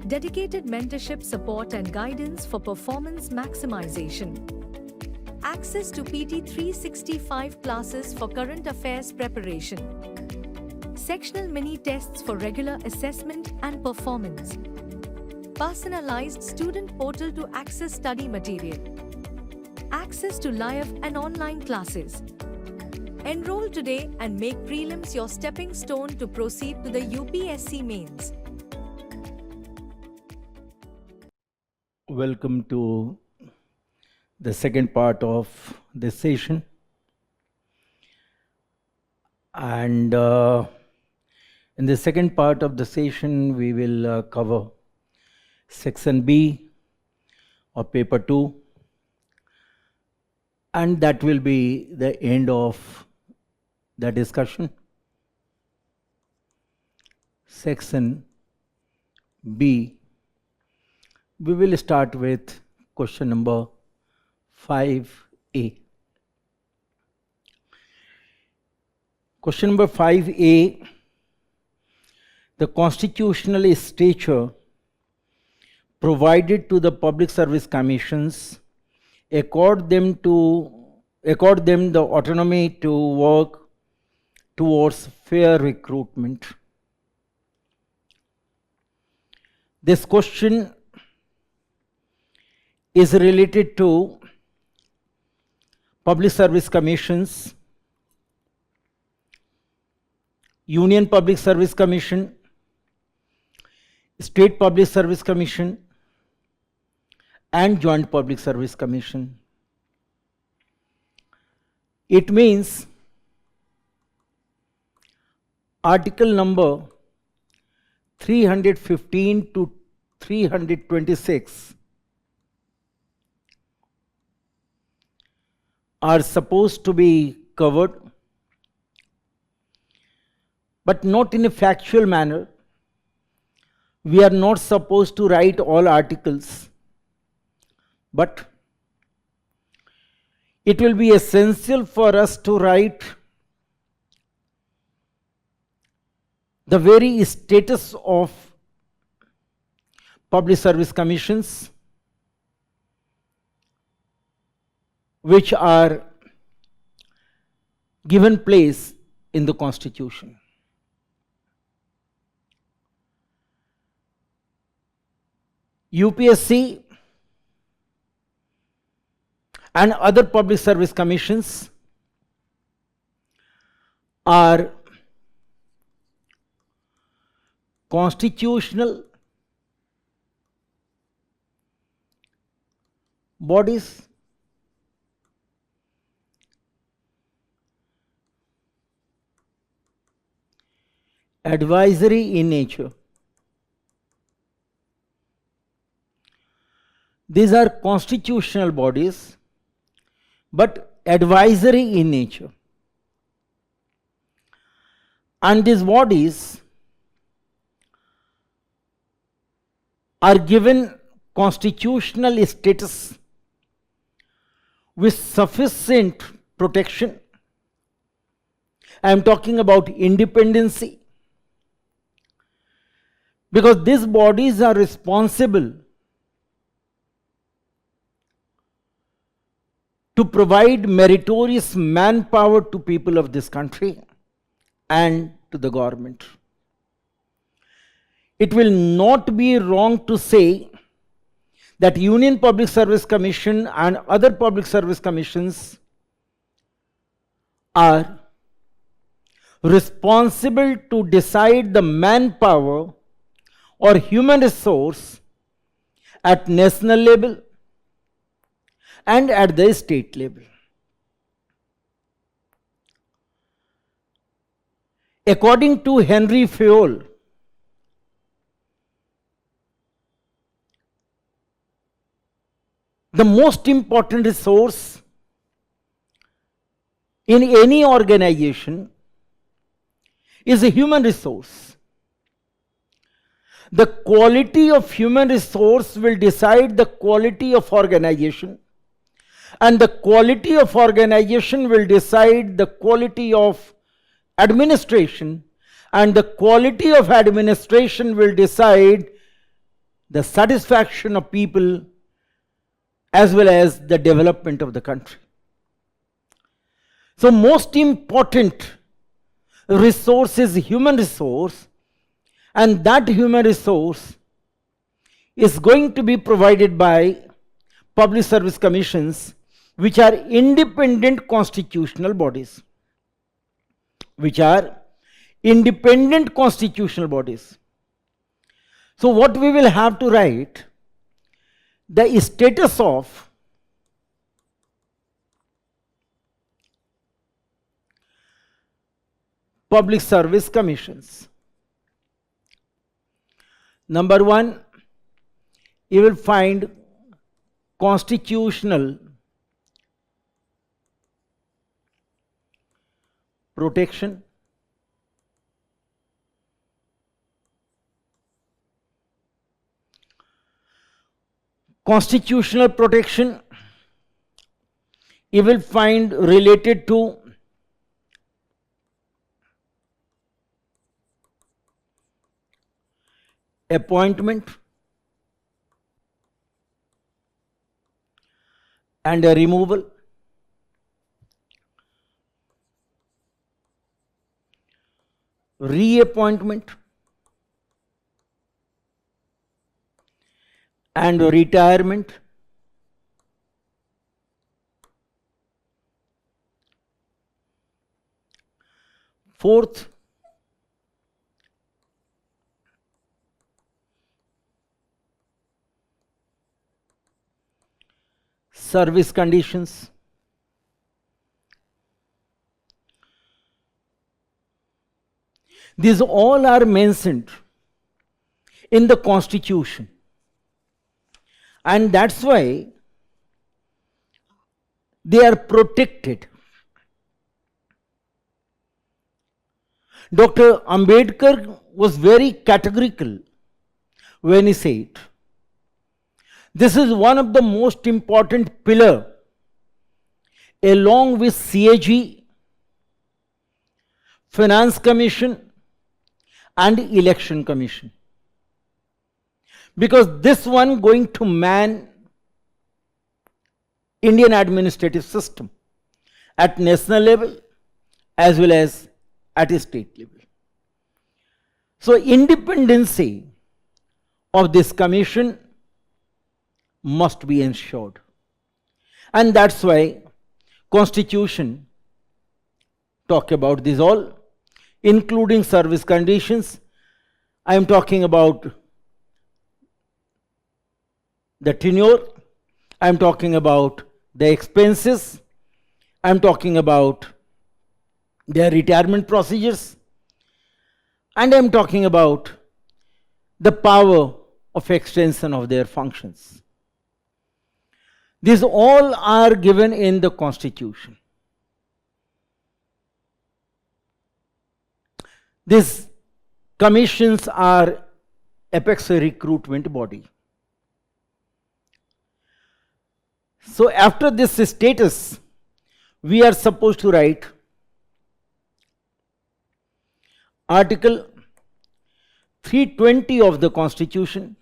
dedicated mentorship support and guidance for performance maximization, access to PT 365 classes for current affairs preparation, sectional mini tests for regular assessment and performance, personalized student portal to access study material, access to live and online classes. Enroll today and make prelims your stepping stone to proceed to the UPSC Mains. Welcome to the second part of this session, and in the second part of the session we will cover section B of paper 2, and that will be the end of the discussion. Section B, we will start with question number 5A. Question number 5A, the constitutional stature provided to the public service commissions accord them the autonomy to work towards fair recruitment. This question is related to public service commissions, Union Public Service Commission, State Public Service Commission, and Joint Public Service Commission. It means article number 315 to 326 are supposed to be covered, but not in a factual manner. We are not supposed to write all articles, but it will be essential for us to write the very status of public service commissions which are given place in the Constitution. UPSC and other public service commissions are constitutional bodies advisory in nature. These are constitutional bodies, but advisory in nature. And these bodies are given constitutional status with sufficient protection. I am talking about independency, because these bodies are responsible to provide meritorious manpower to people of this country and to the government. It will not be wrong to say that Union Public Service Commission and other public service commissions are responsible to decide the manpower or human resource at national level and at the state level. According to Henry Fayol, the most important resource in any organization is a human resource. The quality of human resource will decide the quality of organization, and the quality of organization will decide the quality of administration, and the quality of administration will decide the satisfaction of people as well as the development of the country. So most important resource is human resource, and that human resource is going to be provided by public service commissions, which are independent constitutional bodies. Which are independent constitutional bodies. So what we will have to write, the status of public service commissions. Number one, you will find constitutional protection. Constitutional protection you will find related to appointment and a removal, reappointment, and retirement. Fourth, service conditions. These all are mentioned in the Constitution. And that's why they are protected. Dr. Ambedkar was very categorical when he said, this is one of the most important pillars along with CAG, Finance Commission and Election Commission. Because this one going to man Indian administrative system at national level as well as at a state level. So independency of this commission must be ensured. And that's why Constitution talk about this all, including service conditions. I am talking about the tenure, I am talking about the expenses, I am talking about their retirement procedures, and I am talking about the power of extension of their functions. These all are given in the Constitution. These commissions are apex recruitment body. So after this status, we are supposed to write Article 320 of the Constitution.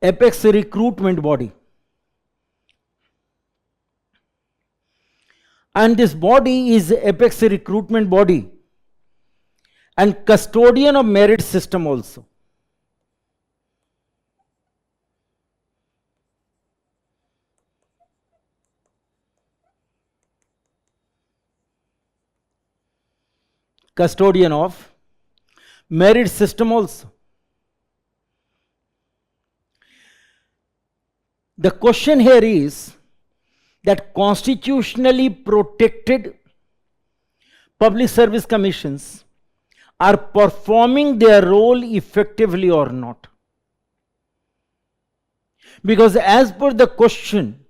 Apex recruitment body. And this body is apex recruitment body and custodian of merit system also. Custodian of merit system also. The question here is that constitutionally protected public service commissions are performing their role effectively or not. Because as per the question,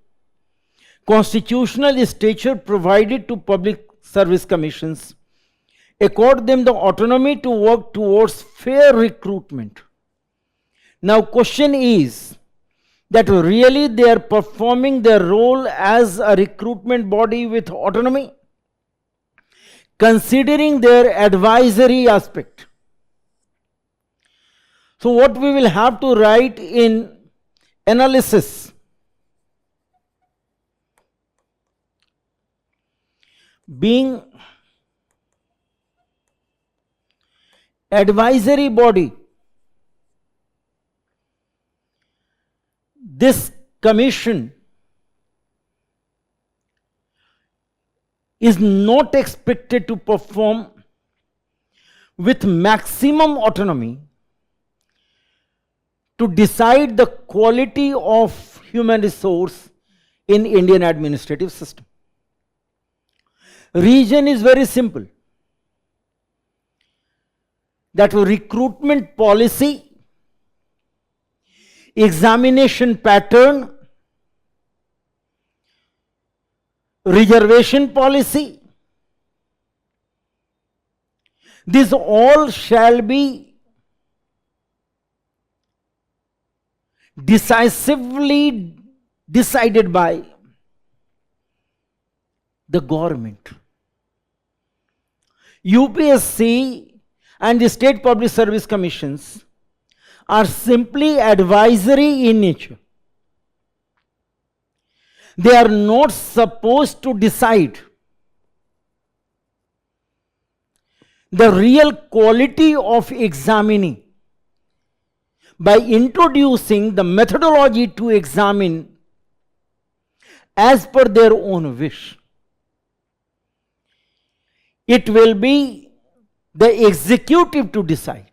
constitutional stature provided to public service commissions accord them the autonomy to work towards fair recruitment. Now question is, that really they are performing their role as a recruitment body with autonomy, considering their advisory aspect. So what we will have to write in analysis, being advisory body, this commission is not expected to perform with maximum autonomy to decide the quality of human resource in Indian administrative system. Reason is very simple, that recruitment policy, examination pattern, reservation policy, these all shall be decisively decided by the government. UPSC and the state public service commissions are simply advisory in nature. They are not supposed to decide the real quality of examining by introducing the methodology to examine as per their own wish. It will be the executive to decide.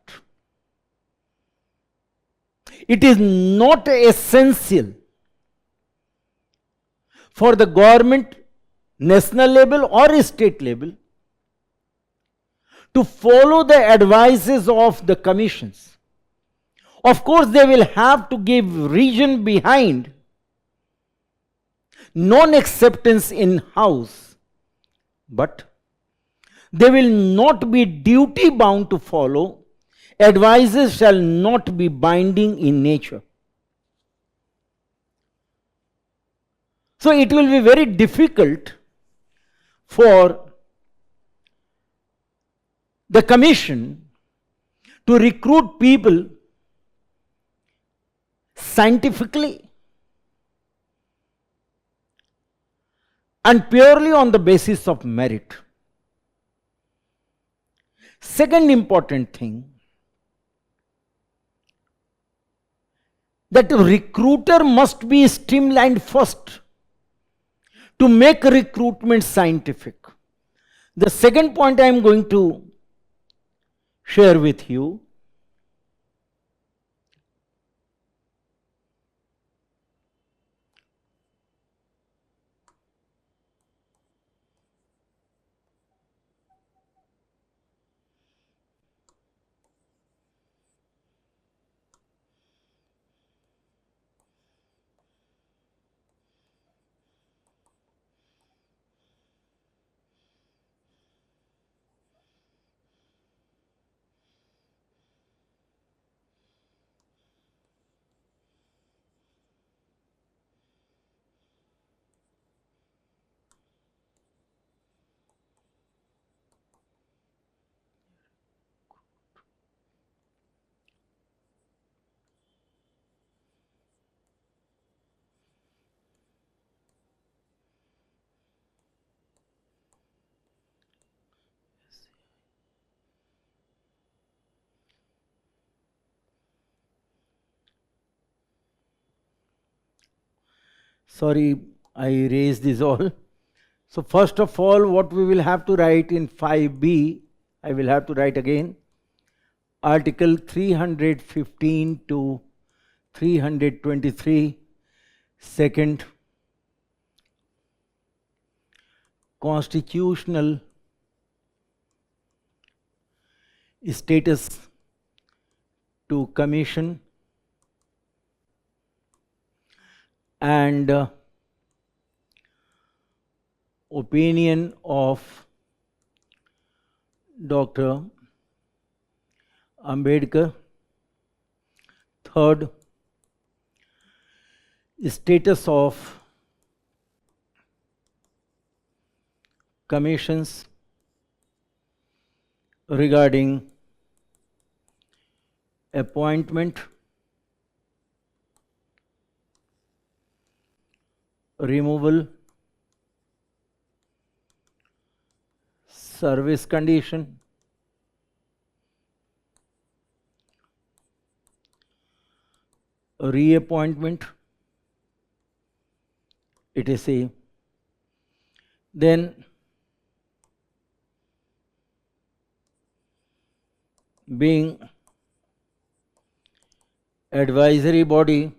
It is not essential for the government, national level or state level, to follow the advices of the commissions. Of course, they will have to give reason behind non-acceptance in house, but they will not be duty bound to follow. Advices shall not be binding in nature. So it will be very difficult for the commission to recruit people scientifically and purely on the basis of merit. Second important thing, that recruiter must be streamlined first to make recruitment scientific. The second point I am going to share with you. Sorry, I erased this all. So first of all, what we will have to write in 5B, I will have to write again. Article 315 to 323, second, constitutional status to commission and opinion of Dr. Ambedkar. Third, status of commissions regarding appointment, removal, service condition, reappointment, etc. Then being advisory body,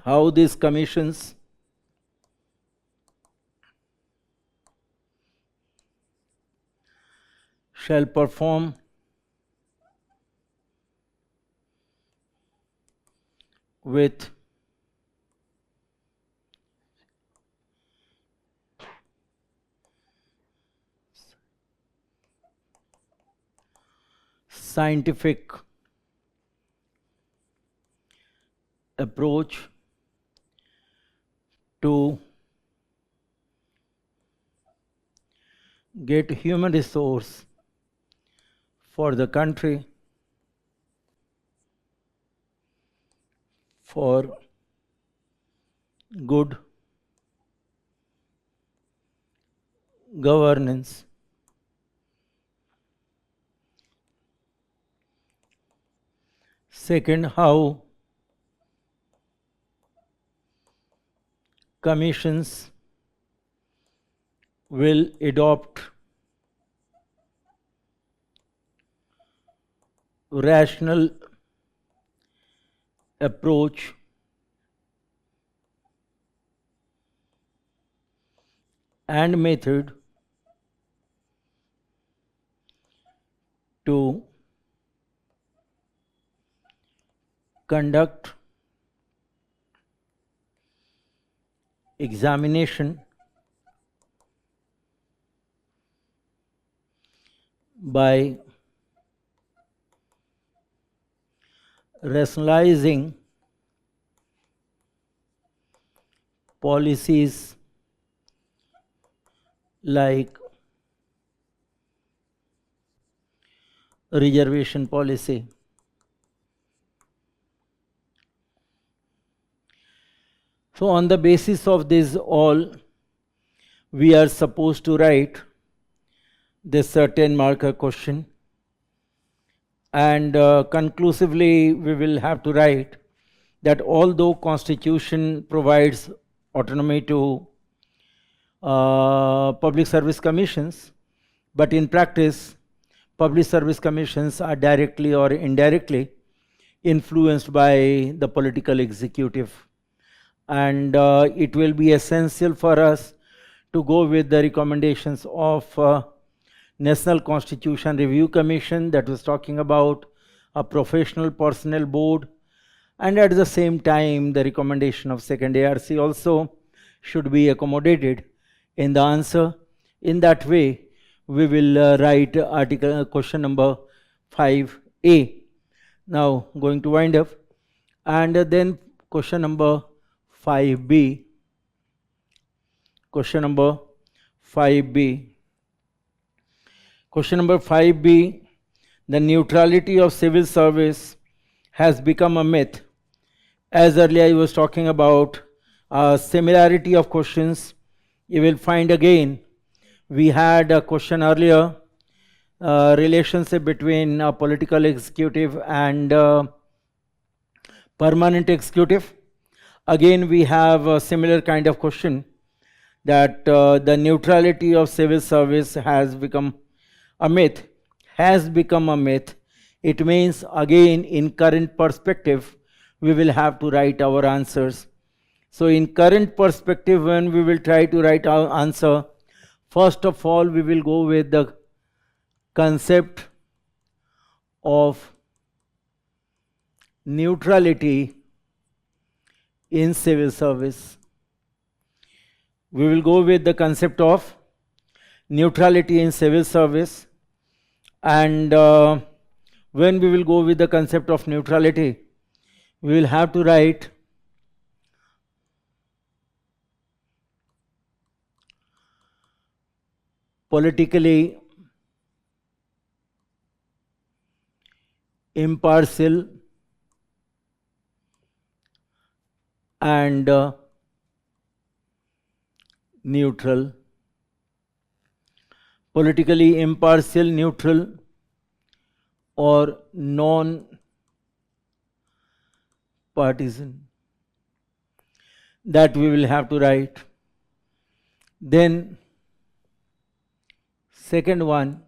how these commissions shall perform with scientific approach to get human resource for the country, for good governance. Second, how commissions will adopt rational approach and method to conduct examination by rationalizing policies like reservation policy. So on the basis of this all, we are supposed to write this certain marker question, and conclusively we will have to write that although Constitution provides autonomy to public service commissions, but in practice public service commissions are directly or indirectly influenced by the political executive, and it will be essential for us to go with the recommendations of National Constitution Review Commission that was talking about a professional personnel board, and at the same time the recommendation of second ARC also should be accommodated in the answer. In that way we will write question number 5A. Now going to wind up, and then question number 5B. Question number 5B. Question number 5B, the neutrality of civil service has become a myth. As earlier I was talking about similarity of questions, you will find again we had a question earlier, relationship between political executive and permanent executive. Again we have a similar kind of question, that the neutrality of civil service has become a myth. Has become a myth. It means again in current perspective we will have to write our answers. So in current perspective, when we will try to write our answer, first of all we will go with the concept of neutrality in civil service. We will go with the concept of neutrality in civil service, and when we will go with the concept of neutrality, we will have to write politically impartial and neutral. Politically impartial, neutral, or non-partisan. That we will have to write. Then second one,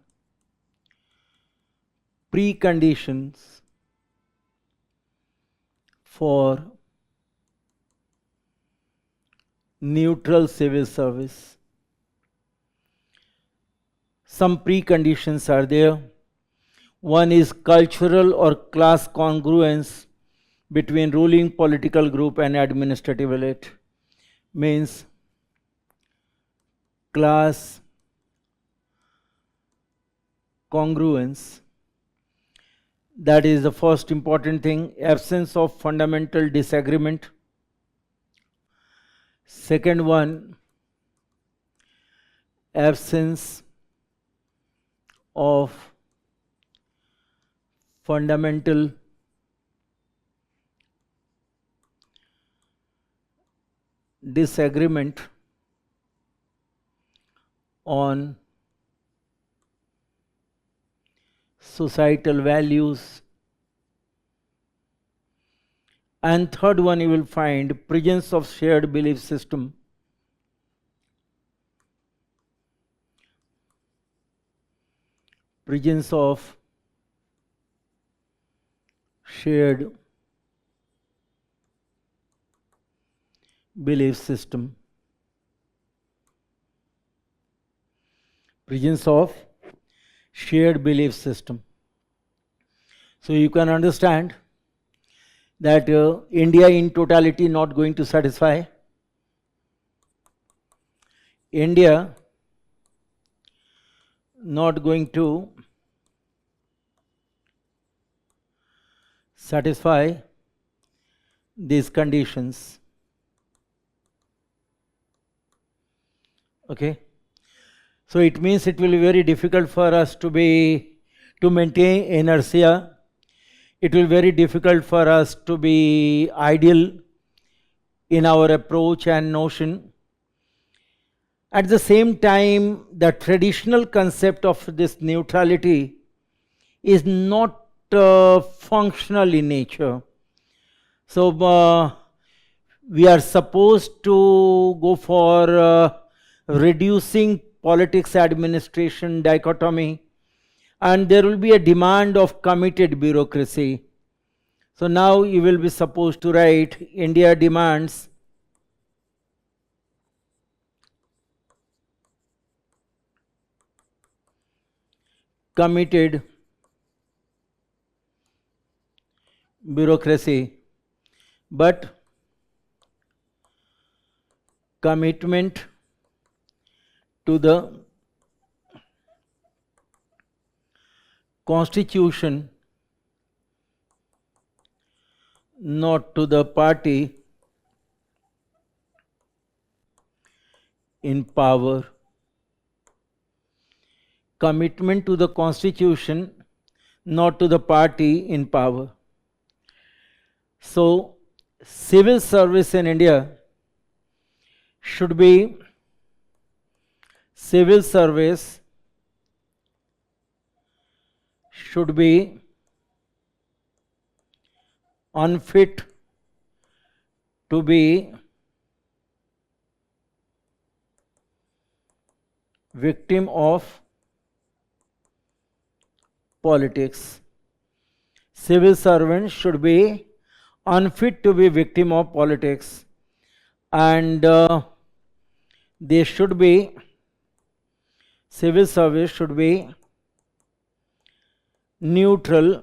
preconditions for neutral civil service. Some preconditions are there. One is cultural or class congruence between ruling political group and administrative elite. Means class congruence. That is the first important thing. Absence of fundamental disagreement. Second one, absence of fundamental disagreement on societal values. And third one, you will find presence of shared belief system. Presence of shared belief system. Presence of shared belief system. So you can understand that India in totality not going to satisfy. India not going to satisfy these conditions. Okay. So it means it will be very difficult for us to maintain inertia. It will be very difficult for us to be ideal in our approach and notion. At the same time, the traditional concept of this neutrality is not functional in nature. So we are supposed to go for reducing politics administration dichotomy, and there will be a demand of committed bureaucracy. So now you will be supposed to write India demands committed bureaucracy, but commitment to the constitution, not to the party in power. Commitment to the constitution, not to the party in power. So civil service in India should be unfit to be victim of politics. Civil servants should be unfit to be victim of politics, and they should be, civil service should be neutral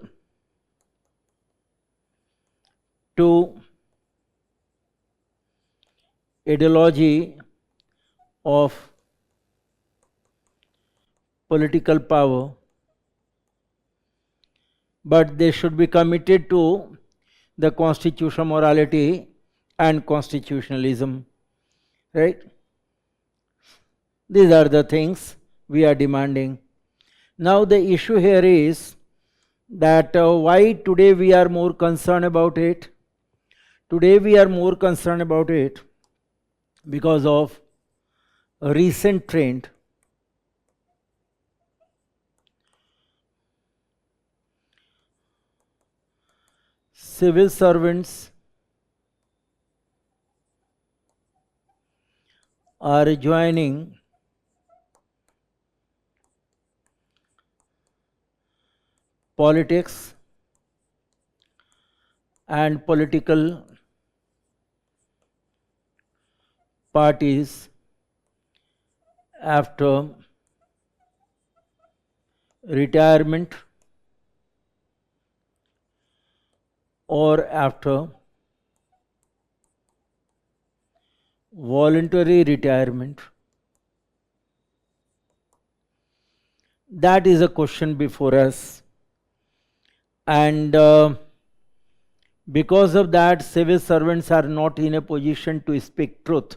to ideology of political power, but they should be committed to the constitutional morality and constitutionalism, right? These are the things we are demanding. Now the issue here is that why today we are more concerned about it. Today we are more concerned about it because of a recent trend. Civil servants are joining politics and political parties after retirement or after voluntary retirement. That is a question before us, and because of that, civil servants are not in a position to speak truth.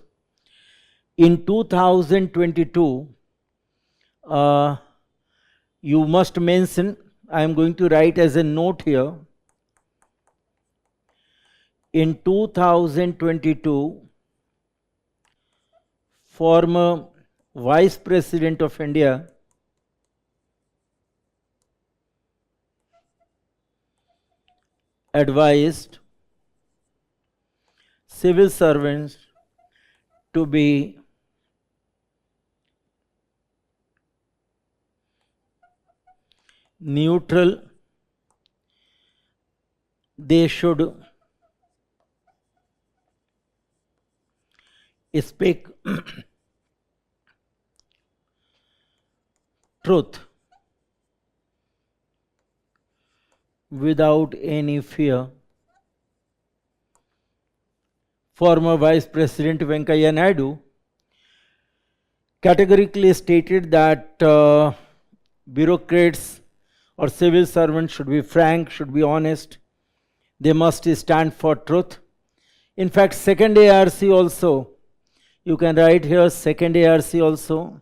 In 2022, you must mention, I am going to write as a note here, in 2022, former Vice President of India advised civil servants to be neutral. They should speak truth without any fear. Former Vice President Venkaiah Naidu categorically stated that bureaucrats or civil servants should be frank, should be honest, they must stand for truth. In fact, second ARC also, you can write here second ARC also.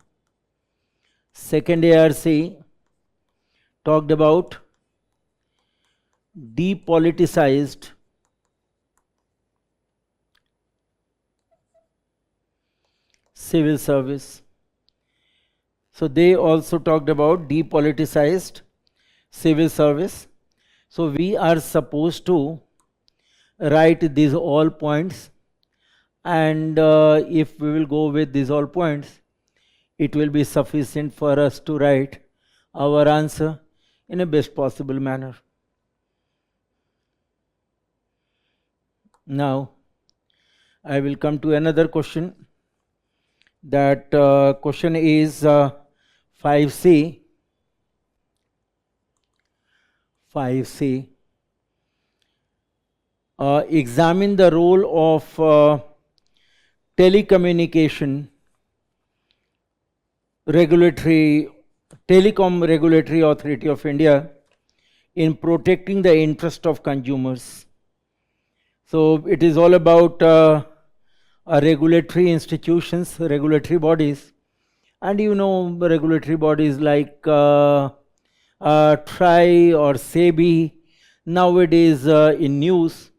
Second ARC talked about depoliticized civil service. So they also talked about depoliticized civil service. So we are supposed to write these all points, and if we will go with these all points, it will be sufficient for us to write our answer in a best possible manner. Now, I will come to another question. That question is 5C. 5C. Examine the role of telecommunication regulatory, Telecom Regulatory Authority of India in protecting the interest of consumers. So it is all about regulatory institutions, regulatory bodies, and you know regulatory bodies like TRAI or SEBI nowadays in news.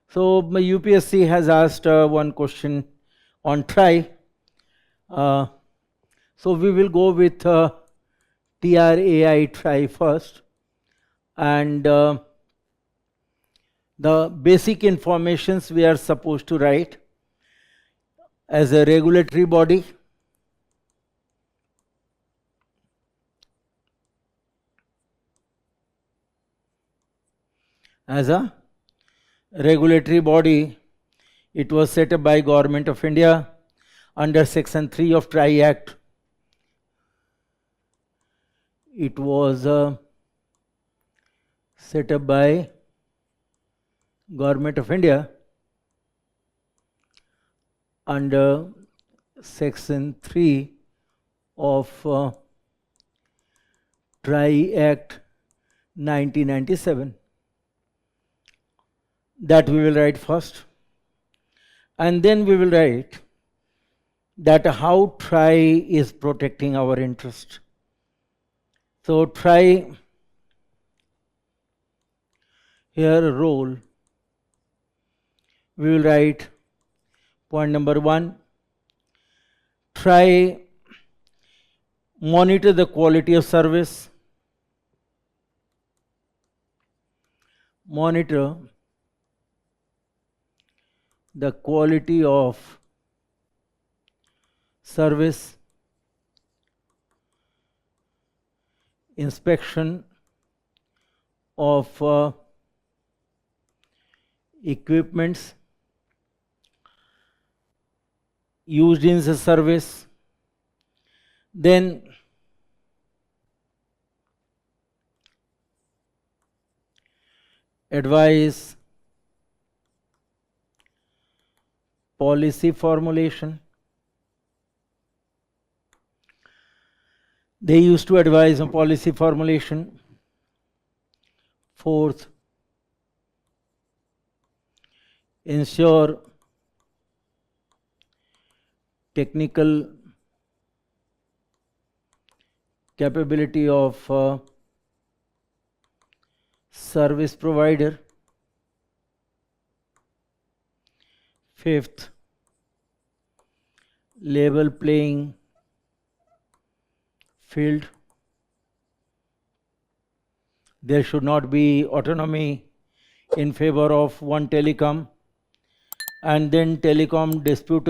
So my UPSC has asked one question on TRAI. So we will go with TRAI TRAI first, and the basic informations we are supposed to write. As a regulatory body, it was set up by Government of India under Section 3 of TRAI Act. It was set up by Government of India under Section 3 of TRAI Act 1997. That we will write first, and then we will write that how TRAI is protecting our interest. So TRAI, here role, we will write point number 1, TRAI monitor the quality of service, monitor the quality of service, inspection of equipments used in the service, then advise policy formulation. They used to advise on policy formulation. Fourth, ensure technical capability of service provider. Fifth, level playing field. There should not be autonomy in favor of one telecom. And then telecom dispute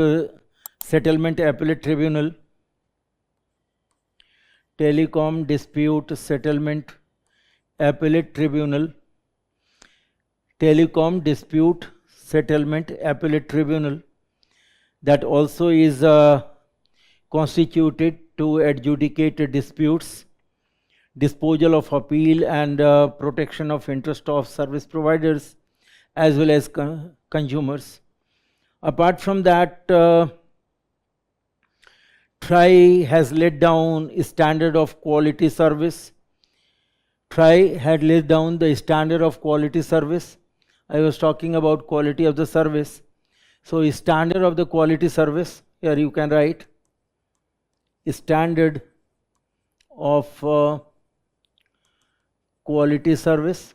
settlement appellate tribunal. Telecom dispute settlement appellate tribunal. Telecom dispute settlement appellate tribunal, that also is constituted to adjudicate disputes, disposal of appeal, and protection of interest of service providers as well as consumers. Apart from that, TRAI has laid down a standard of quality service. TRAI had laid down the standard of quality service. I was talking about quality of the service. So, standard of the quality service, here you can write standard of quality service,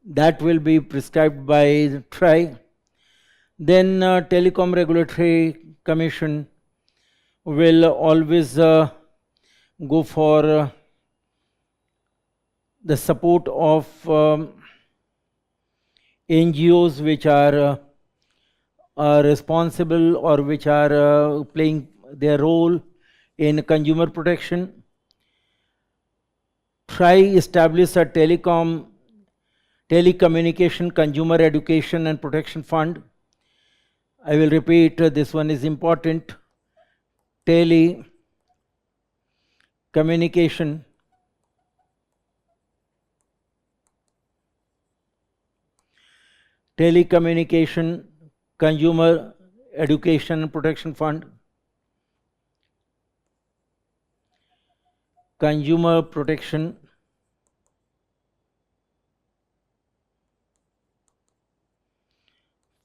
that will be prescribed by TRAI. Then Telecom Regulatory Commission will always go for the support of NGOs which are responsible or which are playing their role in consumer protection. TRAI established a telecommunication consumer education and protection fund. I will repeat, this one is important. Telecommunication consumer education and protection fund. Consumer protection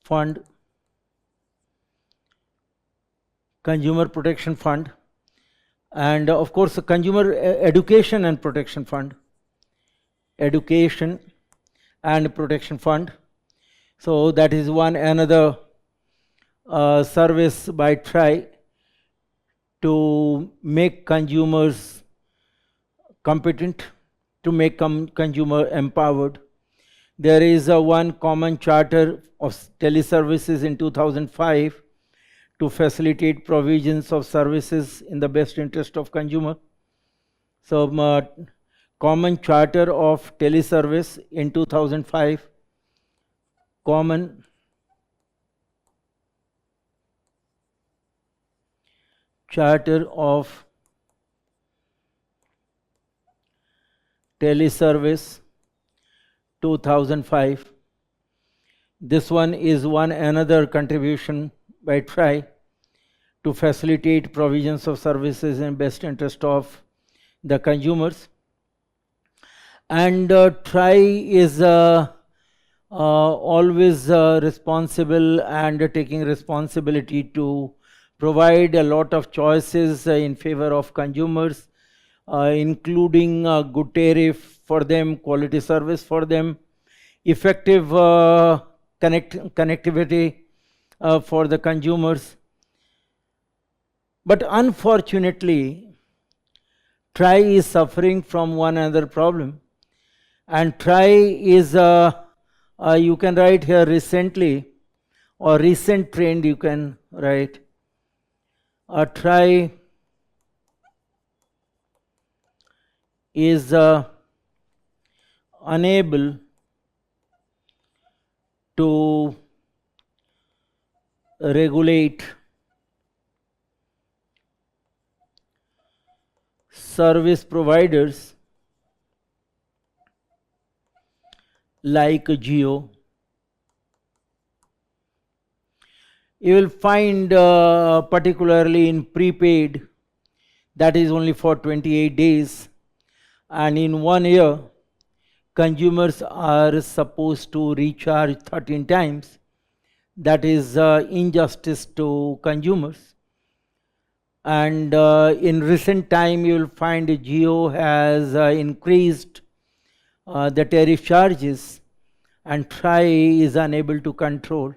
fund, consumer protection fund, and of course the consumer education and protection fund, education and protection fund. So that is one another service by TRAI to make consumers competent, to make consumer empowered. There is one common charter of teleservices in 2005 to facilitate provisions of services in the best interest of consumer. So common charter of teleservice in 2005, common charter of teleservice 2005. This one is one another contribution by TRAI to facilitate provisions of services in best interest of the consumers. And TRAI is always responsible and taking responsibility to provide a lot of choices in favor of consumers, including good tariff for them, quality service for them, effective connectivity for the consumers. But unfortunately, TRAI is suffering from one other problem, and TRAI is you can write here recently, or recent trend you can write. TRAI is unable to regulate service providers like Jio. You will find particularly in prepaid, that is only for 28 days, and in 1 year consumers are supposed to recharge 13 times. That is injustice to consumers. And in recent time you will find Geo has increased the tariff charges and TRAI is unable to control.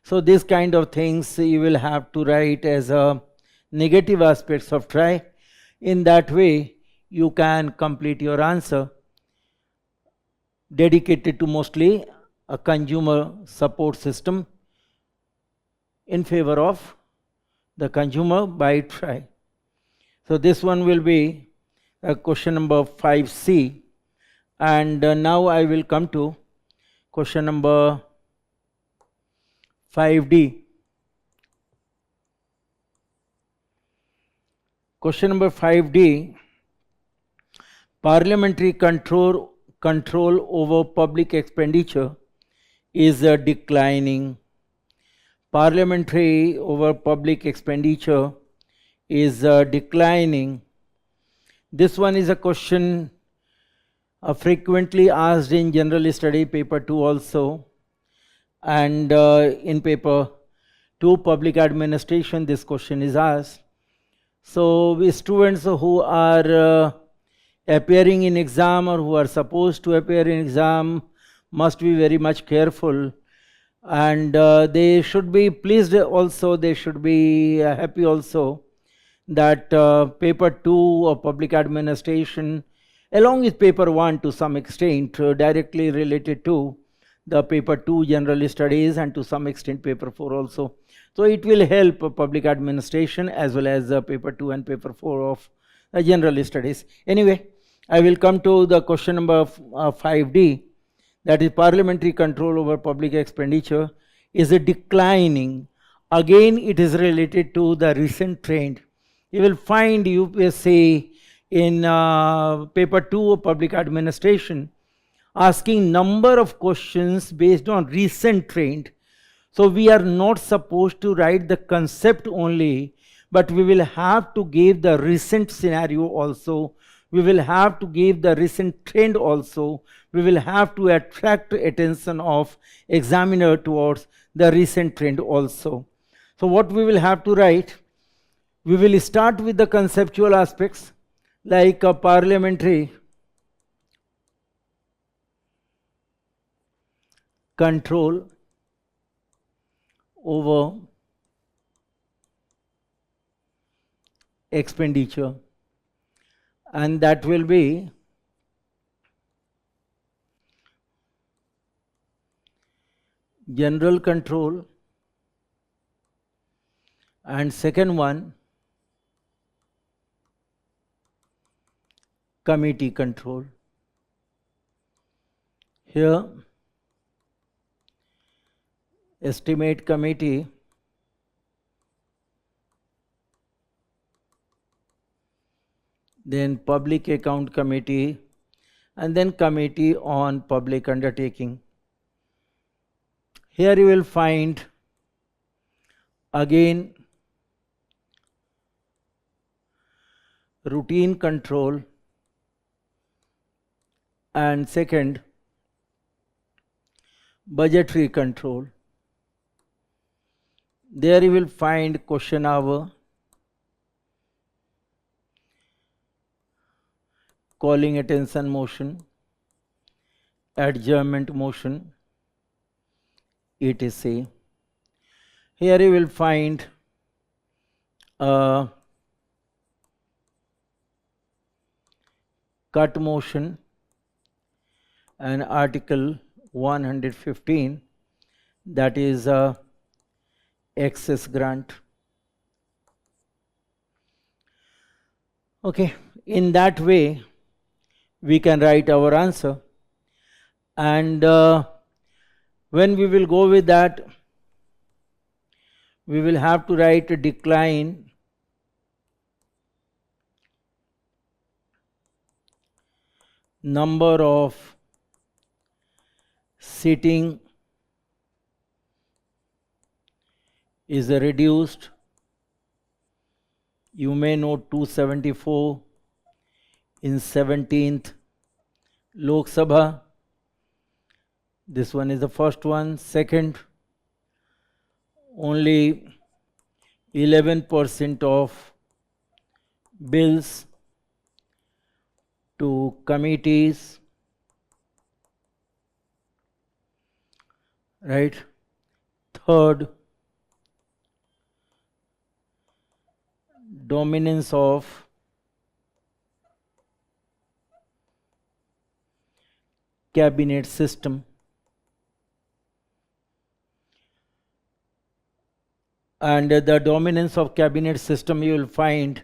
So these kind of things you will have to write as a negative aspects of TRAI. In that way you can complete your answer dedicated to mostly a consumer support system in favor of the consumer by TRAI. So this one will be question number 5C, and now I will come to question number 5D. Question number 5D, parliamentary control over public expenditure is declining. Parliamentary over public expenditure is declining. This one is a question frequently asked in general study paper 2 also, and in paper 2 public administration this question is asked. So students who are appearing in exam or who are supposed to appear in exam must be very much careful, and they should be pleased also, they should be happy also that paper 2 of public administration along with paper 1 to some extent directly related to the paper 2 general studies and to some extent paper 4 also. So it will help public administration as well as paper 2 and paper 4 of general studies. Anyway, I will come to the question number 5D, that is parliamentary control over public expenditure is declining. Again it is related to the recent trend. You will find UPSC in paper 2 of public administration asking number of questions based on recent trend. So we are not supposed to write the concept only, but we will have to give the recent scenario also. We will have to give the recent trend also. We will have to attract attention of examiner towards the recent trend also. So what we will have to write, we will start with the conceptual aspects like a parliamentary control over expenditure, and that will be general control, and second one committee control. Here estimate committee, then public account committee, and then committee on public undertaking. Here you will find again routine control, and second budgetary control. There you will find question hour, calling attention motion, adjournment motion, etc. Here you will find cut motion and article 115, that is excess grant. Okay, in that way we can write our answer, and when we will go with that, we will have to write a decline number of sitting is reduced. You may note 274 in 17th Lok Sabha. This one is the first one. Second, only 11% of bills to committees, right? Third, dominance of cabinet system. And the dominance of cabinet system you will find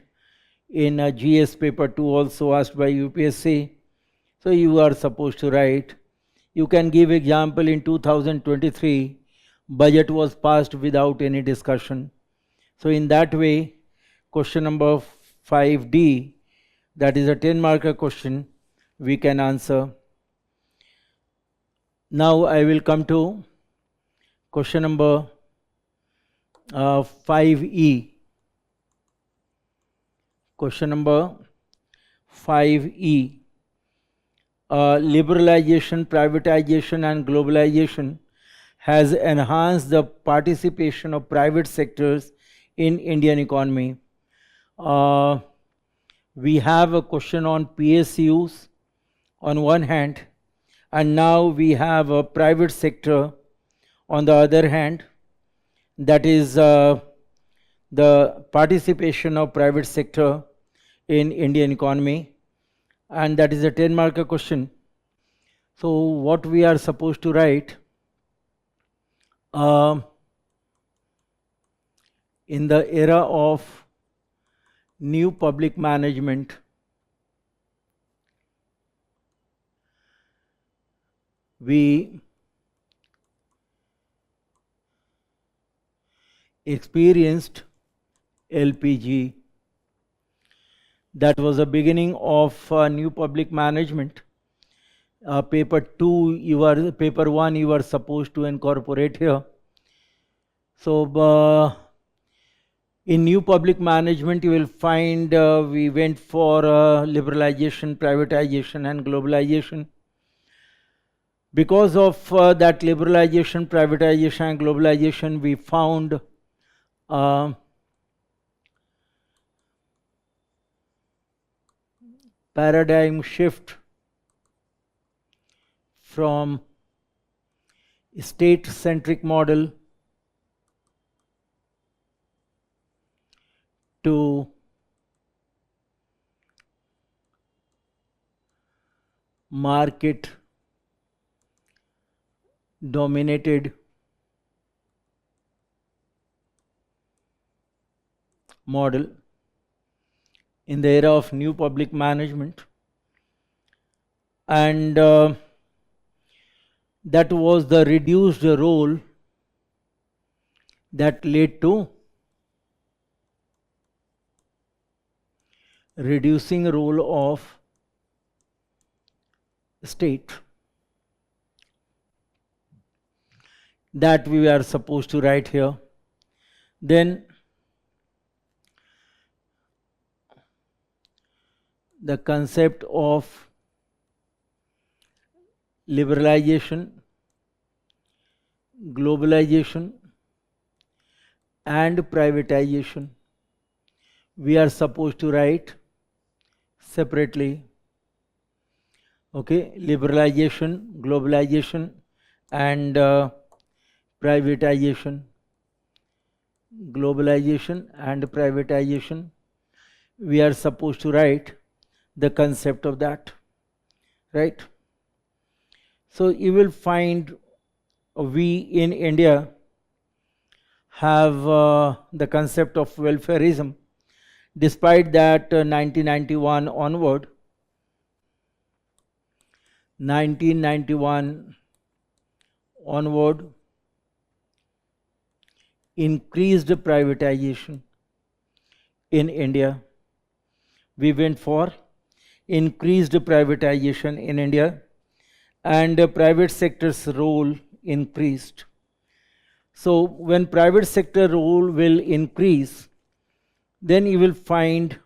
in a GS paper 2 also asked by UPSC. So you are supposed to write. You can give example in 2023, budget was passed without any discussion. So in that way, question number 5D, that is a 10-marker question, we can answer. Now I will come to question number 5E. Question number 5E. Liberalization, privatization and globalization has enhanced the participation of private sectors in Indian economy. We have a question on PSUs on one hand, and now we have a private sector on the other hand. That is the participation of private sector in Indian economy, and that is a 10-marker question. So what we are supposed to write, in the era of new public management, we experienced LPG. That was the beginning of new public management. Paper 2, paper 1 you are supposed to incorporate here. So in new public management you will find we went for liberalization, privatization and globalization. Because of that liberalization, privatization and globalization, we found paradigm shift from state-centric model to market dominated model in the era of new public management, and that was the reduced role that led to reducing role of state. That we are supposed to write here. Then the concept of liberalization, globalization and privatization, we are supposed to write separately. Okay, liberalization, globalization and privatization, globalization and privatization, we are supposed to write the concept of that, right? So you will find we in India have the concept of welfarism. Despite that 1991 onward, 1991 onward, increased privatization in India. We went for increased privatization in India, and private sector's role increased. So when private sector role will increase, then you will find,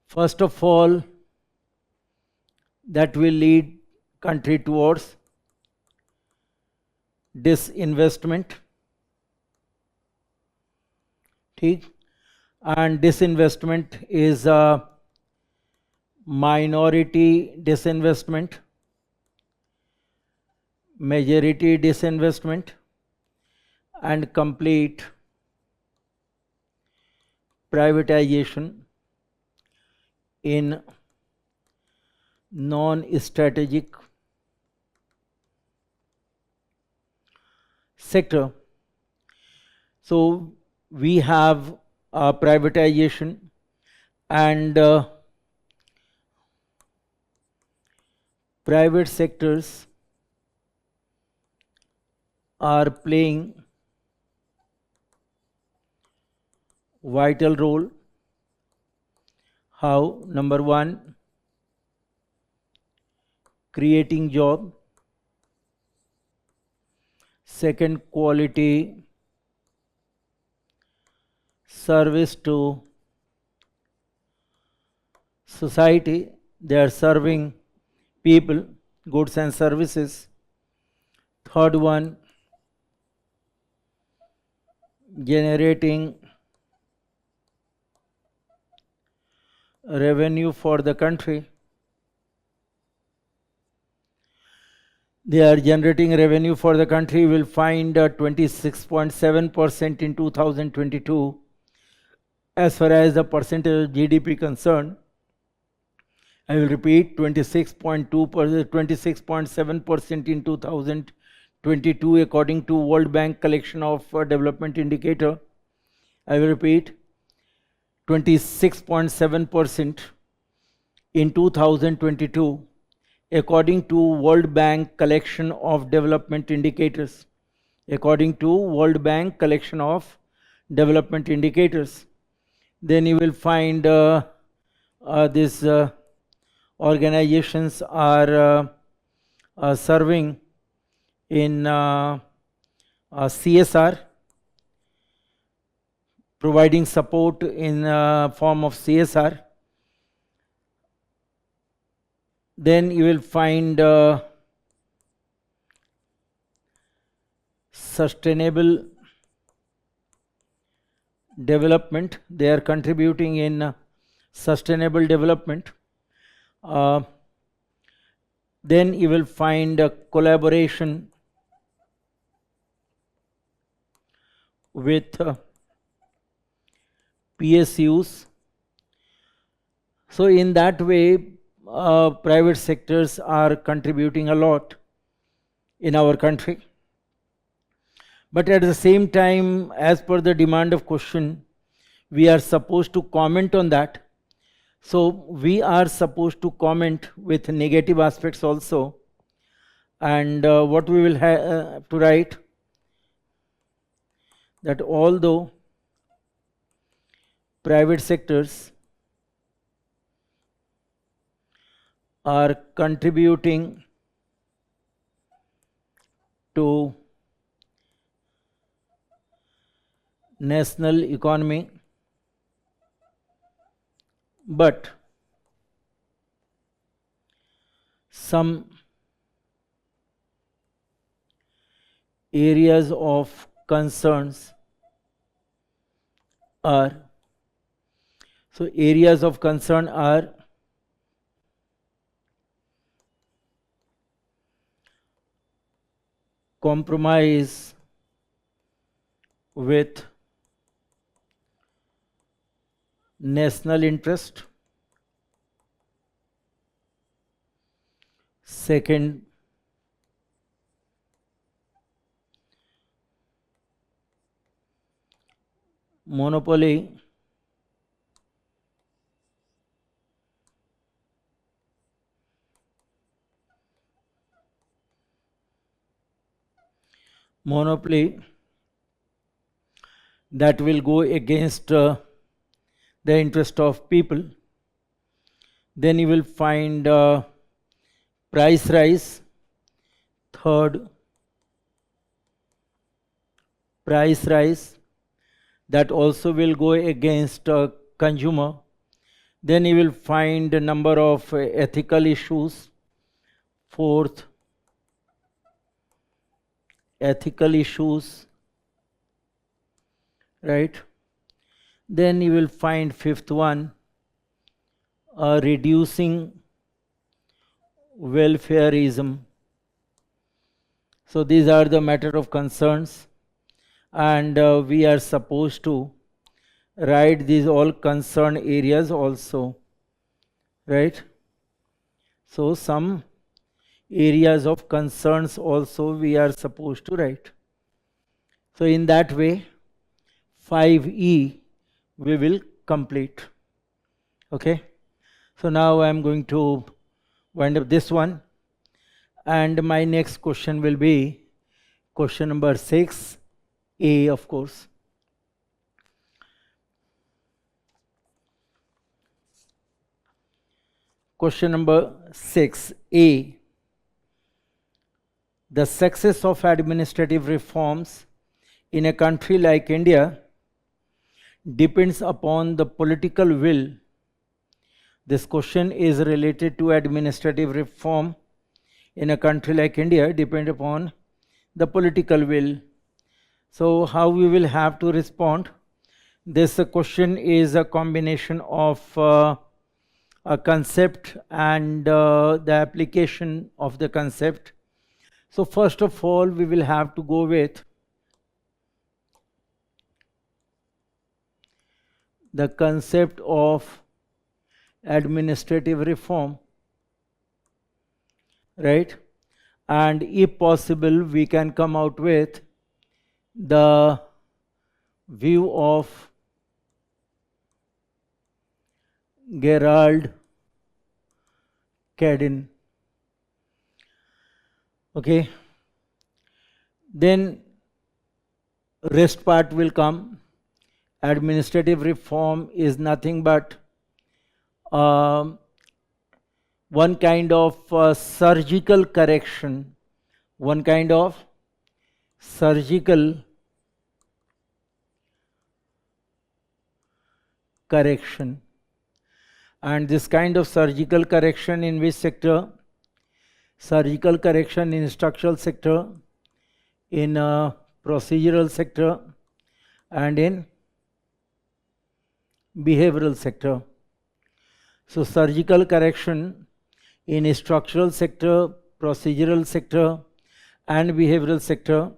first of all, that will lead country towards disinvestment. ठीक? and disinvestment is a minority disinvestment, majority disinvestment, and complete privatization in non-strategic sector. So we have privatization, and private sectors are playing vital role. How? Number one, creating job. Second, quality service to society. They are serving people, goods and services. Third one, generating revenue for the country. They are generating revenue for the country. You will find 26.7% in 2022 as far as the percentage of GDP concerned. I will repeat, 26.2%, 26.7% in 2022 according to World Bank collection of development indicator. I will repeat, 26.7% in 2022 according to World Bank collection of development indicators. According to World Bank collection of development indicators. Then you will find these organizations are serving in CSR, providing support in form of CSR. Then you will find sustainable development. They are contributing in sustainable development. Then you will find a collaboration with PSUs. So in that way, private sectors are contributing a lot in our country. But at the same time, as per the demand of question, we are supposed to comment on that. So we are supposed to comment with negative aspects also. And what we will have to write, that although private sectors are contributing to national economy, but some areas of concerns are, so areas of concern are compromise with national interest. Second, monopoly that will go against the interest of people. Then you will find price rise. Third, price rise that also will go against consumer. Then you will find a number of ethical issues. Fourth, ethical issues, right? Then you will find fifth one, reducing welfarism. So these are the matter of concerns, and we are supposed to write these all concern areas also, right? So some areas of concerns also we are supposed to write. So in that way 5E we will complete. Okay, so now I am going to wind up this one, and my next question will be question number 6A, of course. Question number 6A. The success of administrative reforms in a country like India depends upon the political will. This question is related to administrative reform in a country like India depend upon the political will. So how we will have to respond? This question is a combination of a concept and the application of the concept. So first of all, we will have to go with the concept of administrative reform, right? And if possible, we can come out with the view of Gerald Cadden. Okay, then rest part will come. Administrative reform is nothing but one kind of surgical correction, one kind of surgical correction. And this kind of surgical correction in which sector? Surgical correction in structural sector, in procedural sector, and in behavioral sector. So surgical correction in a structural sector, procedural sector, and behavioral sector.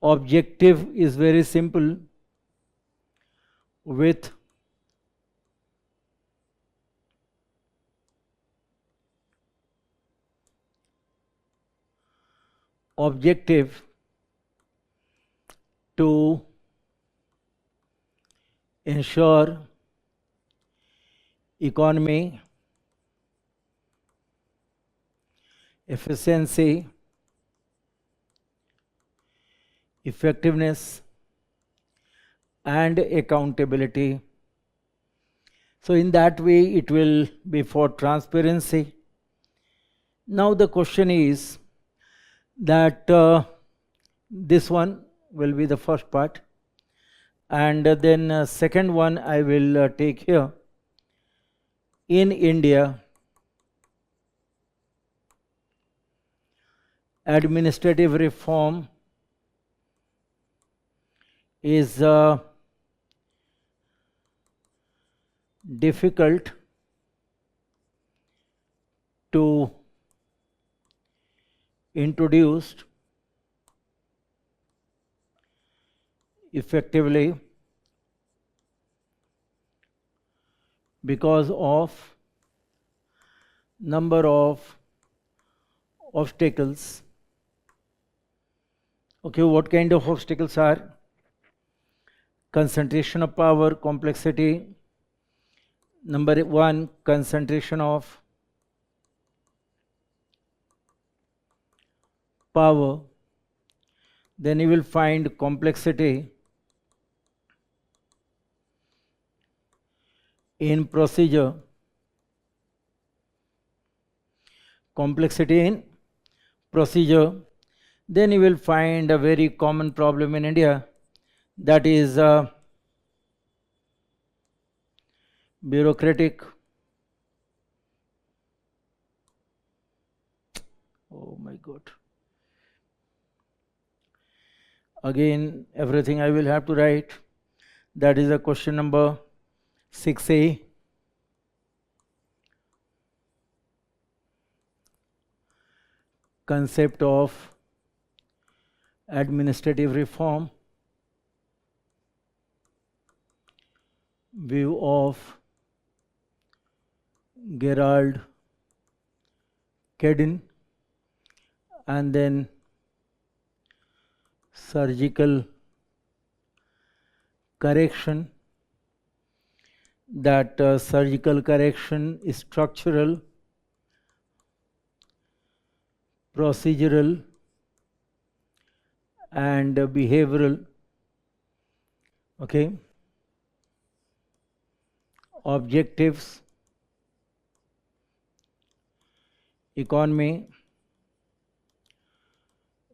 Objective is very simple, with objective to ensure economy, efficiency, effectiveness, and accountability. So in that way it will be for transparency. Now the question is that this one will be the first part, and then second one I will take here. In India, administrative reform is difficult to introduce effectively because of number of obstacles. Okay, what kind of obstacles are? Concentration of power, complexity. Number one, concentration of power. Then you will find complexity in procedure. Complexity in procedure. Then you will find a very common problem in India, that is bureaucratic. Oh my God. Again, everything I will have to write. That is a question number 6A. Concept of administrative reform, view of Gerald Kedin, and then surgical correction, that surgical correction is structural, procedural, and behavioral. Okay. Objectives: economy,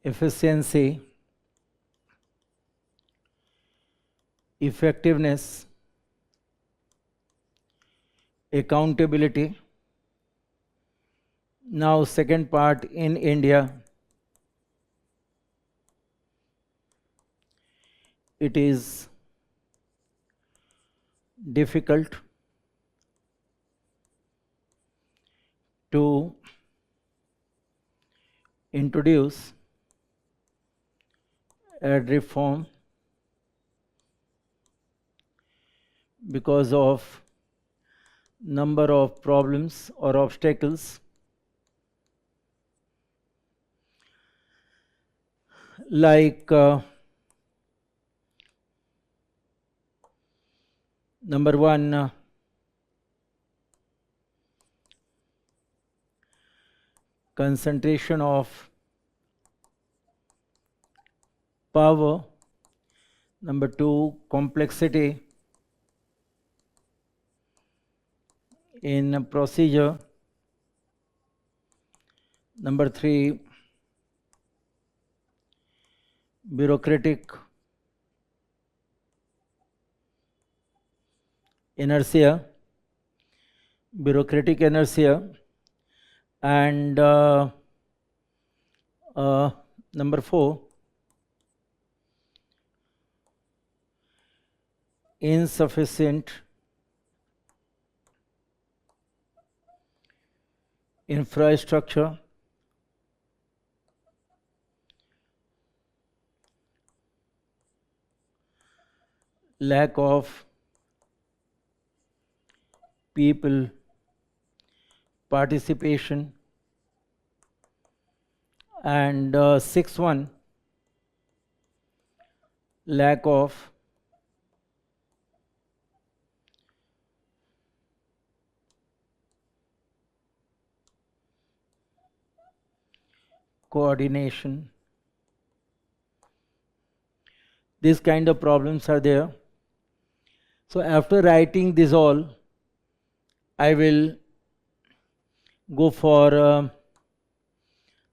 efficiency, effectiveness, accountability. Now, second part, in India, it is difficult to introduce a reform because of number of problems or obstacles, like number one, concentration of power. Number two, complexity in procedure. Number three, bureaucratic inertia, and number four, insufficient infrastructure, lack of people participation, and sixth one, lack of coordination. These kind of problems are there. So after writing this all, I will go for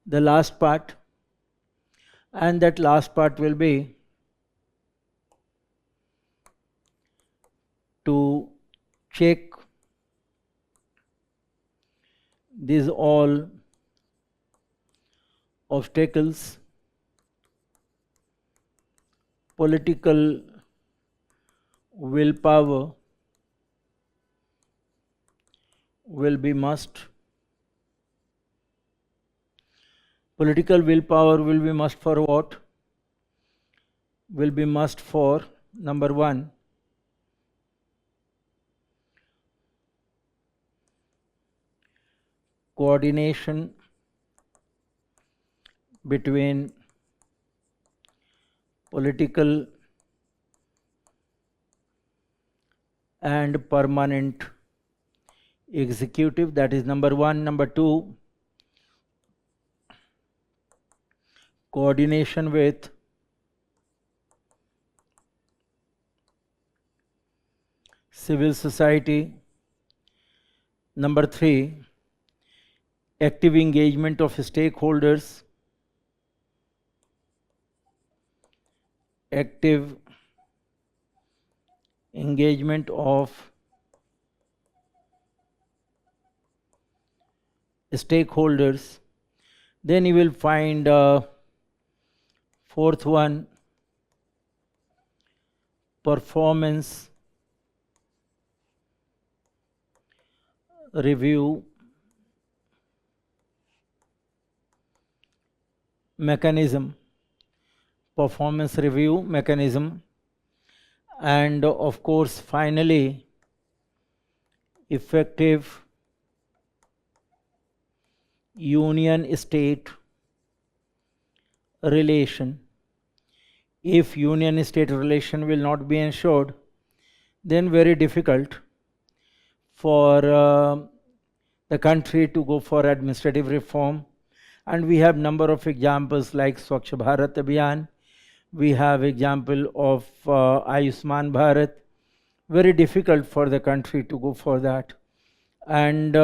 the last part, and that last part will be to check these all obstacles, political willpower will be must. Political willpower will be must for what? Will be must for number one, coordination between political and permanent executive, that is number one. Number two, coordination with civil society. Number three, active engagement of stakeholders, active engagement of stakeholders. Then you will find fourth one, performance review mechanism, and of course finally effective union state relation. If union state relation will not be ensured, then very difficult for the country to go for administrative reform. And we have number of examples like Swachh Bharat Abhiyan, we have example of Ayushman Bharat. Very difficult for the country to go for that. And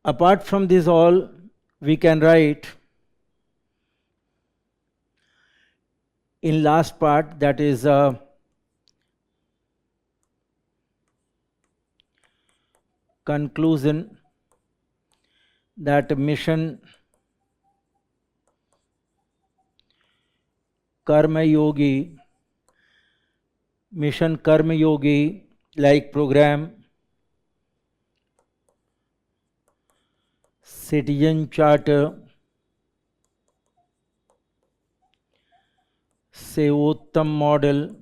apart from this all, we can write in last part, that is conclusion, that mission Karma Yogi like program, citizen charter, Sevottam model,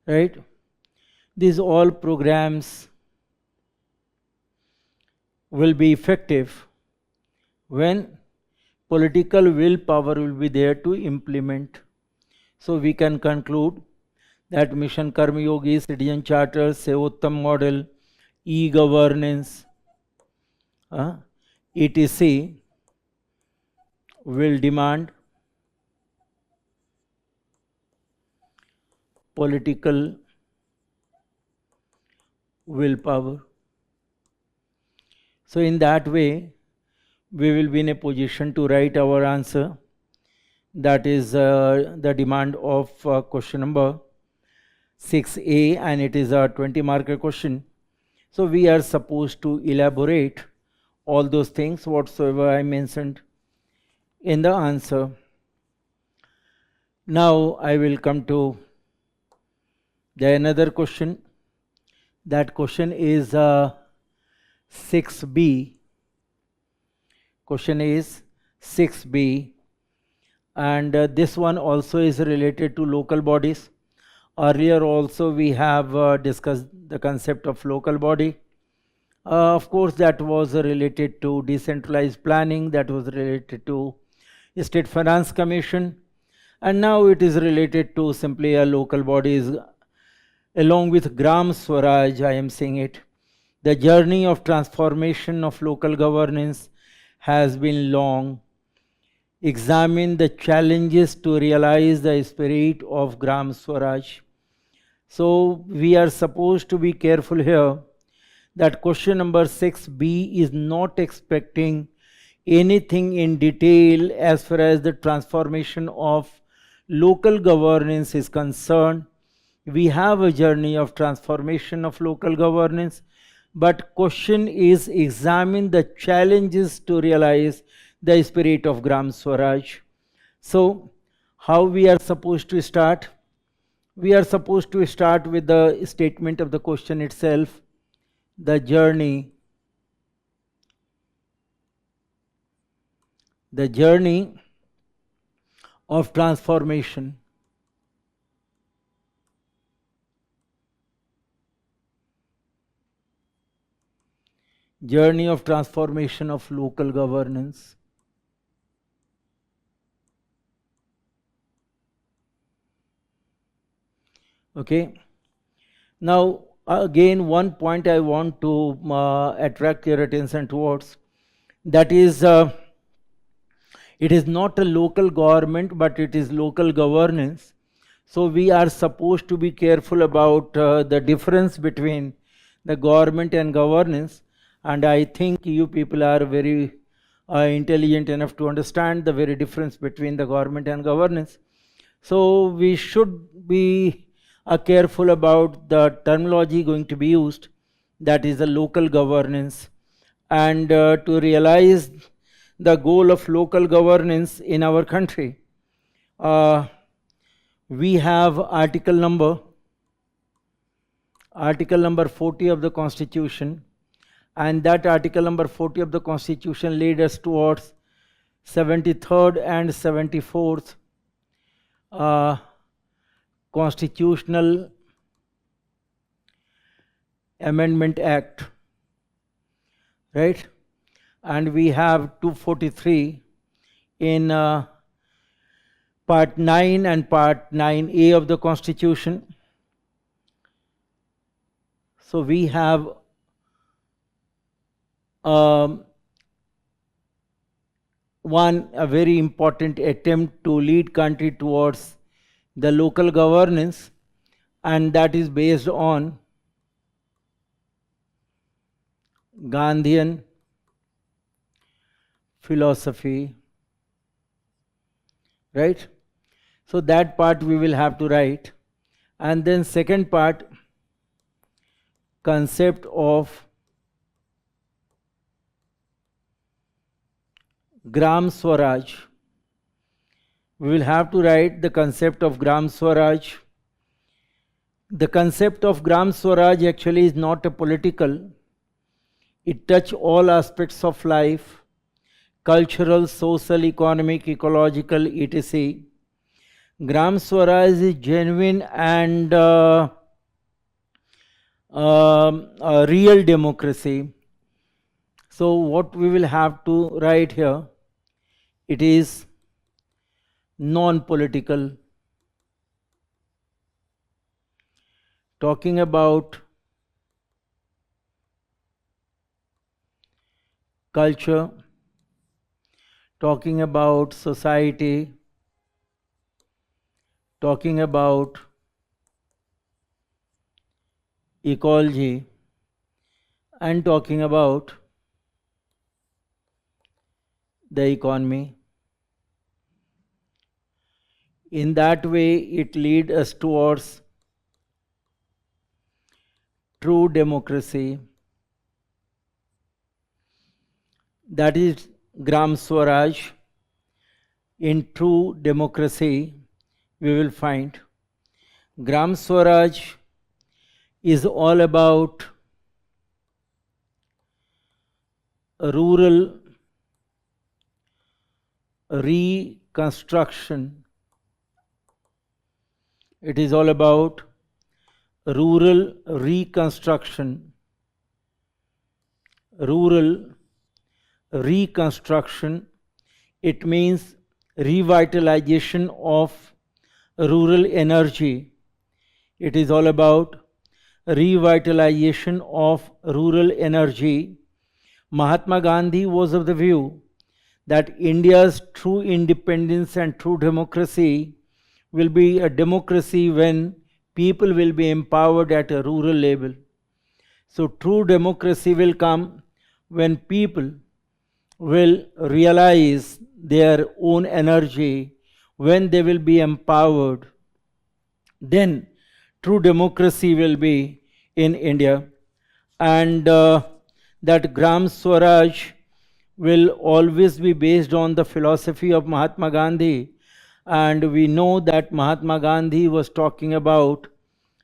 right? These all programs will be effective when political willpower will be there to implement. So we can conclude that Mission Karma Yogi, Citizen Charter, Sevottam model, e-governance, etc. will demand political willpower. So in that way, we will be in a position to write our answer. That is the demand of question number 6A, and it is a 20-marker question. So we are supposed to elaborate all those things whatsoever I mentioned in the answer. Now I will come to the another question. That question is 6B. Question is 6B, and this one also is related to local bodies. Earlier also we have discussed the concept of local body. Of course, that was related to decentralized planning, that was related to State Finance Commission, and now it is related to simply a local bodies along with Gram Swaraj. I am saying it. The journey of transformation of local governance has been long. Examine the challenges to realize the spirit of Gram Swaraj. So we are supposed to be careful here that question number 6B is not expecting anything in detail as far as the transformation of local governance is concerned. We have a journey of transformation of local governance, but question is examine the challenges to realize the spirit of Gram Swaraj. So how we are supposed to start? We are supposed to start with the statement of the question itself, the journey of transformation. Journey of transformation of local governance. Okay. Now again, one point I want to attract your attention towards, that is it is not a local government, but it is local governance. So we are supposed to be careful about the difference between the government and governance, and I think you people are very intelligent enough to understand the very difference between the government and governance. So we should be careful about the terminology going to be used, that is the local governance, and to realize the goal of local governance in our country. We have Article number 40 of the Constitution, and that Article number 40 of the Constitution led us towards 73rd and 74th Constitutional Amendment Act, right? And we have 243 in Part 9 and Part 9A of the Constitution. So we have a very important attempt to lead country towards the local governance, and that is based on Gandhian philosophy, right? So that part we will have to write. And then second part, concept of Gram Swaraj. We will have to write the concept of Gram Swaraj. The concept of Gram Swaraj actually is not a political. It touches all aspects of life: cultural, social, economic, ecological, etc. Gram Swaraj is genuine and a real democracy. So what we will have to write here, it is non-political, talking about culture, talking about society, talking about ecology, and talking about the economy. In that way, it leads us towards true democracy. That is Gram Swaraj. In true democracy, we will find Gram Swaraj is all about rural reconstruction. It is all about rural reconstruction. Rural reconstruction, it means revitalization of rural energy. It is all about revitalization of rural energy. Mahatma Gandhi was of the view that India's true independence and true democracy will be a democracy when people will be empowered at a rural level. So true democracy will come when people will realize their own energy, when they will be empowered. Then true democracy will be in India. And that Gram Swaraj will always be based on the philosophy of Mahatma Gandhi. And we know that Mahatma Gandhi was talking about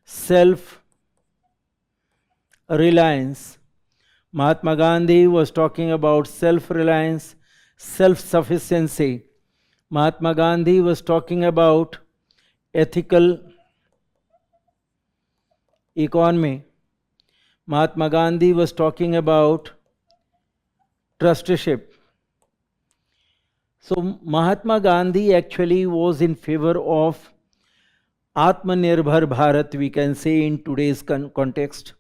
self-reliance. Mahatma Gandhi was talking about self-reliance, self-sufficiency. Mahatma Gandhi was talking about ethical economy. Mahatma Gandhi was talking about trusteeship. So Mahatma Gandhi actually was in favor of Atmanirbhar Bharat, we can say in today's context.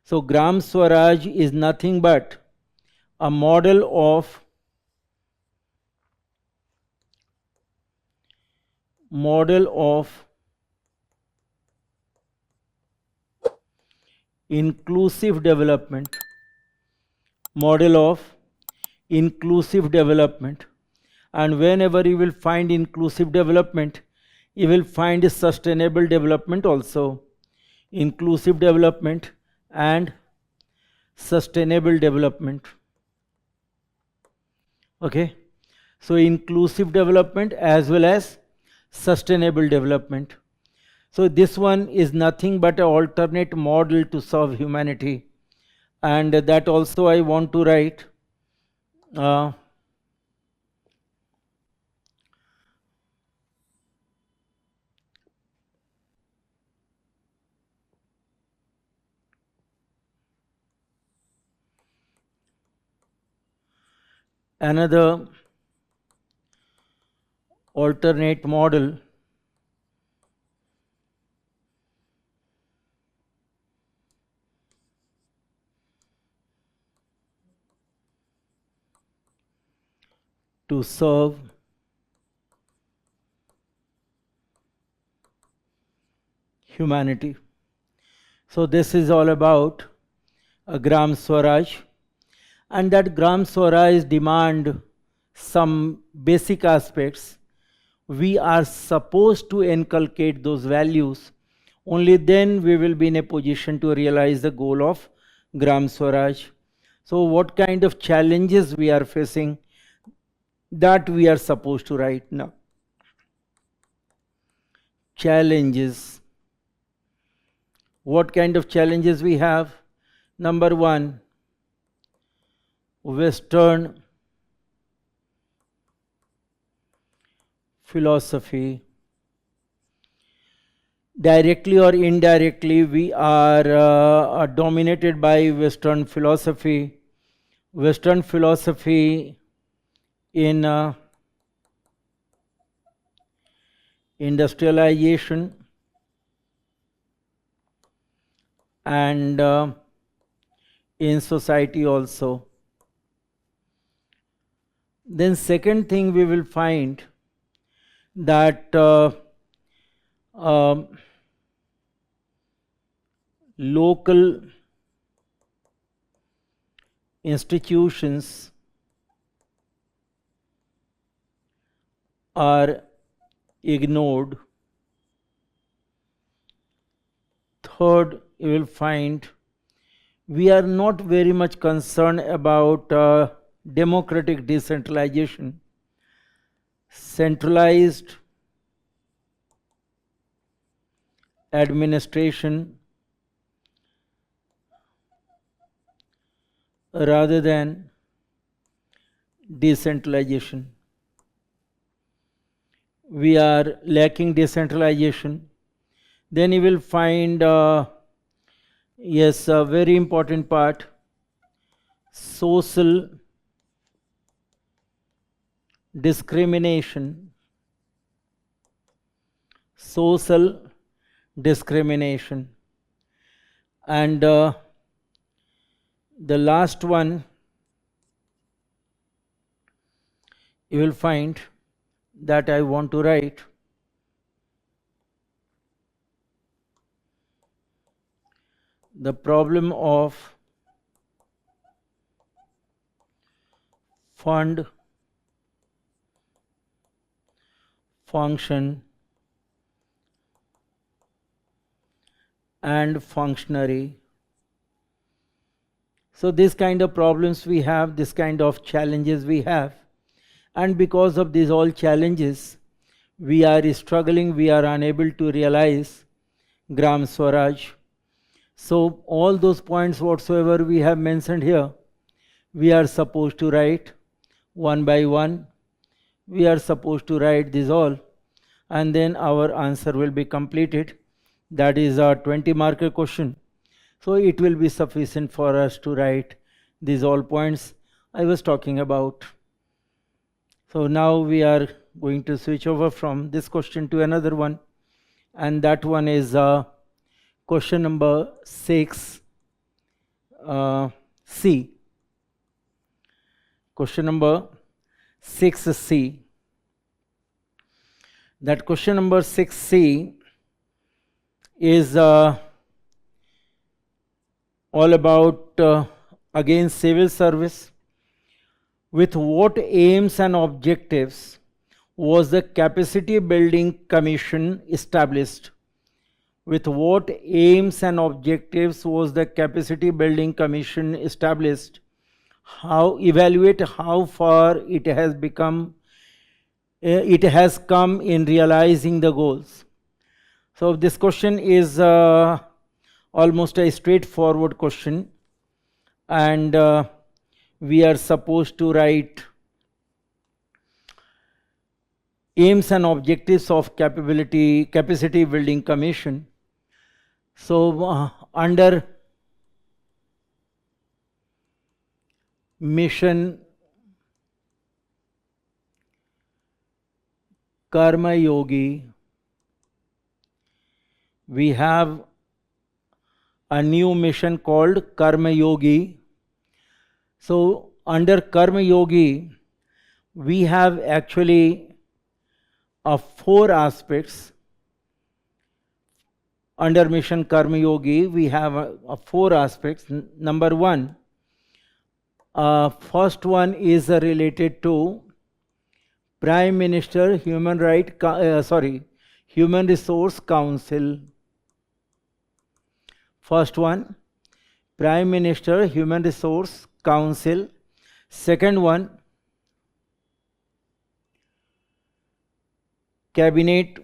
So Gram Swaraj is nothing but a model of inclusive development, model of inclusive development. And whenever you will find inclusive development, you will find sustainable development also. Inclusive development and sustainable development. Okay, so inclusive development as well as sustainable development. So this one is nothing but an alternate model to serve humanity, and that also I want to write. Another alternate model to serve humanity. So this is all about a Gram Swaraj, and that Gram Swaraj demand some basic aspects. We are supposed to inculcate those values. Only then we will be in a position to realize the goal of Gram Swaraj. So what kind of challenges we are facing, that we are supposed to write now. Challenges. What kind of challenges we have? Number one, Western philosophy. Directly or indirectly, we are dominated by Western philosophy. Western philosophy in industrialization and in society also. Then second thing we will find that local institutions are ignored. Third, you will find we are not very much concerned about democratic decentralization. Centralized administration rather than decentralization. We are lacking decentralization. Then you will find, yes, a very important part, social discrimination. Social discrimination. And the last one you will find that I want to write, the problem of fund, function and functionary. So this kind of problems we have, this kind of challenges we have, and because of these all challenges we are struggling, we are unable to realize Gram Swaraj. So all those points whatsoever we have mentioned here, we are supposed to write one by one. We are supposed to write this all, and then our answer will be completed. That is a 20-marker question. So it will be sufficient for us to write these all points I was talking about. So now we are going to switch over from this question to another one, and that one is question number 6, C. Question number 6C. That question number 6C is all about again civil service. With what aims and objectives was the Capacity Building Commission established? With what aims and objectives was the Capacity Building Commission established? evaluate how far it has come in realizing the goals. So this question is almost a straightforward question, and we are supposed to write aims and objectives of capacity building commission. So under mission Karma Yogi, we have a new mission called Karma Yogi. So under Karma Yogi, we have actually 4 aspects. Under mission Karma Yogi, we have 4 aspects. Number 1, first one is related to Prime Minister Human Resource Council. First one, Prime Minister Human Resource Council. Second one, Cabinet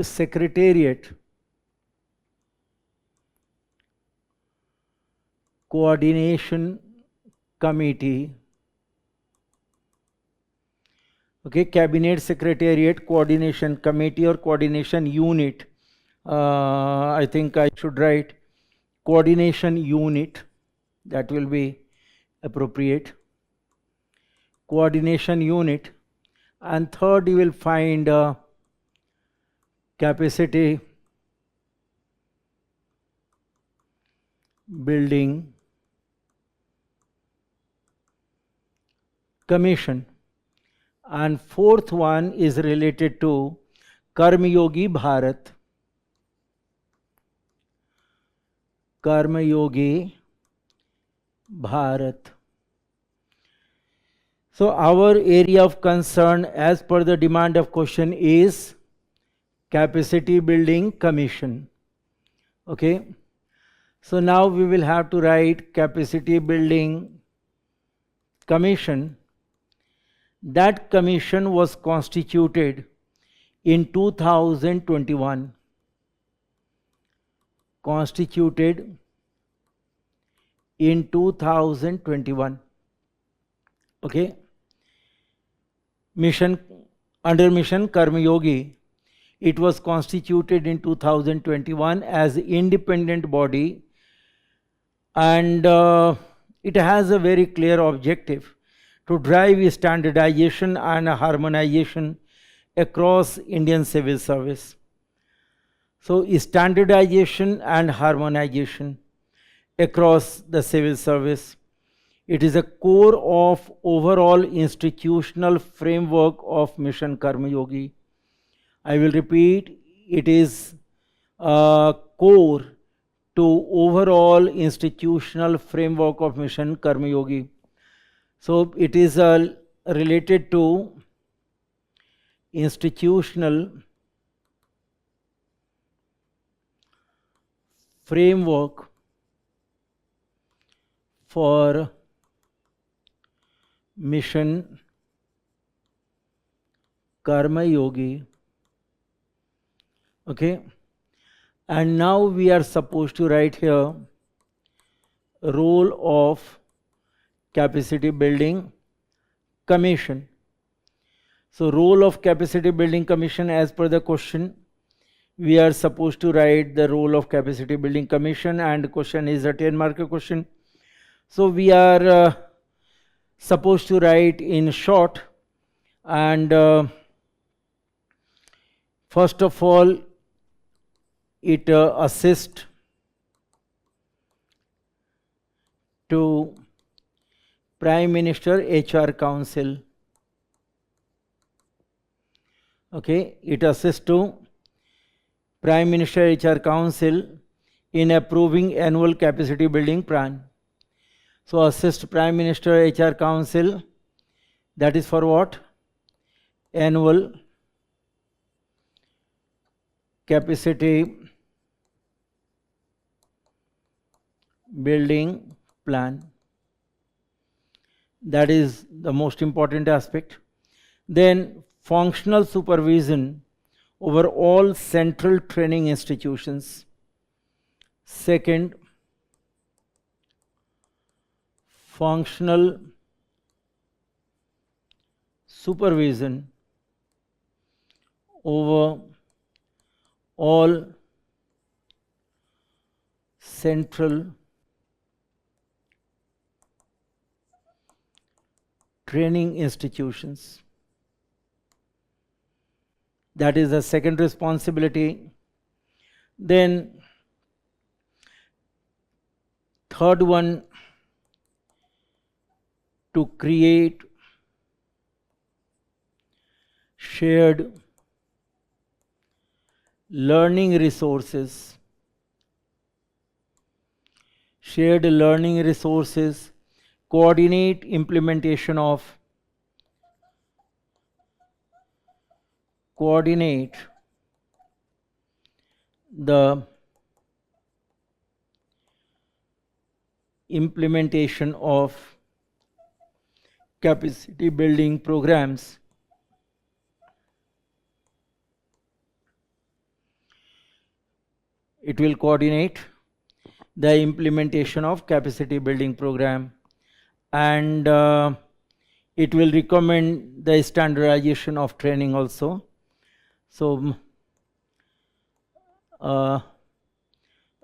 Secretariat Coordination Committee. Okay, Cabinet Secretariat Coordination Committee or Coordination Unit. I think I should write Coordination Unit. That will be appropriate. Coordination Unit. And third, you will find Capacity Building Commission. And fourth one is related to Karma Yogi Bharat. Karma Yogi Bharat. So our area of concern as per the demand of question is Capacity Building Commission. Okay. So now we will have to write Capacity Building Commission. That commission was constituted in 2021. Constituted in 2021. Okay. Under mission Karma Yogi, it was constituted in 2021 as independent body, and it has a very clear objective to drive standardization and harmonization across Indian civil service. So standardization and harmonization across the civil service, it is a core of overall institutional framework of mission Karma Yogi. I will repeat, it is a core to overall institutional framework of mission Karma Yogi. So it is related to institutional framework for mission Karma Yogi. Okay. And now we are supposed to write here role of Capacity Building Commission. So role of Capacity Building Commission, as per the question, we are supposed to write the role of Capacity Building Commission, and the question is a 10-mark question. So we are supposed to write in short, and first of all, it assists to Prime Minister HR Council. Okay, it assists to Prime Minister HR Council in approving annual capacity building plan. So assist Prime Minister HR Council, that is for what? Annual capacity building plan. That is the most important aspect. Then functional supervision over all central training institutions. Second, functional supervision over all central training institutions. That is the second responsibility. Then third one, to create shared learning resources. Shared learning resources, coordinate implementation of the implementation of capacity building programs. It will coordinate the implementation of capacity building program, and it will recommend the standardization of training also. So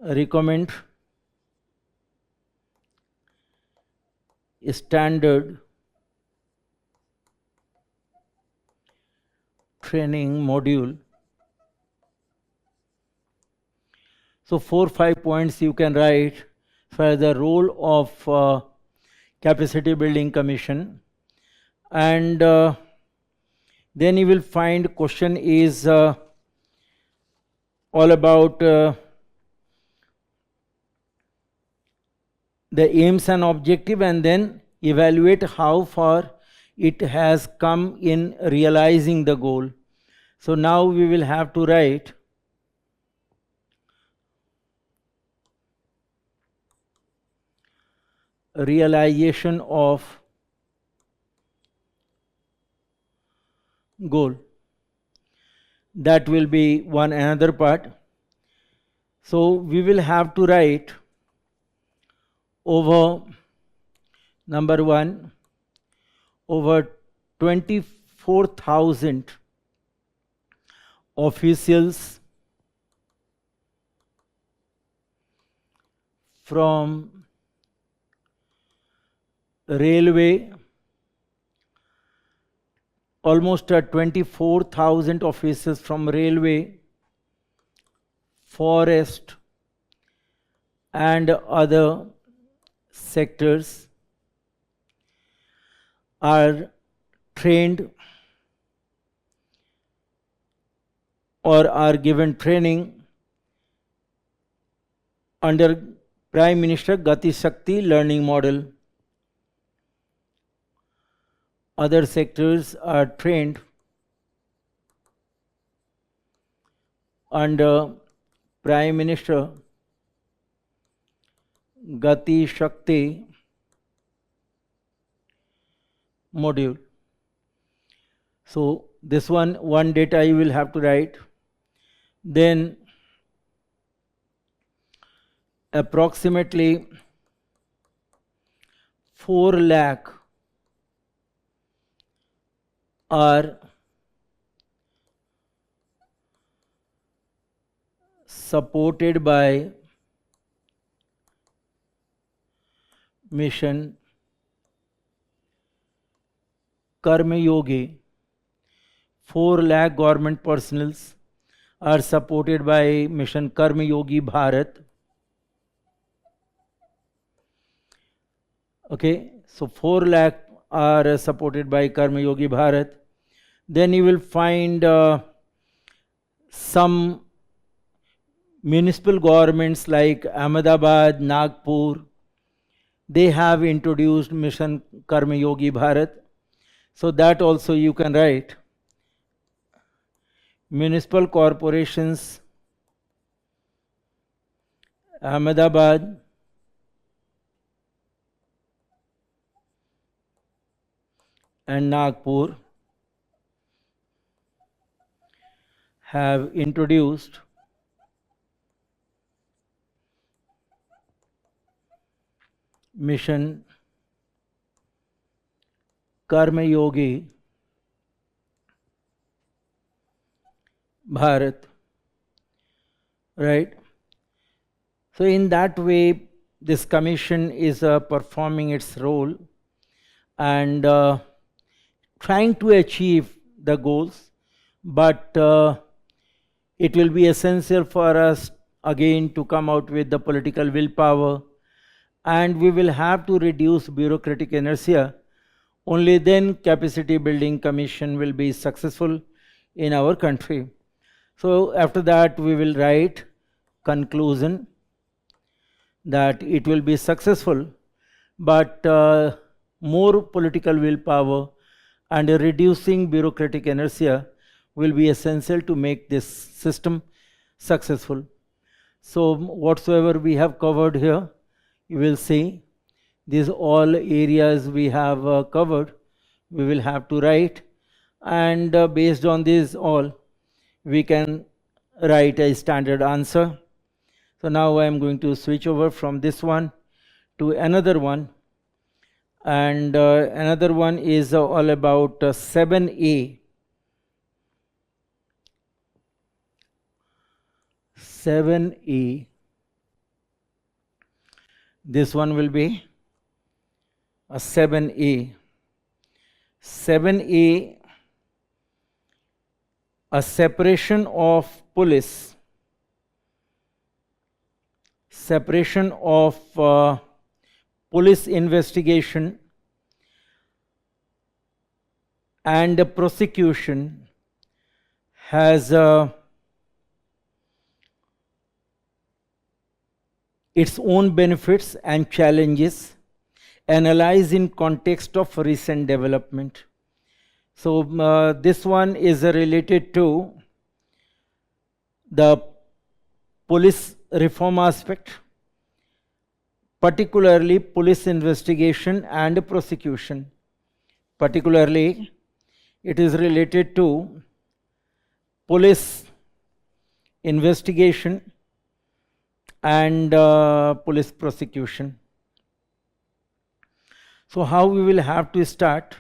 recommend standard training module. So 4-5 points you can write for the role of capacity building commission, and then you will find question is all about the aims and objective, and then evaluate how far it has come in realizing the goal. So now we will have to write realization of goal. That will be one another part. So we will have to write over number one, over 24,000 officials from railway, almost 24,000 officers from railway, forest and other sectors are trained or are given training under Prime Minister Gati Shakti learning model. Other sectors are trained under Prime Minister Gati Shakti module. So this one data you will have to write. Then approximately 4 lakh are supported by mission Karma Yogi. 4 lakh government personnels are supported by mission Karma Yogi Bharat. Okay, so 4 lakh are supported by Karma Yogi Bharat. Then you will find some municipal governments like Ahmedabad, Nagpur, they have introduced mission Karma Yogi Bharat. So that also you can write. Municipal corporations Ahmedabad, and Nagpur have introduced mission Karma Yogi Bharat, right? So in that way, this commission is performing its role and trying to achieve the goals, but it will be essential for us again to come out with the political willpower, and we will have to reduce bureaucratic inertia. Only then capacity building commission will be successful in our country. So after that we will write conclusion that it will be successful, but more political willpower and reducing bureaucratic inertia will be essential to make this system successful. So whatsoever we have covered here, you will see these all areas we have covered, we will have to write, and based on this all, we can write a standard answer. So now I am going to switch over from this one to another one, and another one is all about 7A. 7A. This one will be a 7A. 7A, a separation of police. Separation of police investigation and prosecution has its own benefits and challenges, analyzed in context of recent development. So this one is related to the police reform aspect, particularly police investigation and prosecution. Particularly, it is related to police investigation and police prosecution. So how we will have to start?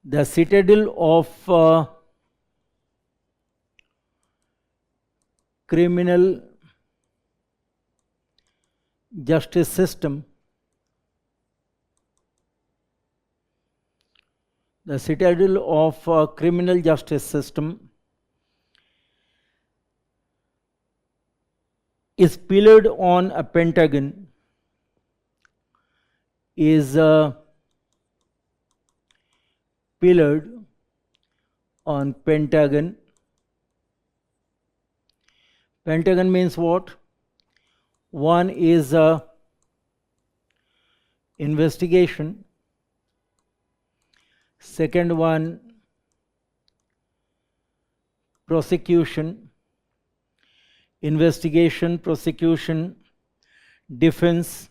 The citadel of criminal justice system, the citadel of criminal justice system is pillared on a pentagon, is pillared on pentagon. Pentagon means what? One is investigation, second one prosecution, investigation, prosecution, defense,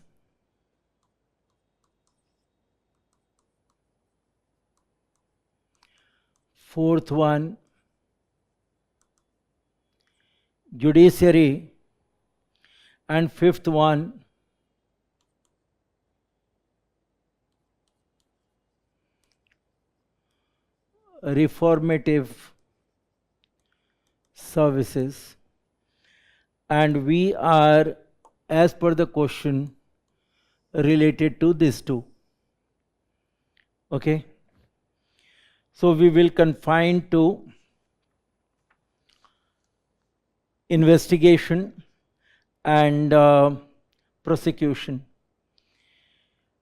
fourth one judiciary, and fifth one reformative services. And we are, as per the question, related to these two. Okay, so we will confine to investigation and prosecution.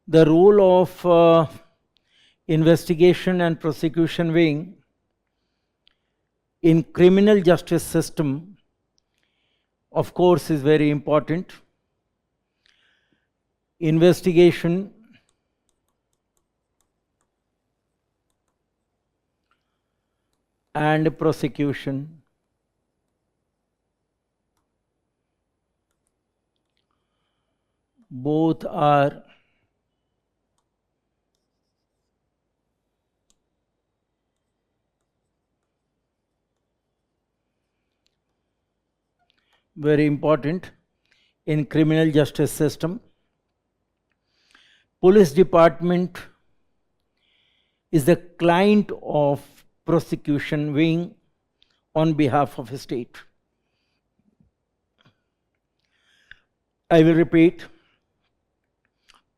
The role of investigation and prosecution wing in criminal justice system of course, is very important. Investigation and prosecution. Both are very important in criminal justice system. Police department is the client of prosecution wing on behalf of a state. I will repeat,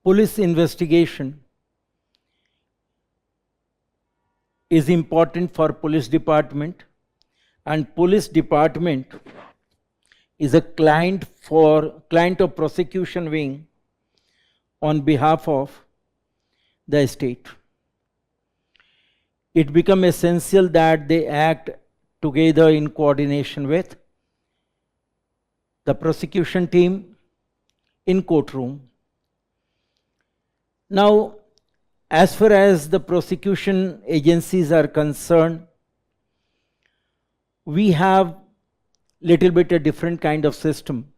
police investigation is important for police department, and police department is a client of prosecution wing on behalf of the state. It becomes essential that they act together in coordination with the prosecution team in courtroom. Now, as far as the prosecution agencies are concerned, we have little bit a different kind of system.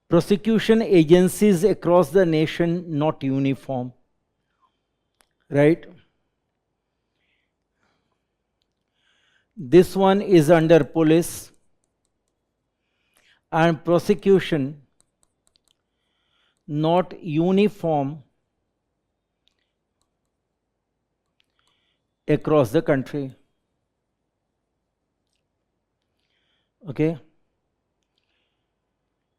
Prosecution agencies across the nation not uniform, right? This one is under police, and prosecution not uniform across the country. Okay.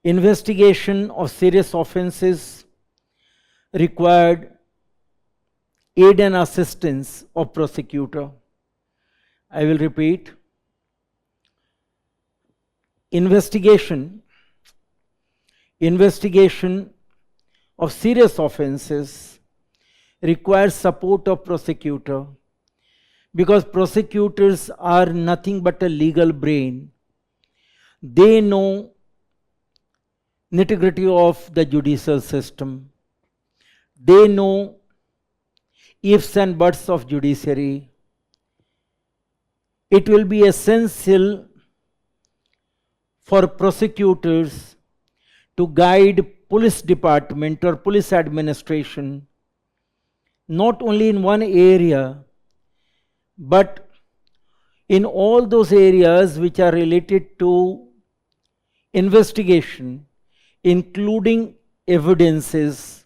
Investigation of serious offenses required aid and assistance of prosecutor. I will repeat. Investigation of serious offenses requires support of prosecutor, because prosecutors are nothing but a legal brain. They know nitty-gritty of the judicial system. They know ifs and buts of judiciary. It will be essential for prosecutors to guide police department or police administration not only in one area, but in all those areas which are related to investigation, including evidences.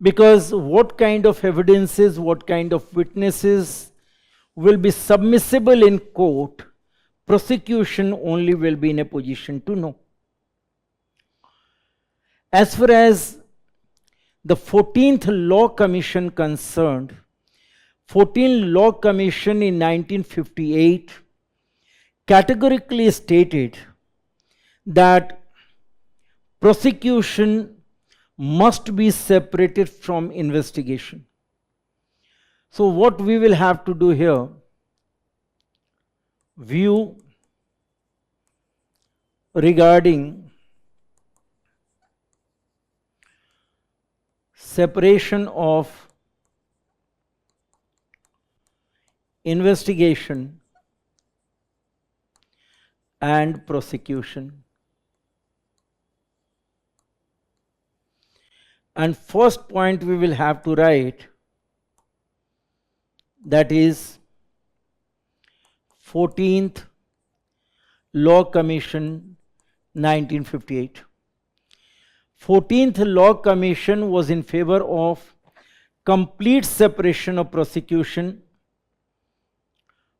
Because what kind of evidences, what kind of witnesses will be submissible in court, prosecution only will be in a position to know. As far as the 14th Law Commission concerned, 14th Law Commission in 1958 categorically stated that prosecution must be separated from investigation. So what we will have to do here, view regarding separation of investigation and prosecution. And first point we will have to write, that is 14th Law Commission 1958. 14th Law Commission was in favor of complete separation of prosecution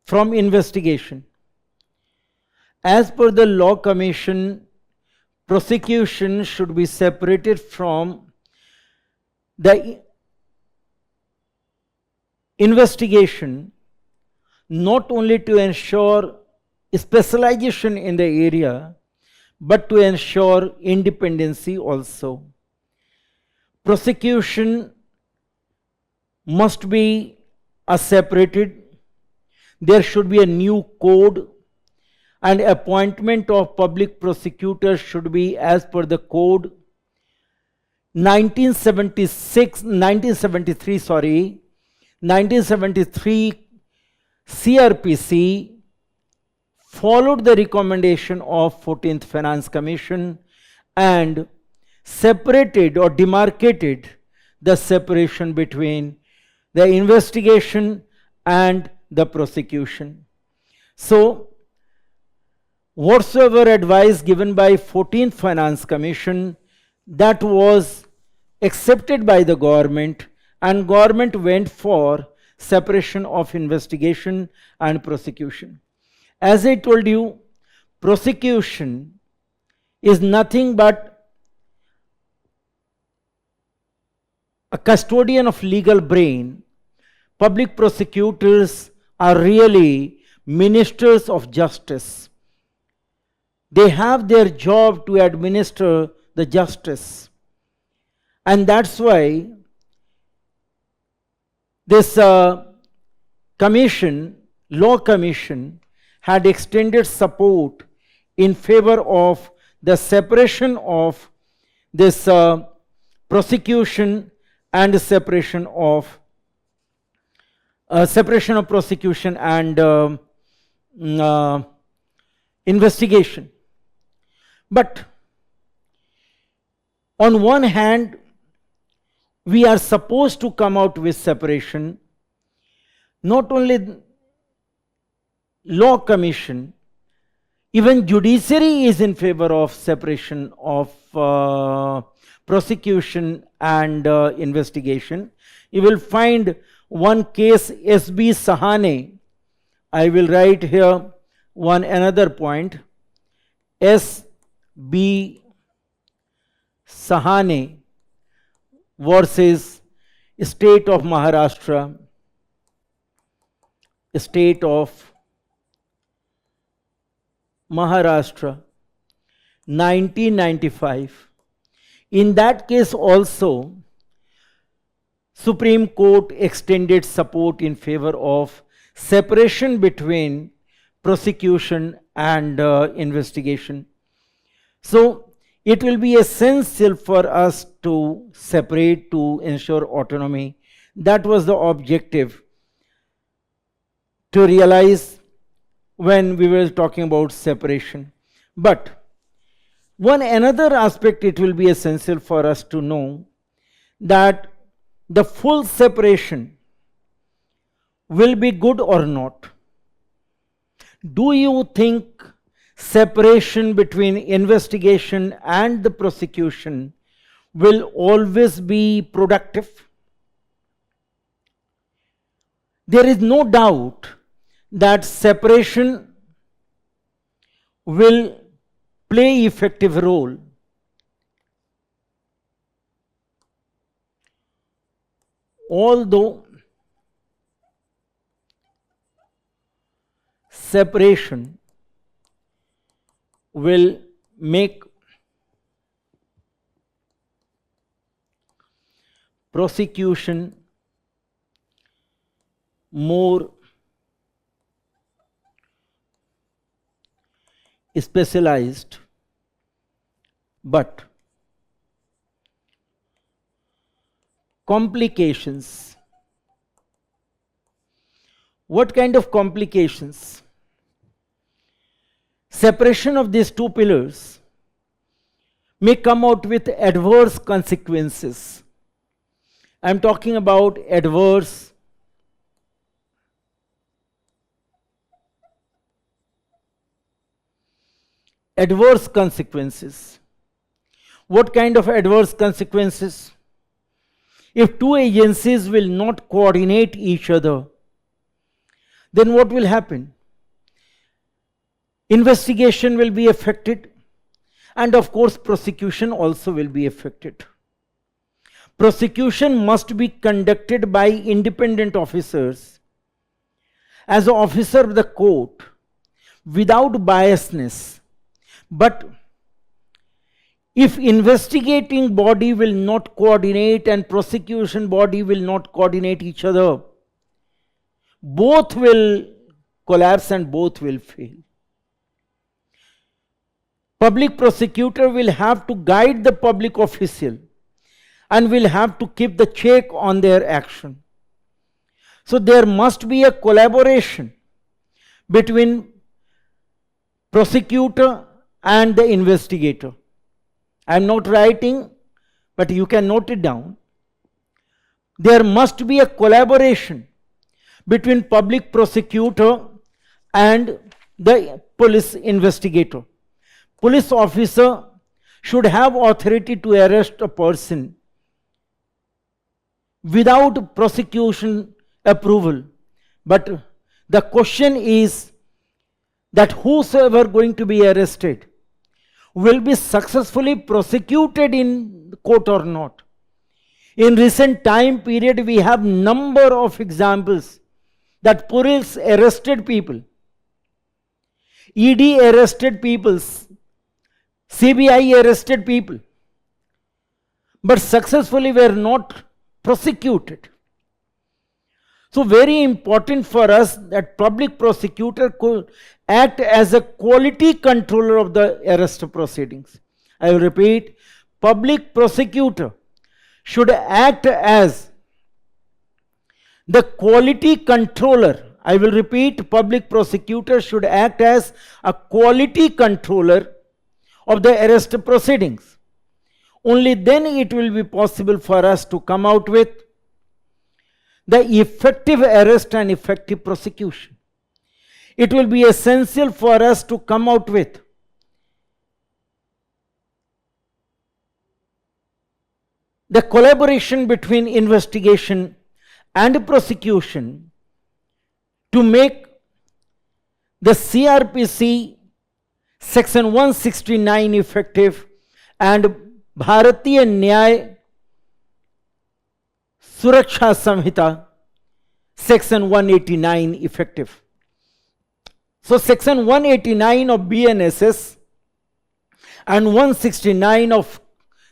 from investigation. As per the Law Commission, prosecution should be separated from the investigation, not only to ensure specialization in the area, but to ensure independency also. Prosecution must be separated. There should be a new code, and appointment of public prosecutors should be as per the code 1973 CRPC followed the recommendation of 14th Finance Commission and separated or demarcated the separation between the investigation and the prosecution. So, whatsoever advice given by 14th Finance Commission, that was accepted by the government, and government went for separation of investigation and prosecution. As I told you, prosecution is nothing but a custodian of legal brain. Public prosecutors are really ministers of justice. They have their job to administer the justice. And that's why this commission, law commission, had extended support in favor of the separation of this prosecution and separation of prosecution and investigation. But on one hand, we are supposed to come out with separation. Not only law commission, even judiciary is in favor of separation of prosecution and investigation. You will find one case, S.B. Sahane. I will write here another point. S.B. Sahane versus State of Maharashtra, State of Maharashtra, 1995. In that case also, Supreme Court extended support in favor of separation between prosecution and investigation. So, it will be essential for us to separate to ensure autonomy. That was the objective to realize when we were talking about separation. But another aspect it will be essential for us to know, that the full separation will be good or not. Do you think separation between investigation and the prosecution will always be productive? There is no doubt that separation will play effective role. Although separation will make prosecution more specialized, but complications. What kind of complications? Separation of these two pillars may come out with adverse consequences. I am talking about adverse consequences. What kind of adverse consequences? If two agencies will not coordinate each other, then what will happen? Investigation will be affected, and of course prosecution also will be affected. Prosecution must be conducted by independent officers as an officer of the court without biasness. But if investigating body will not coordinate and prosecution body will not coordinate each other, both will collapse and both will fail. Public prosecutor will have to guide the public official and will have to keep the check on their action. So there must be a collaboration between prosecutor and the investigator. I am not writing, but you can note it down. There must be a collaboration between public prosecutor and the police investigator. Police officer should have authority to arrest a person without prosecution approval. But the question is that whosoever going to be arrested will be successfully prosecuted in court or not. In recent time period, we have number of examples that police arrested people, ED arrested people, CBI arrested people, but successfully were not prosecuted. So very important for us that public prosecutor could act as a quality controller of the arrest proceedings. I will repeat, public prosecutor should act as the quality controller. I will repeat, public prosecutor should act as a quality controller of the arrest proceedings. Only then it will be possible for us to come out with the effective arrest and effective prosecution. It will be essential for us to come out with the collaboration between investigation and prosecution to make the CRPC Section 169 effective and Bharatiya Nyaya Suraksha Samhita Section 189 effective. So Section 189 of BNSS and 169 of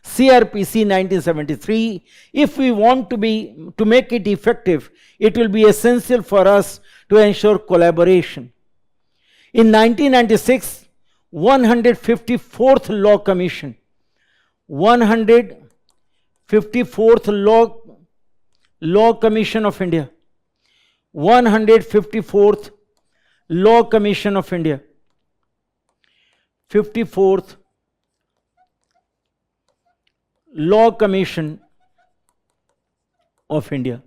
CRPC 1973, if we want to make it effective, it will be essential for us to ensure collaboration. In 1996, 154th Law Commission, 154th Law Commission of India, 154th Law Commission of India, 54th Law Commission of India,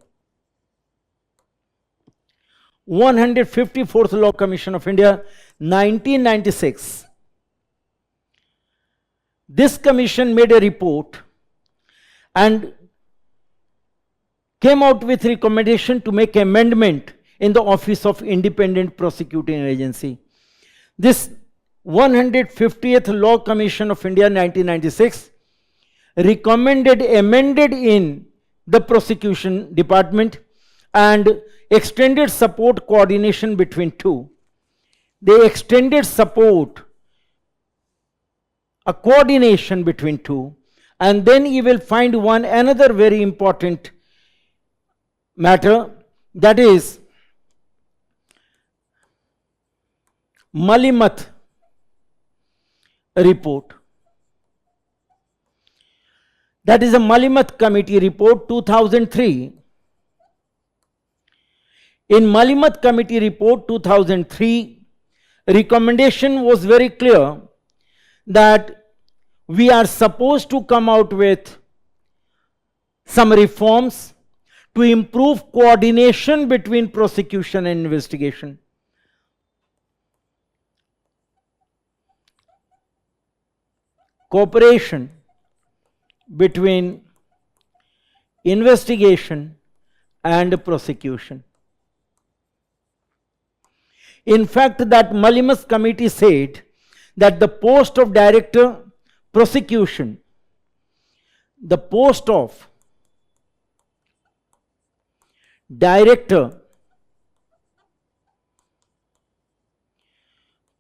154th Law Commission of India, 1996. This commission made a report and came out with recommendation to make amendment in the Office of Independent Prosecuting Agency. This 150th Law Commission of India 1996 recommended amended in the prosecution department and extended support coordination between two. They extended support, a coordination between two, and then you will find another very important matter, that is Malimat report. That is a Malimat Committee report 2003. In Malimat Committee report 2003, recommendation was very clear that we are supposed to come out with some reforms to improve coordination between prosecution and investigation. Cooperation between investigation and prosecution. In fact, that Malimat committee said that the post of director prosecution, the post of director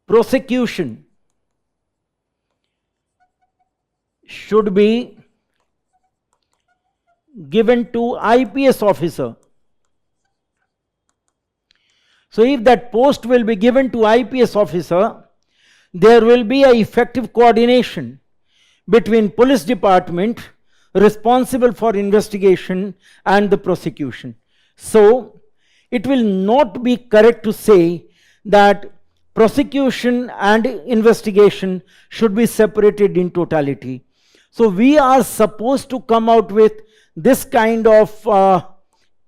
prosecution should be given to IPS officer. So if that post will be given to IPS officer, there will be a effective coordination between police department responsible for investigation and the prosecution. So it will not be correct to say that prosecution and investigation should be separated in totality. So we are supposed to come out with this kind of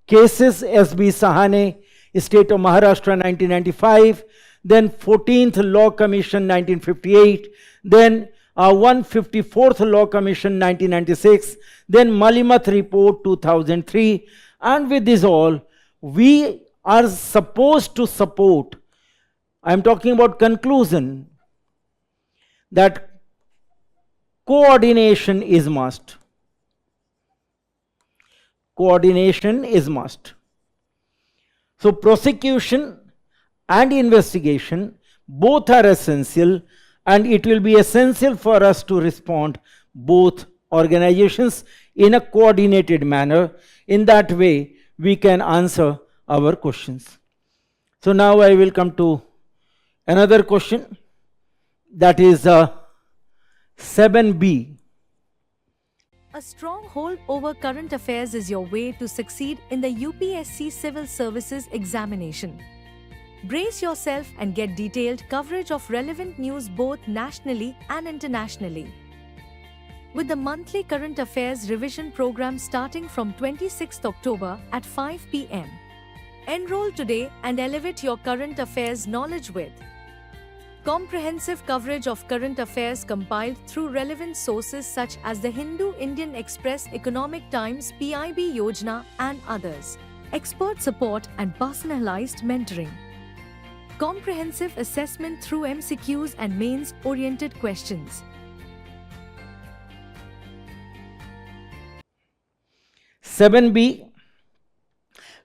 cases. SB Sahane, State of Maharashtra 1995, then 14th Law Commission 1958, then 154th Law Commission 1996, then Malimath Report 2003, and with this all, we are supposed to support, I am talking about conclusion, that coordination is must. Coordination is must. So prosecution and investigation both are essential, and it will be essential for us to respond both organizations in a coordinated manner. In that way, we can answer our questions. So now I will come to another question, that is 7B. A strong hold over current affairs is your way to succeed in the UPSC Civil Services examination. Brace yourself and get detailed coverage of relevant news both nationally and internationally. With the monthly current affairs revision program starting from 26th October at 5 p.m. Enroll today and elevate your current affairs knowledge with comprehensive coverage of current affairs compiled through relevant sources such as the Hindu, Indian Express, Economic Times, PIB Yojana, and others. Expert support and personalized mentoring. Comprehensive assessment through MCQs and mains-oriented questions. (7B)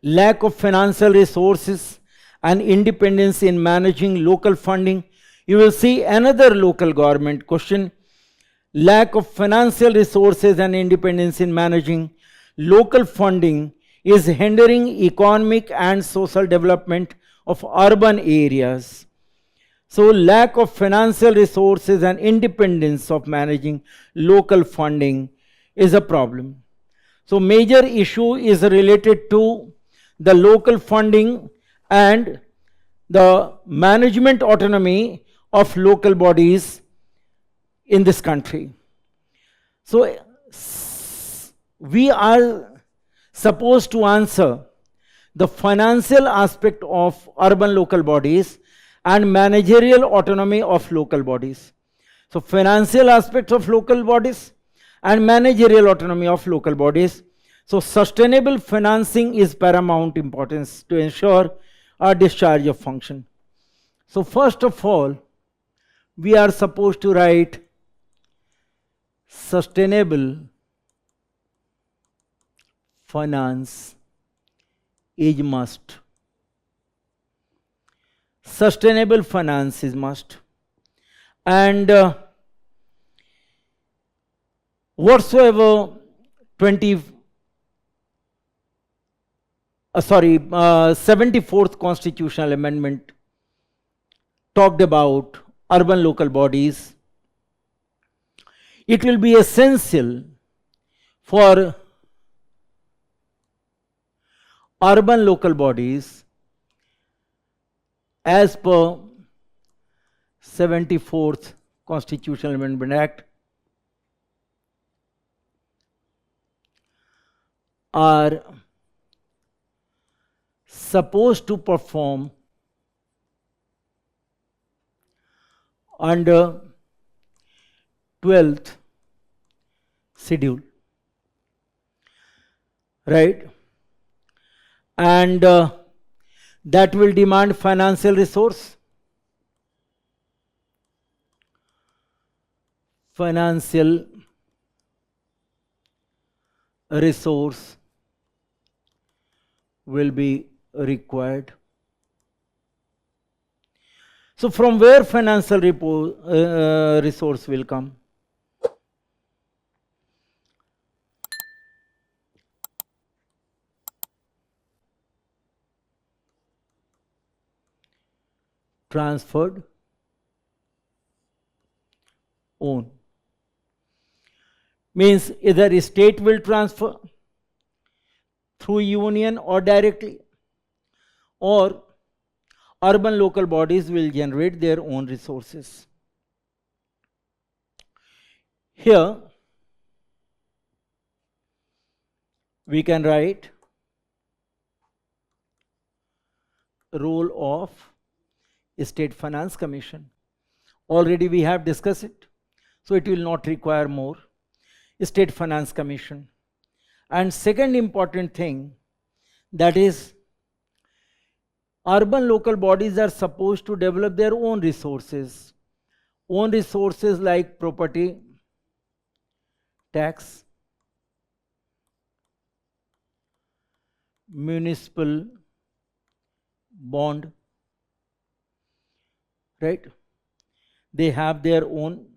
Lack of financial resources and independence in managing local funding. You will see another local government question. Lack of financial resources and independence in managing local funding is hindering economic and social development of urban areas. So lack of financial resources and independence of managing local funding is a problem. So major issue is related to the local funding and the management autonomy of local bodies in this country. So we are supposed to answer the financial aspect of urban local bodies and managerial autonomy of local bodies. So financial aspects of local bodies and managerial autonomy of local bodies. So sustainable financing is paramount importance to ensure a discharge of function. So first of all, we are supposed to write sustainable finance is must. Sustainable finance is must. And whatsoever 74th constitutional amendment talked about urban local bodies, it will be essential for urban local bodies as per 74th Constitutional Amendment Act are supposed to perform under 12th schedule, right? And that will demand financial resource. Financial resource will be required. So from where financial resource will come? Transferred own. Means either a state will transfer through union or directly, or urban local bodies will generate their own resources. Here we can write role of State Finance Commission. Already we have discussed it, so it will not require more. State Finance Commission. And second important thing, that is urban local bodies are supposed to develop their own resources like property tax, municipal bond, right? They have their own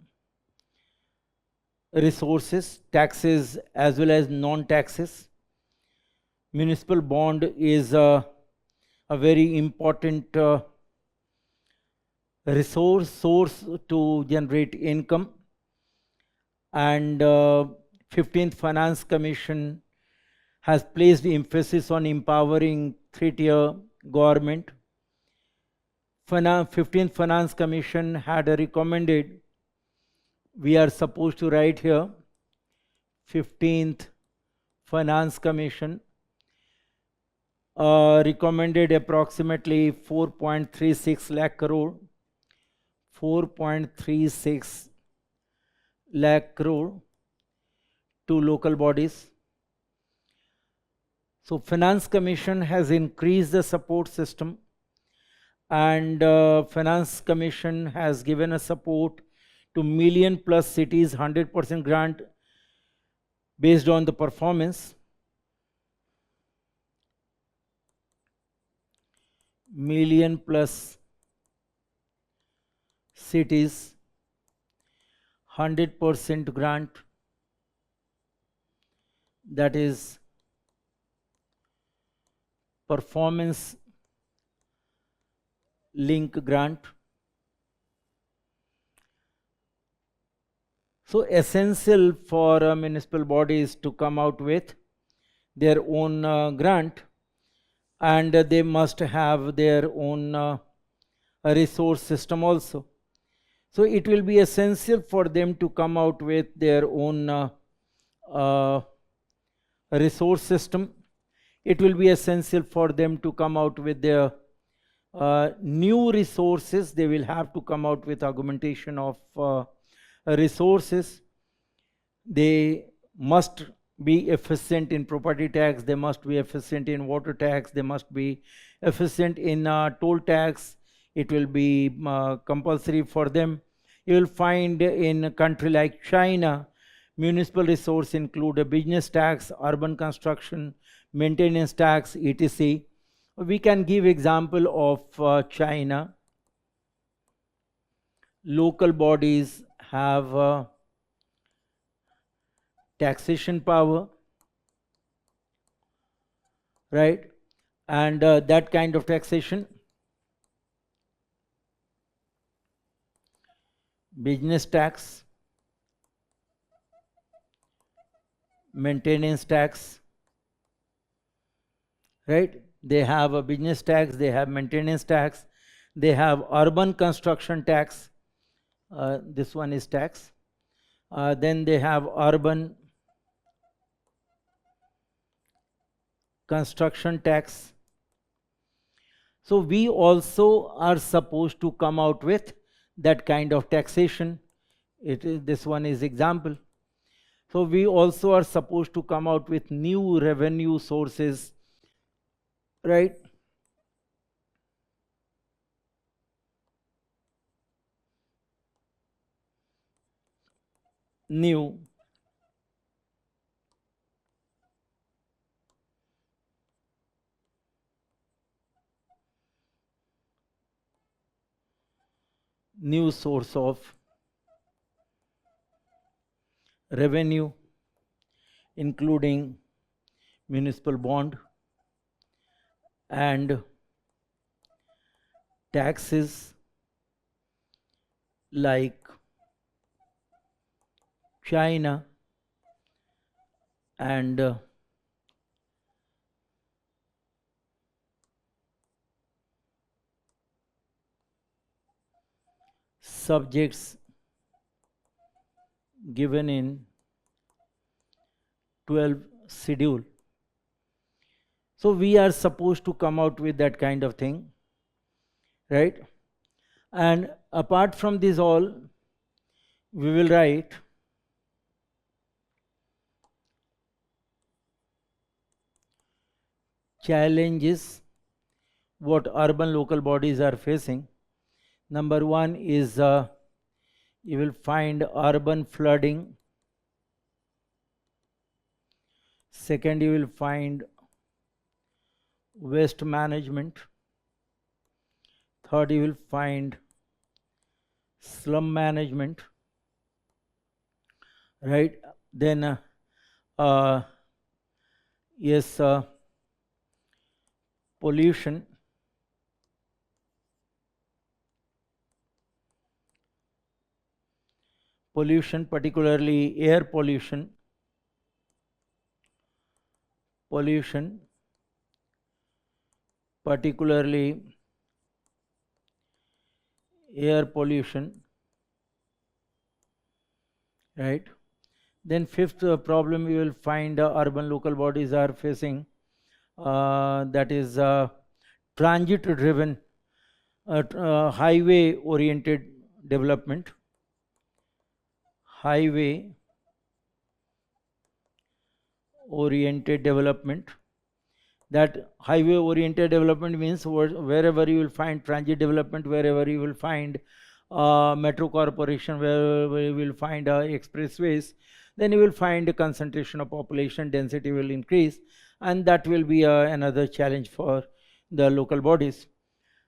resources, taxes as well as non-taxes. Municipal bond is a very important source to generate income, and 15th Finance Commission has placed emphasis on empowering three-tier government. 15th Finance Commission had recommended, we are supposed to write here, 15th Finance Commission recommended approximately 4.36 lakh crore, 4.36 lakh crore to local bodies. So Finance Commission has increased the support system, and Finance Commission has given a support to million plus cities, 100% grant based on the performance. Million plus cities, 100% grant, that is performance link grant. So essential for municipal bodies to come out with their own grant, and they must have their own resource system also. So it will be essential for them to come out with their own resource system. It will be essential for them to come out with their new resources. They will have to come out with augmentation of resources. They must be efficient in property tax, they must be efficient in water tax, they must be efficient in toll tax. It will be compulsory for them. You will find in a country like China, municipal resource include a business tax, urban construction, maintenance tax, etc. We can give example of China. Local bodies have taxation power, right? And that kind of taxation, business tax, maintenance tax, right? They have a business tax, they have maintenance tax, they have urban construction tax, this one is tax, then they have urban construction tax. So we also are supposed to come out with that kind of taxation. This one is example. So we also are supposed to come out with new revenue sources, right? New source of revenue, including municipal bond and taxes like China, and subjects given in 12 schedule. So we are supposed to come out with that kind of thing, right? And apart from this all, we will write challenges what urban local bodies are facing. Number one is you will find urban flooding. Second, you will find waste management. Third, you will find slum management, right? Then yes, pollution. Pollution, particularly air pollution. Pollution, particularly air pollution, right? Then fifth problem you will find urban local bodies are facing, that is transit driven, highway oriented development. Highway oriented development. That highway oriented development means wherever you will find transit development, wherever you will find metro corporation, wherever you will find expressways, then you will find a concentration of population, density will increase, and that will be another challenge for the local bodies,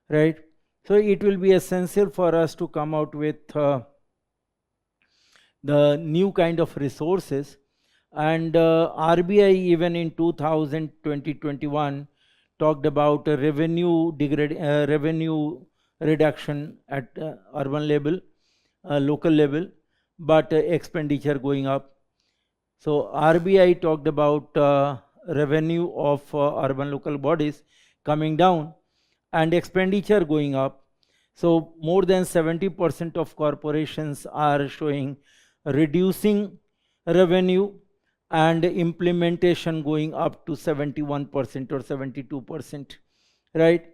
right? So it will be essential for us to come out with the new kind of resources. And RBI even in 2020-21 talked about revenue reduction at urban level, local level, but expenditure going up. So RBI talked about revenue of urban local bodies coming down and expenditure going up. So more than 70% of corporations are showing reducing revenue and implementation going up to 71% or 72%, right?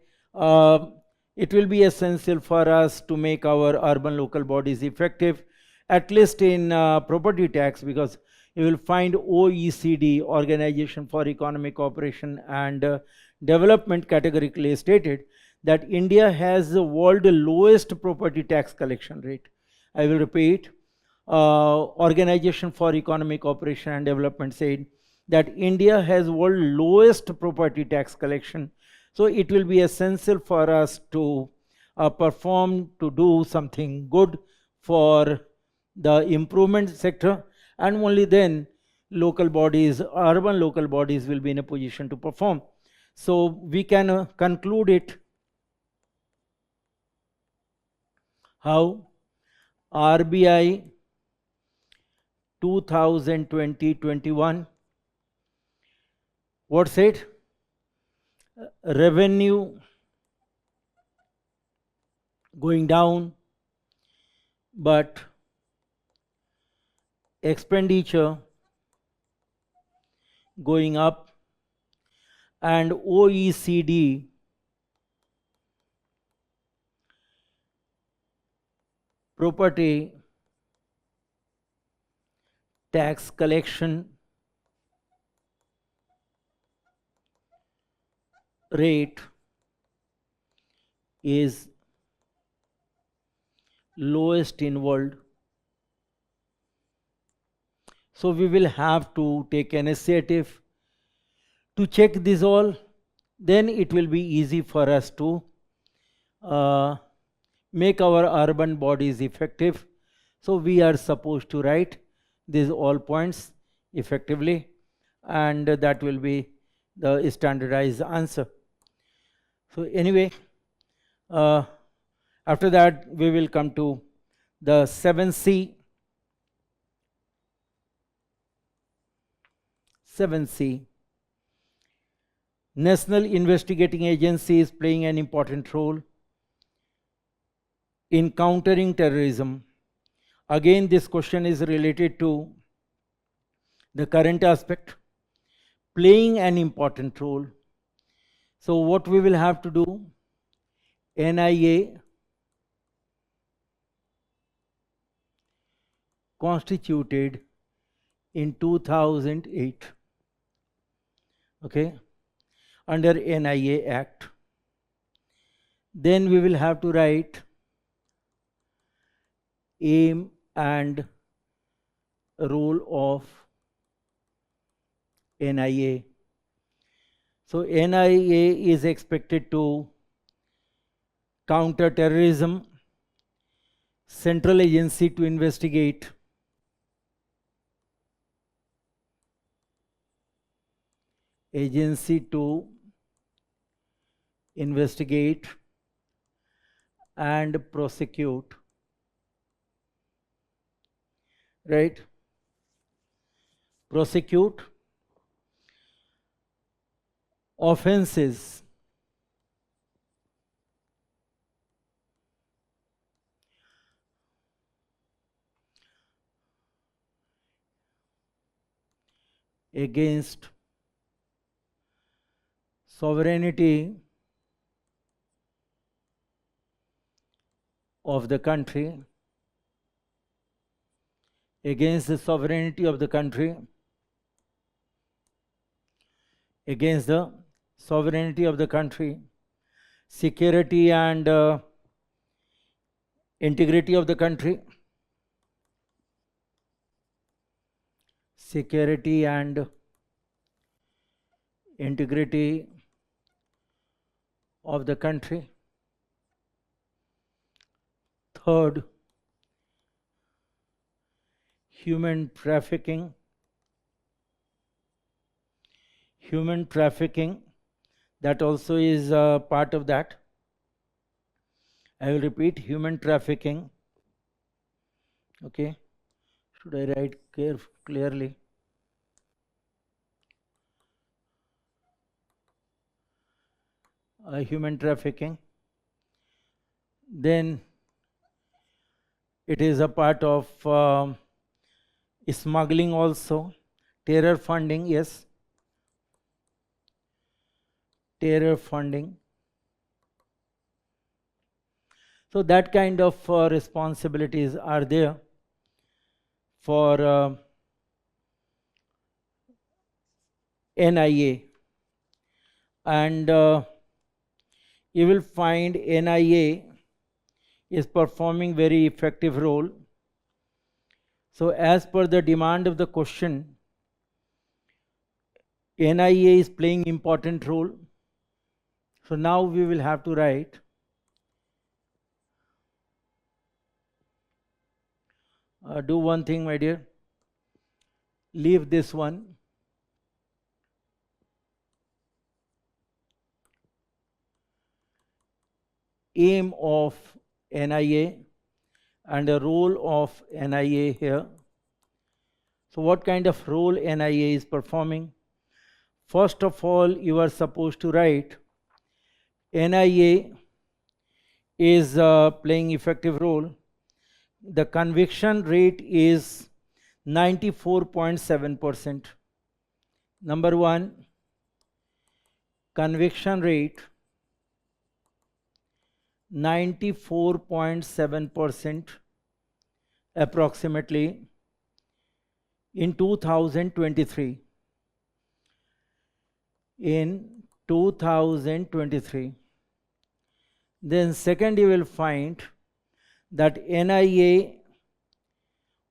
It will be essential for us to make our urban local bodies effective, at least in property tax, because you will find OECD, Organization for Economic Cooperation and Development, categorically stated that India has the world's lowest property tax collection rate. I will repeat. Organization for Economic Cooperation and Development said that India has world lowest property tax collection. So it will be essential for us to perform, to do something good for the improvement sector, and only then local bodies, urban local bodies will be in a position to perform. So we can conclude it how RBI 2020-21 what said? Revenue going down, but expenditure going up, and OECD property tax collection rate is lowest in world. So we will have to take an initiative to check this all, then it will be easy for us to make our urban bodies effective. So we are supposed to write these all points effectively, and that will be the standardized answer. So anyway, after that we will come to the 7C. 7C. National Investigating Agency is playing an important role in countering terrorism. Again, this question is related to the current aspect, playing an important role. So what we will have to do, NIA constituted in 2008, okay, under NIA Act. Then we will have to write aim and role of NIA. So NIA is expected to counter terrorism, central agency to investigate and prosecute, right? Prosecute offenses against sovereignty of the country, against the sovereignty of the country, against the sovereignty of the country, security and integrity of the country, security and integrity of the country. Third, human trafficking. Human trafficking, that also is a part of that. I will repeat, human trafficking. Okay, should I write clearly? Human trafficking. Then it is a part of smuggling also, terror funding, yes, terror funding. So that kind of responsibilities are there for NIA, and you will find NIA is performing very effective role. So as per the demand of the question, NIA is playing important role. So now we will have to write do one thing, my dear, leave this one. Aim of NIA and the role of NIA here. So what kind of role NIA is performing? First of all, you are supposed to write NIA is playing effective role. The conviction rate is 94.7%. Number one, conviction rate 94.7% approximately in 2023. In 2023. Then second, you will find that NIA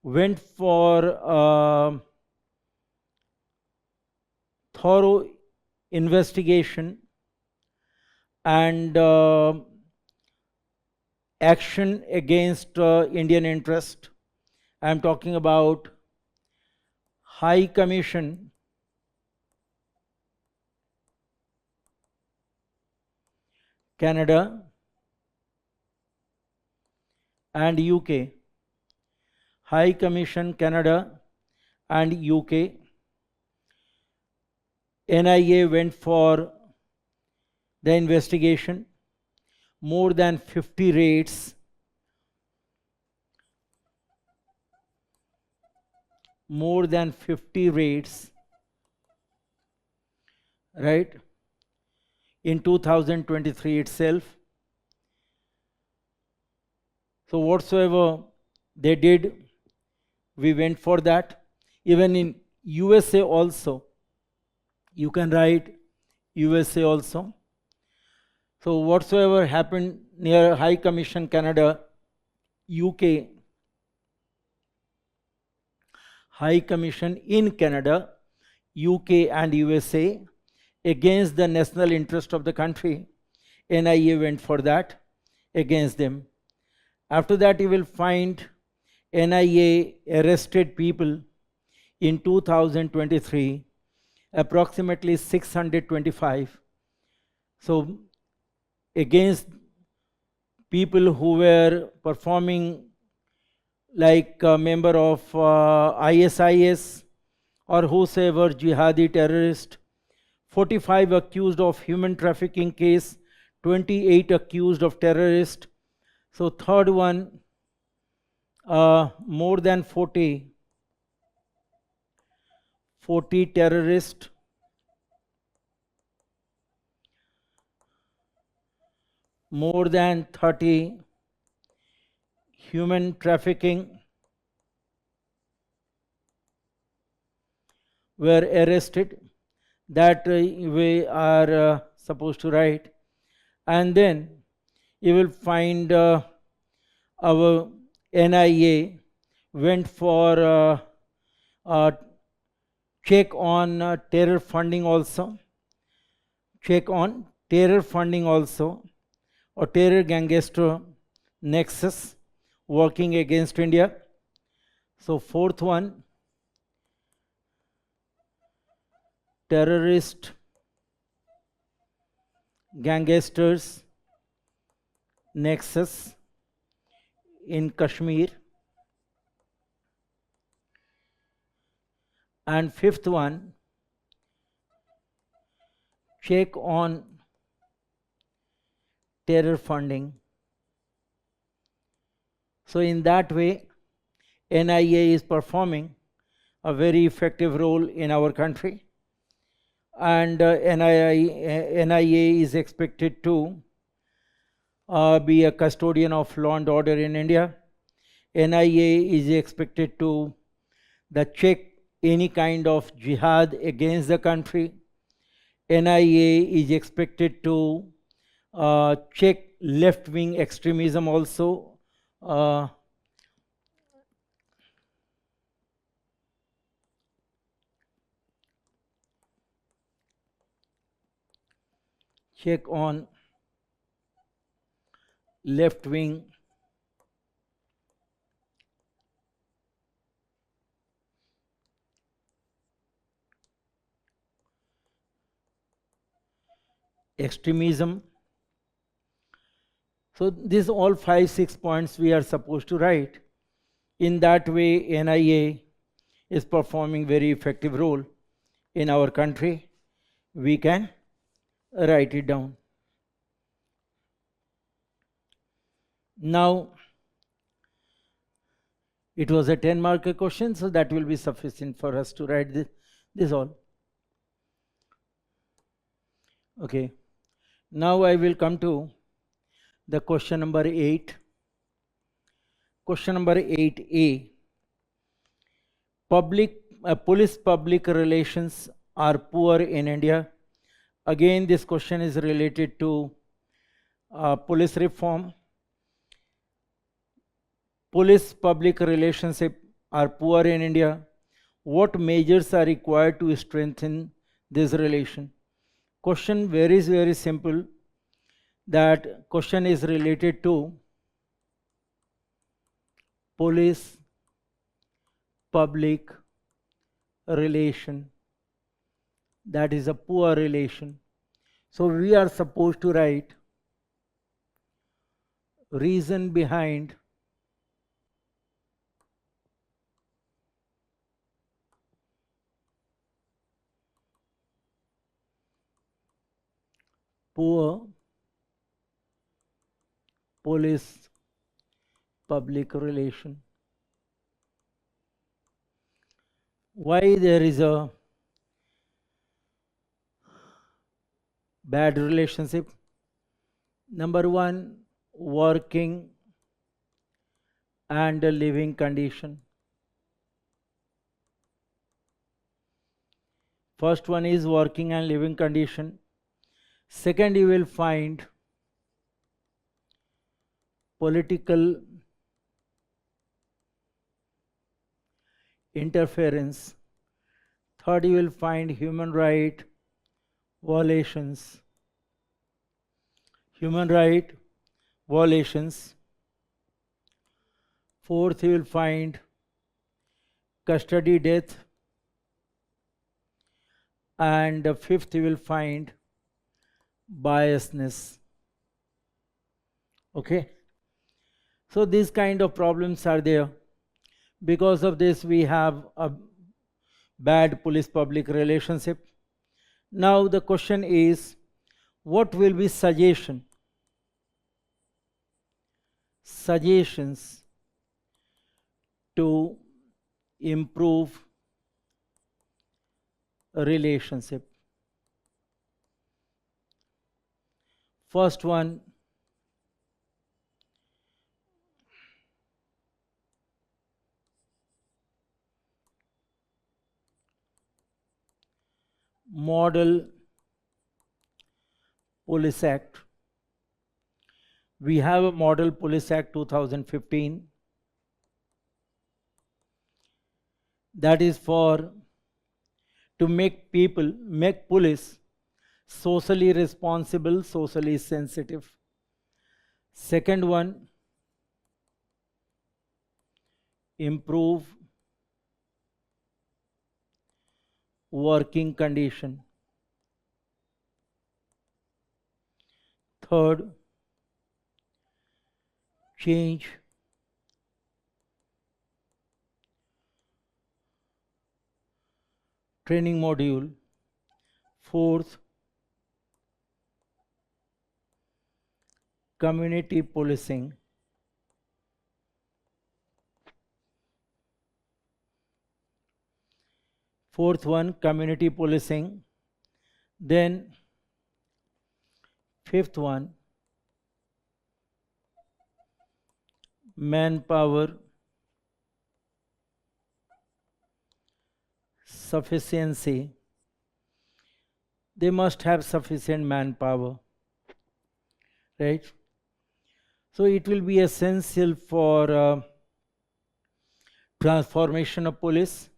went for thorough investigation and action against Indian interest. I am talking about High Commission Canada and UK. High Commission Canada and UK NIA went for the investigation, more than 50 raids, right, in 2023 itself. So whatsoever they did, we went for that. Even in USA also, you can write USA also. So whatsoever happened near High Commission Canada, UK, High Commission in Canada, UK and USA, against the national interest of the country, NIA went for that, against them. After that, you will find NIA arrested people in 2023, approximately 625. So against people who were performing like a member of ISIS or whosoever jihadi terrorist, 45 accused of human trafficking case, 28 accused of terrorist. So third one, more than 40 terrorists, more than 30 human trafficking were arrested. That we are supposed to write. And then you will find our NIA went for check on terror funding also, or terror gangster nexus working against India. So fourth one, terrorist gangsters nexus in Kashmir. And fifth one, check on terror funding. So in that way, NIA is performing a very effective role in our country, and NIA is expected to be a custodian of law and order in India. NIA is expected to check any kind of jihad against the country. NIA is expected to check left-wing extremism also. Check on left-wing extremism. So these all 5-6 points we are supposed to write. In that way, NIA is performing very effective role in our country. We can write it down. Now, it was a 10-marker question, so that will be sufficient for us to write this all. Okay. Now I will come to the question number 8. Question number 8A. Police public relations are poor in India. Again, this question is related to police reform. Police public relations are poor in India. What measures are required to strengthen this relation? Question very simple. That question is related to police public relation. That is a poor relation. So we are supposed to write reason behind poor police public relation. Why there is a bad relationship? Number one, working and a living condition. First one is working and living condition. Second, you will find political interference. Third, you will find human right violations. Human right violations. Fourth, you will find custody death. And fifth, you will find biasness. Okay. So these kind of problems are there. Because of this, we have a bad police-public relationship. Now the question is, what will be suggestions to improve a relationship? First one, Model Police Act. We have a Model Police Act 2015 that is for to make police socially responsible, socially sensitive. Second one, improve working condition. Third, change training module. Fourth, community policing. Fourth one, community policing. Then fifth one, manpower sufficiency. They must have sufficient manpower, right? So it will be essential for transformation of police.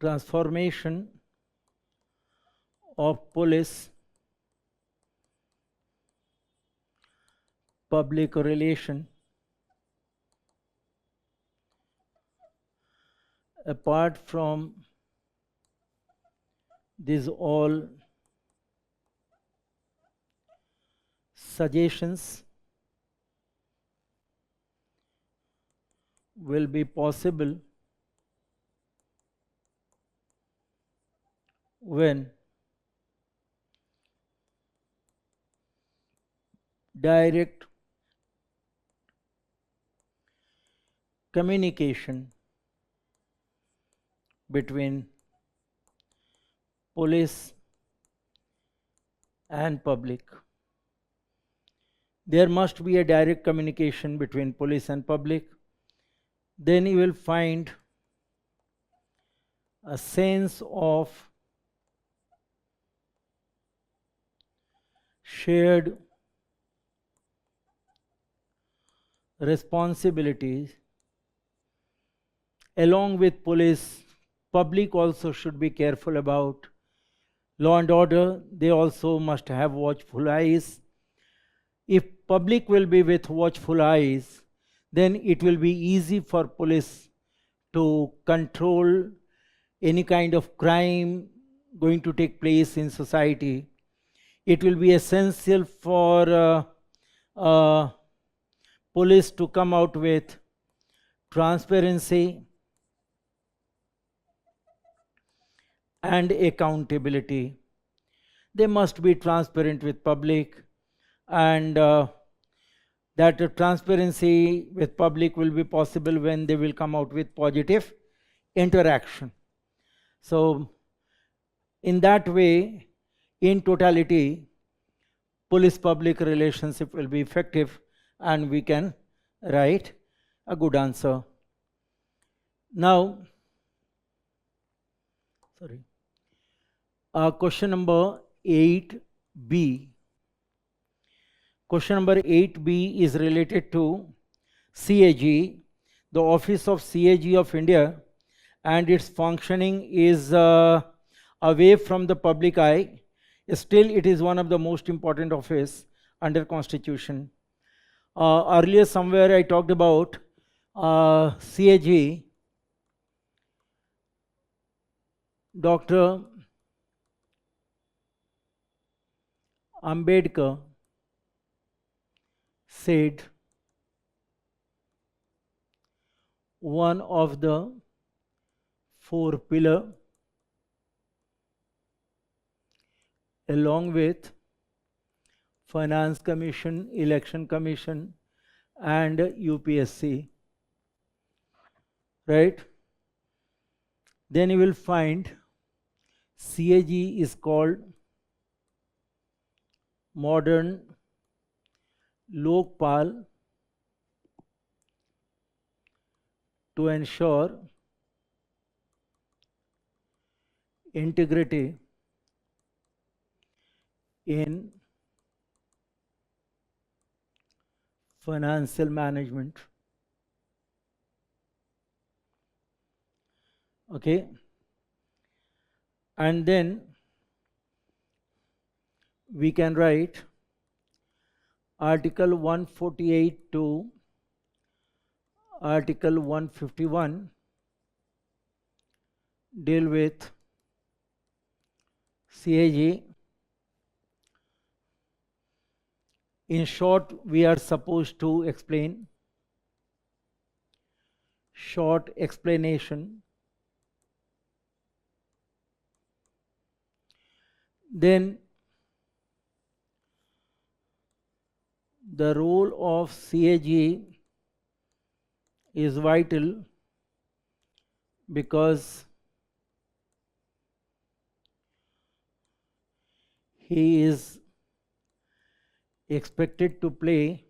Transformation of police public relation. Apart from these all suggestions will be possible when direct communication between police and public. There must be a direct communication between police and public. Then you will find a sense of shared responsibilities. Along with police, public also should be careful about law and order. They also must have watchful eyes. If public will be with watchful eyes, then it will be easy for police to control any kind of crime going to take place in society. It will be essential for police to come out with transparency, and accountability. They must be transparent with public, and that transparency with public will be possible when they will come out with positive interaction. So in that way, in totality, police-public relationship will be effective, and we can write a good answer. Now, question number 8b. Question number 8b is related to CAG, the Office of CAG of India, and its functioning is away from the public eye. Still, it is one of the most important office under Constitution. Earlier somewhere I talked about CAG. Dr. Ambedkar said one of the 4 pillars, along with Finance Commission, Election Commission, and UPSC, right? Then you will find CAG is called modern Lokpal to ensure integrity in financial management. Okay, and then we can write Article 148 to Article 151 deal with CAG. In short, we are supposed to explain. Short explanation. Then the role of CAG is vital because he is expected to play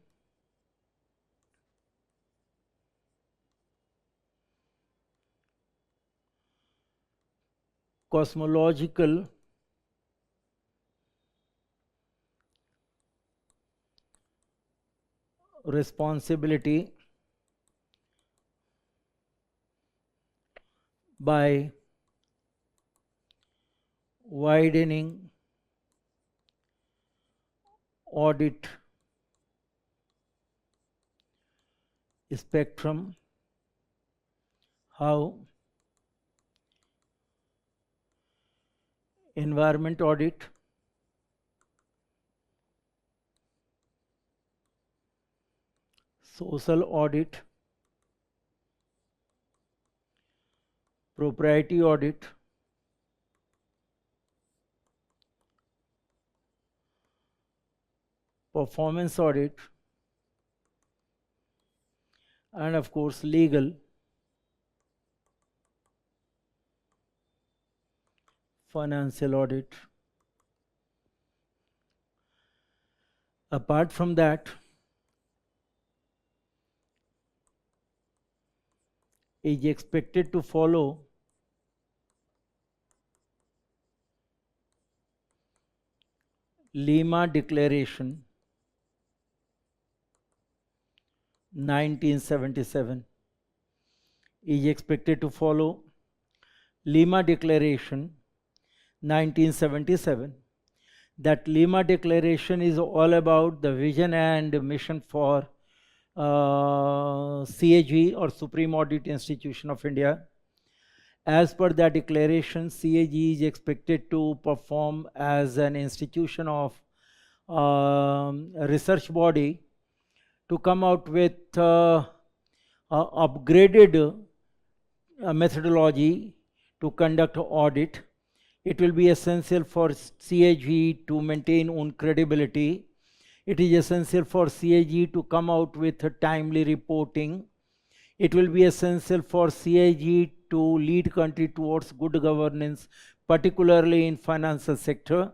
cosmological responsibility by widening audit spectrum, how environment audit, social audit, propriety audit, performance audit, and of course legal, financial audit. Apart from that, is expected to follow Lima Declaration 1977. Is expected to follow Lima Declaration 1977. That Lima Declaration is all about the vision and mission for CAG, or Supreme Audit Institution of India. As per that declaration, CAG is expected to perform as an institution of a research body to come out with upgraded methodology to conduct audit. It will be essential for CAG to maintain own credibility. It is essential for CAG to come out with a timely reporting. It will be essential for CAG to lead country towards good governance, particularly in financial sector,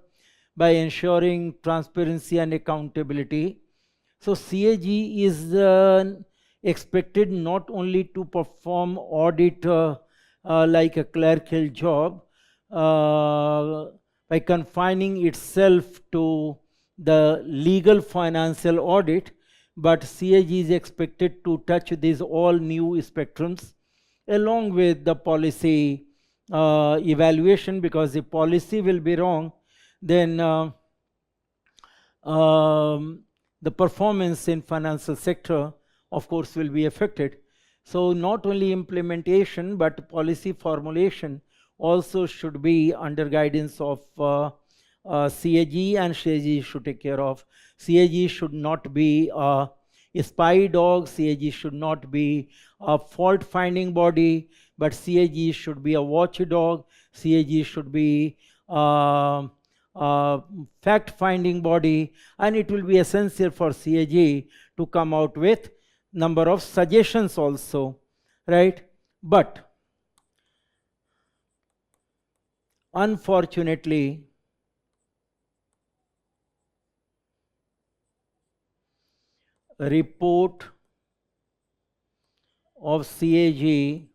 by ensuring transparency and accountability. So CAG is expected not only to perform audit like a clerical job, by confining itself to the legal financial audit, but CAG is expected to touch these all new spectrums along with the policy evaluation, because if policy will be wrong, then the performance in financial sector of course will be affected. So not only implementation but policy formulation also should be under guidance of CAG, and CAG should take care of. CAG should not be a spy dog, CAG should not be a fault finding body, but CAG should be a watchdog, CAG should be fact finding body, and it will be essential for CAG to come out with number of suggestions also, right? But unfortunately, a report of CAG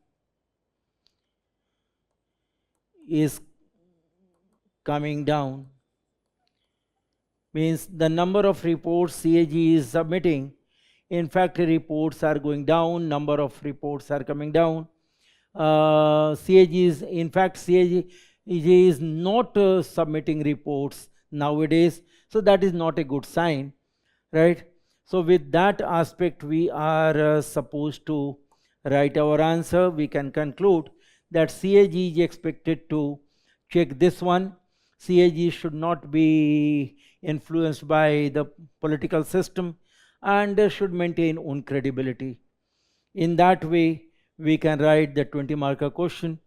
is coming down, means the number of reports CAG is submitting, in fact reports are going down, number of reports are coming down. CAG is, in fact CAG is not submitting reports nowadays, so that is not a good sign, right? So with that aspect we are supposed to write our answer. We can conclude that CAG is expected to check this one. CAG should not be influenced by the political system and should maintain own credibility. In that way we can write the 20-marker question,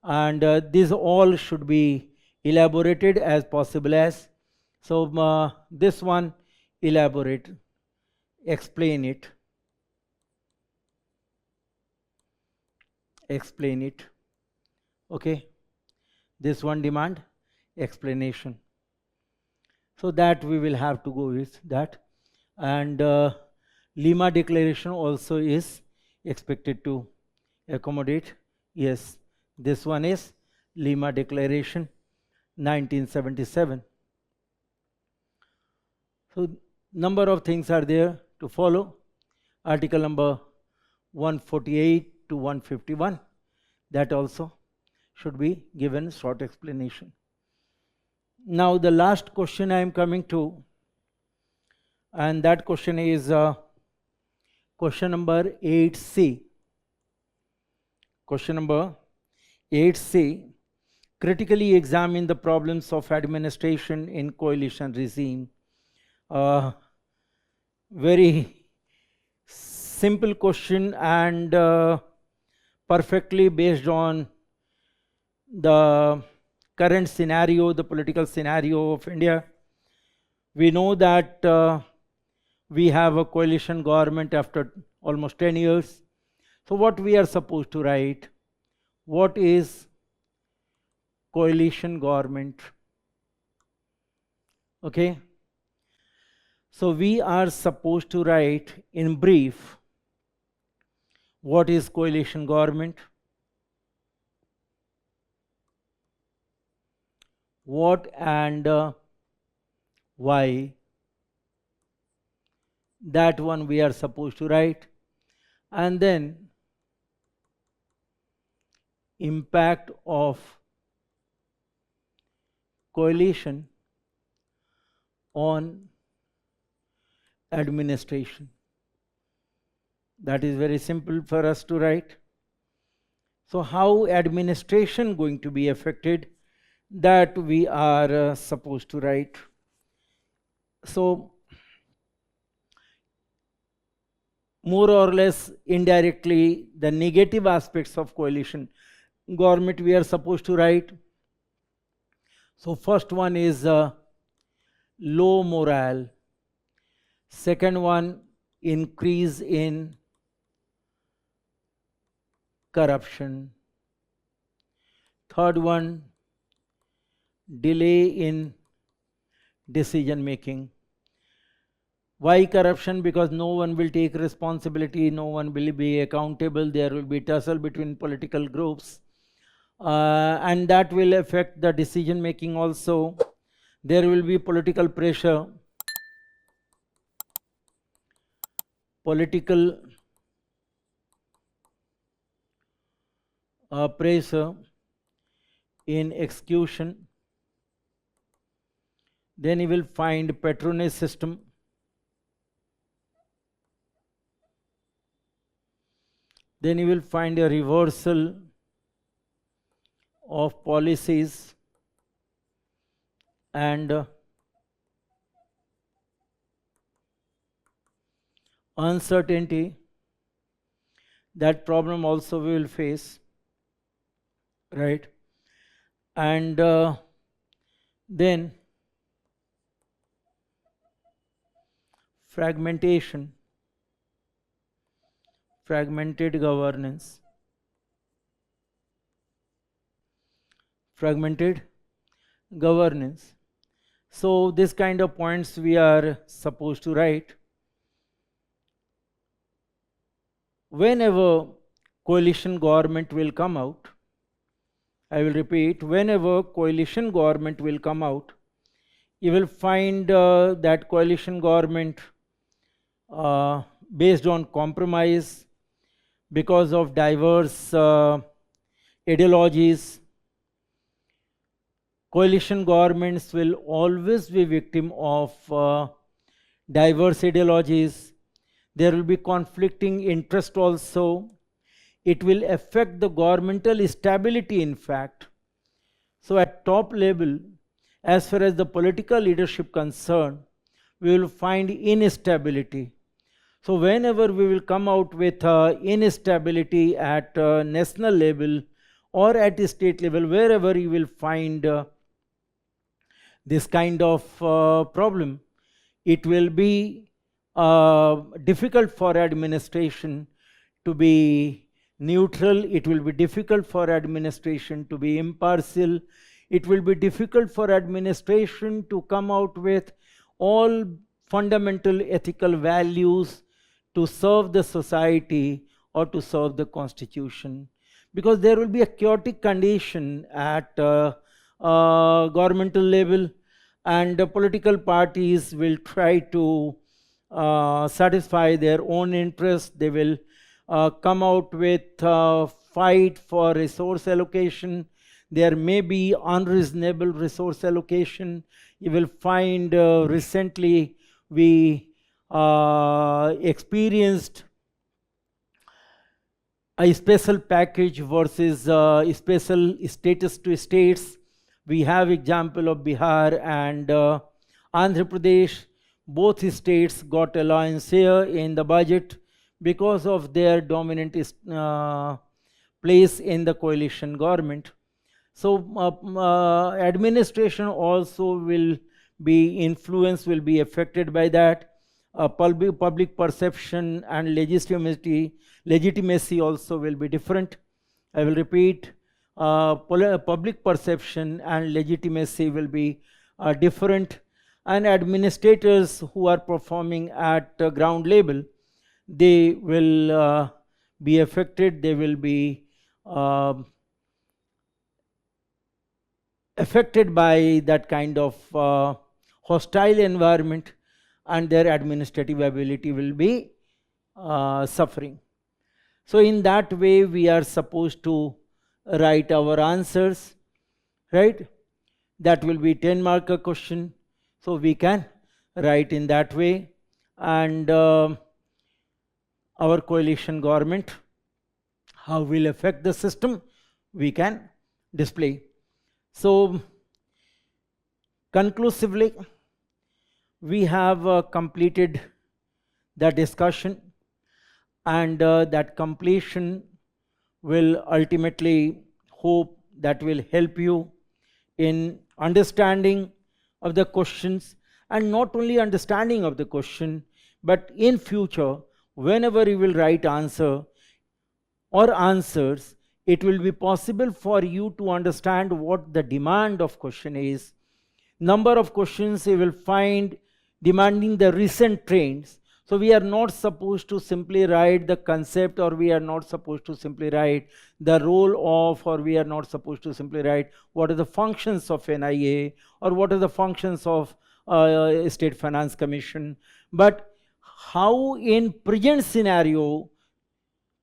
and these all should be elaborated as possible as. So this one, elaborate, explain it, explain it. Okay, this one demand explanation, so that we will have to go with that. And Lima Declaration also is expected to accommodate. Yes, this one is Lima Declaration 1977. So number of things are there to follow. Article number 148 to 151, that also should be given short explanation. Now the last question I am coming to, and that question is question number 8C. Question number 8C, critically examine the problems of administration in coalition regime. Very simple question, and perfectly based on the current scenario, the political scenario of India. We know that we have a coalition government after almost 10 years. So what we are supposed to write? What is coalition government? Okay. So we are supposed to write in brief what is coalition government, what and why. That one we are supposed to write, and then impact of coalition on administration. That is very simple for us to write. So how administration going to be affected, that we are supposed to write. So more or less indirectly the negative aspects of coalition government we are supposed to write. So first one is low morale. Second one, increase in corruption. Third one, delay in decision making. Why corruption? Because no one will take responsibility, no one will be accountable, there will be tussle between political groups, and that will affect the decision making also. There will be political pressure, pressure in execution. Then you will find patronage system. Then you will find a reversal of policies and uncertainty. That problem also we will face, right? And then fragmentation, fragmented governance, fragmented governance. So this kind of points we are supposed to write. Whenever coalition government will come out, I will repeat, whenever coalition government will come out, you will find that coalition government based on compromise, because of diverse ideologies. Coalition governments will always be victim of diverse ideologies. There will be conflicting interest also. It will affect the governmental stability, in fact. So at top level, as far as the political leadership concerned, we will find instability. So whenever we will come out with instability at national level or at state level, wherever you will find this kind of problem, it will be difficult for administration to be neutral, it will be difficult for administration to be impartial, it will be difficult for administration to come out with all fundamental ethical values to serve the society or to serve the constitution, because there will be a chaotic condition at governmental level, and the political parties will try to satisfy their own interests. They will come out with fight for resource allocation. There may be unreasonable resource allocation. You will find recently we experienced a special package versus special status to states. We have example of Bihar and Andhra Pradesh. Both states got allowance here in the budget because of their dominant place in the coalition government. So administration also will be influenced, will be affected by that. Public perception and legitimacy also will be different. I will repeat, public perception and legitimacy will be different, and administrators who are performing at ground level, they will be affected, they will be affected by that kind of hostile environment, and their administrative ability will be suffering. So in that way we are supposed to write our answers, right? That will be 10 marker question, so we can write in that way. And our coalition government, how will affect the system, we can display. So conclusively, we have completed the discussion, and that completion will ultimately hope that will help you in understanding of the questions, and not only understanding of the question, but in future whenever you will write answer or answers, it will be possible for you to understand what the demand of question is. Number of questions you will find demanding the recent trends. So we are not supposed to simply write the concept, or we are not supposed to simply write the role of, or we are not supposed to simply write what are the functions of NIA, or what are the functions of State Finance Commission, but how in present scenario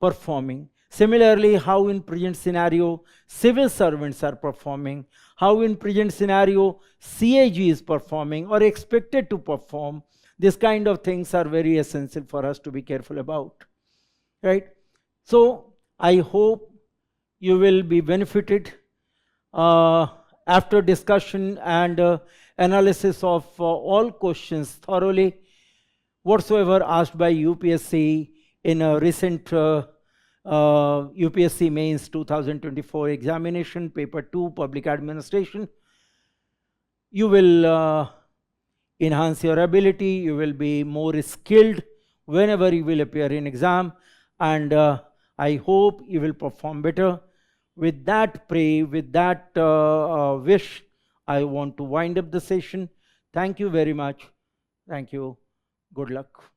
performing. Similarly, how in present scenario civil servants are performing, how in present scenario CAG is performing or expected to perform. This kind of things are very essential for us to be careful about, right? So I hope you will be benefited after discussion and analysis of all questions thoroughly, whatsoever asked by UPSC in a recent UPSC Mains 2024 examination, paper 2, public administration. You will enhance your ability, you will be more skilled whenever you will appear in exam, and I hope you will perform better. With that with that wish, I want to wind up the session. Thank you very much. Thank you. Good luck.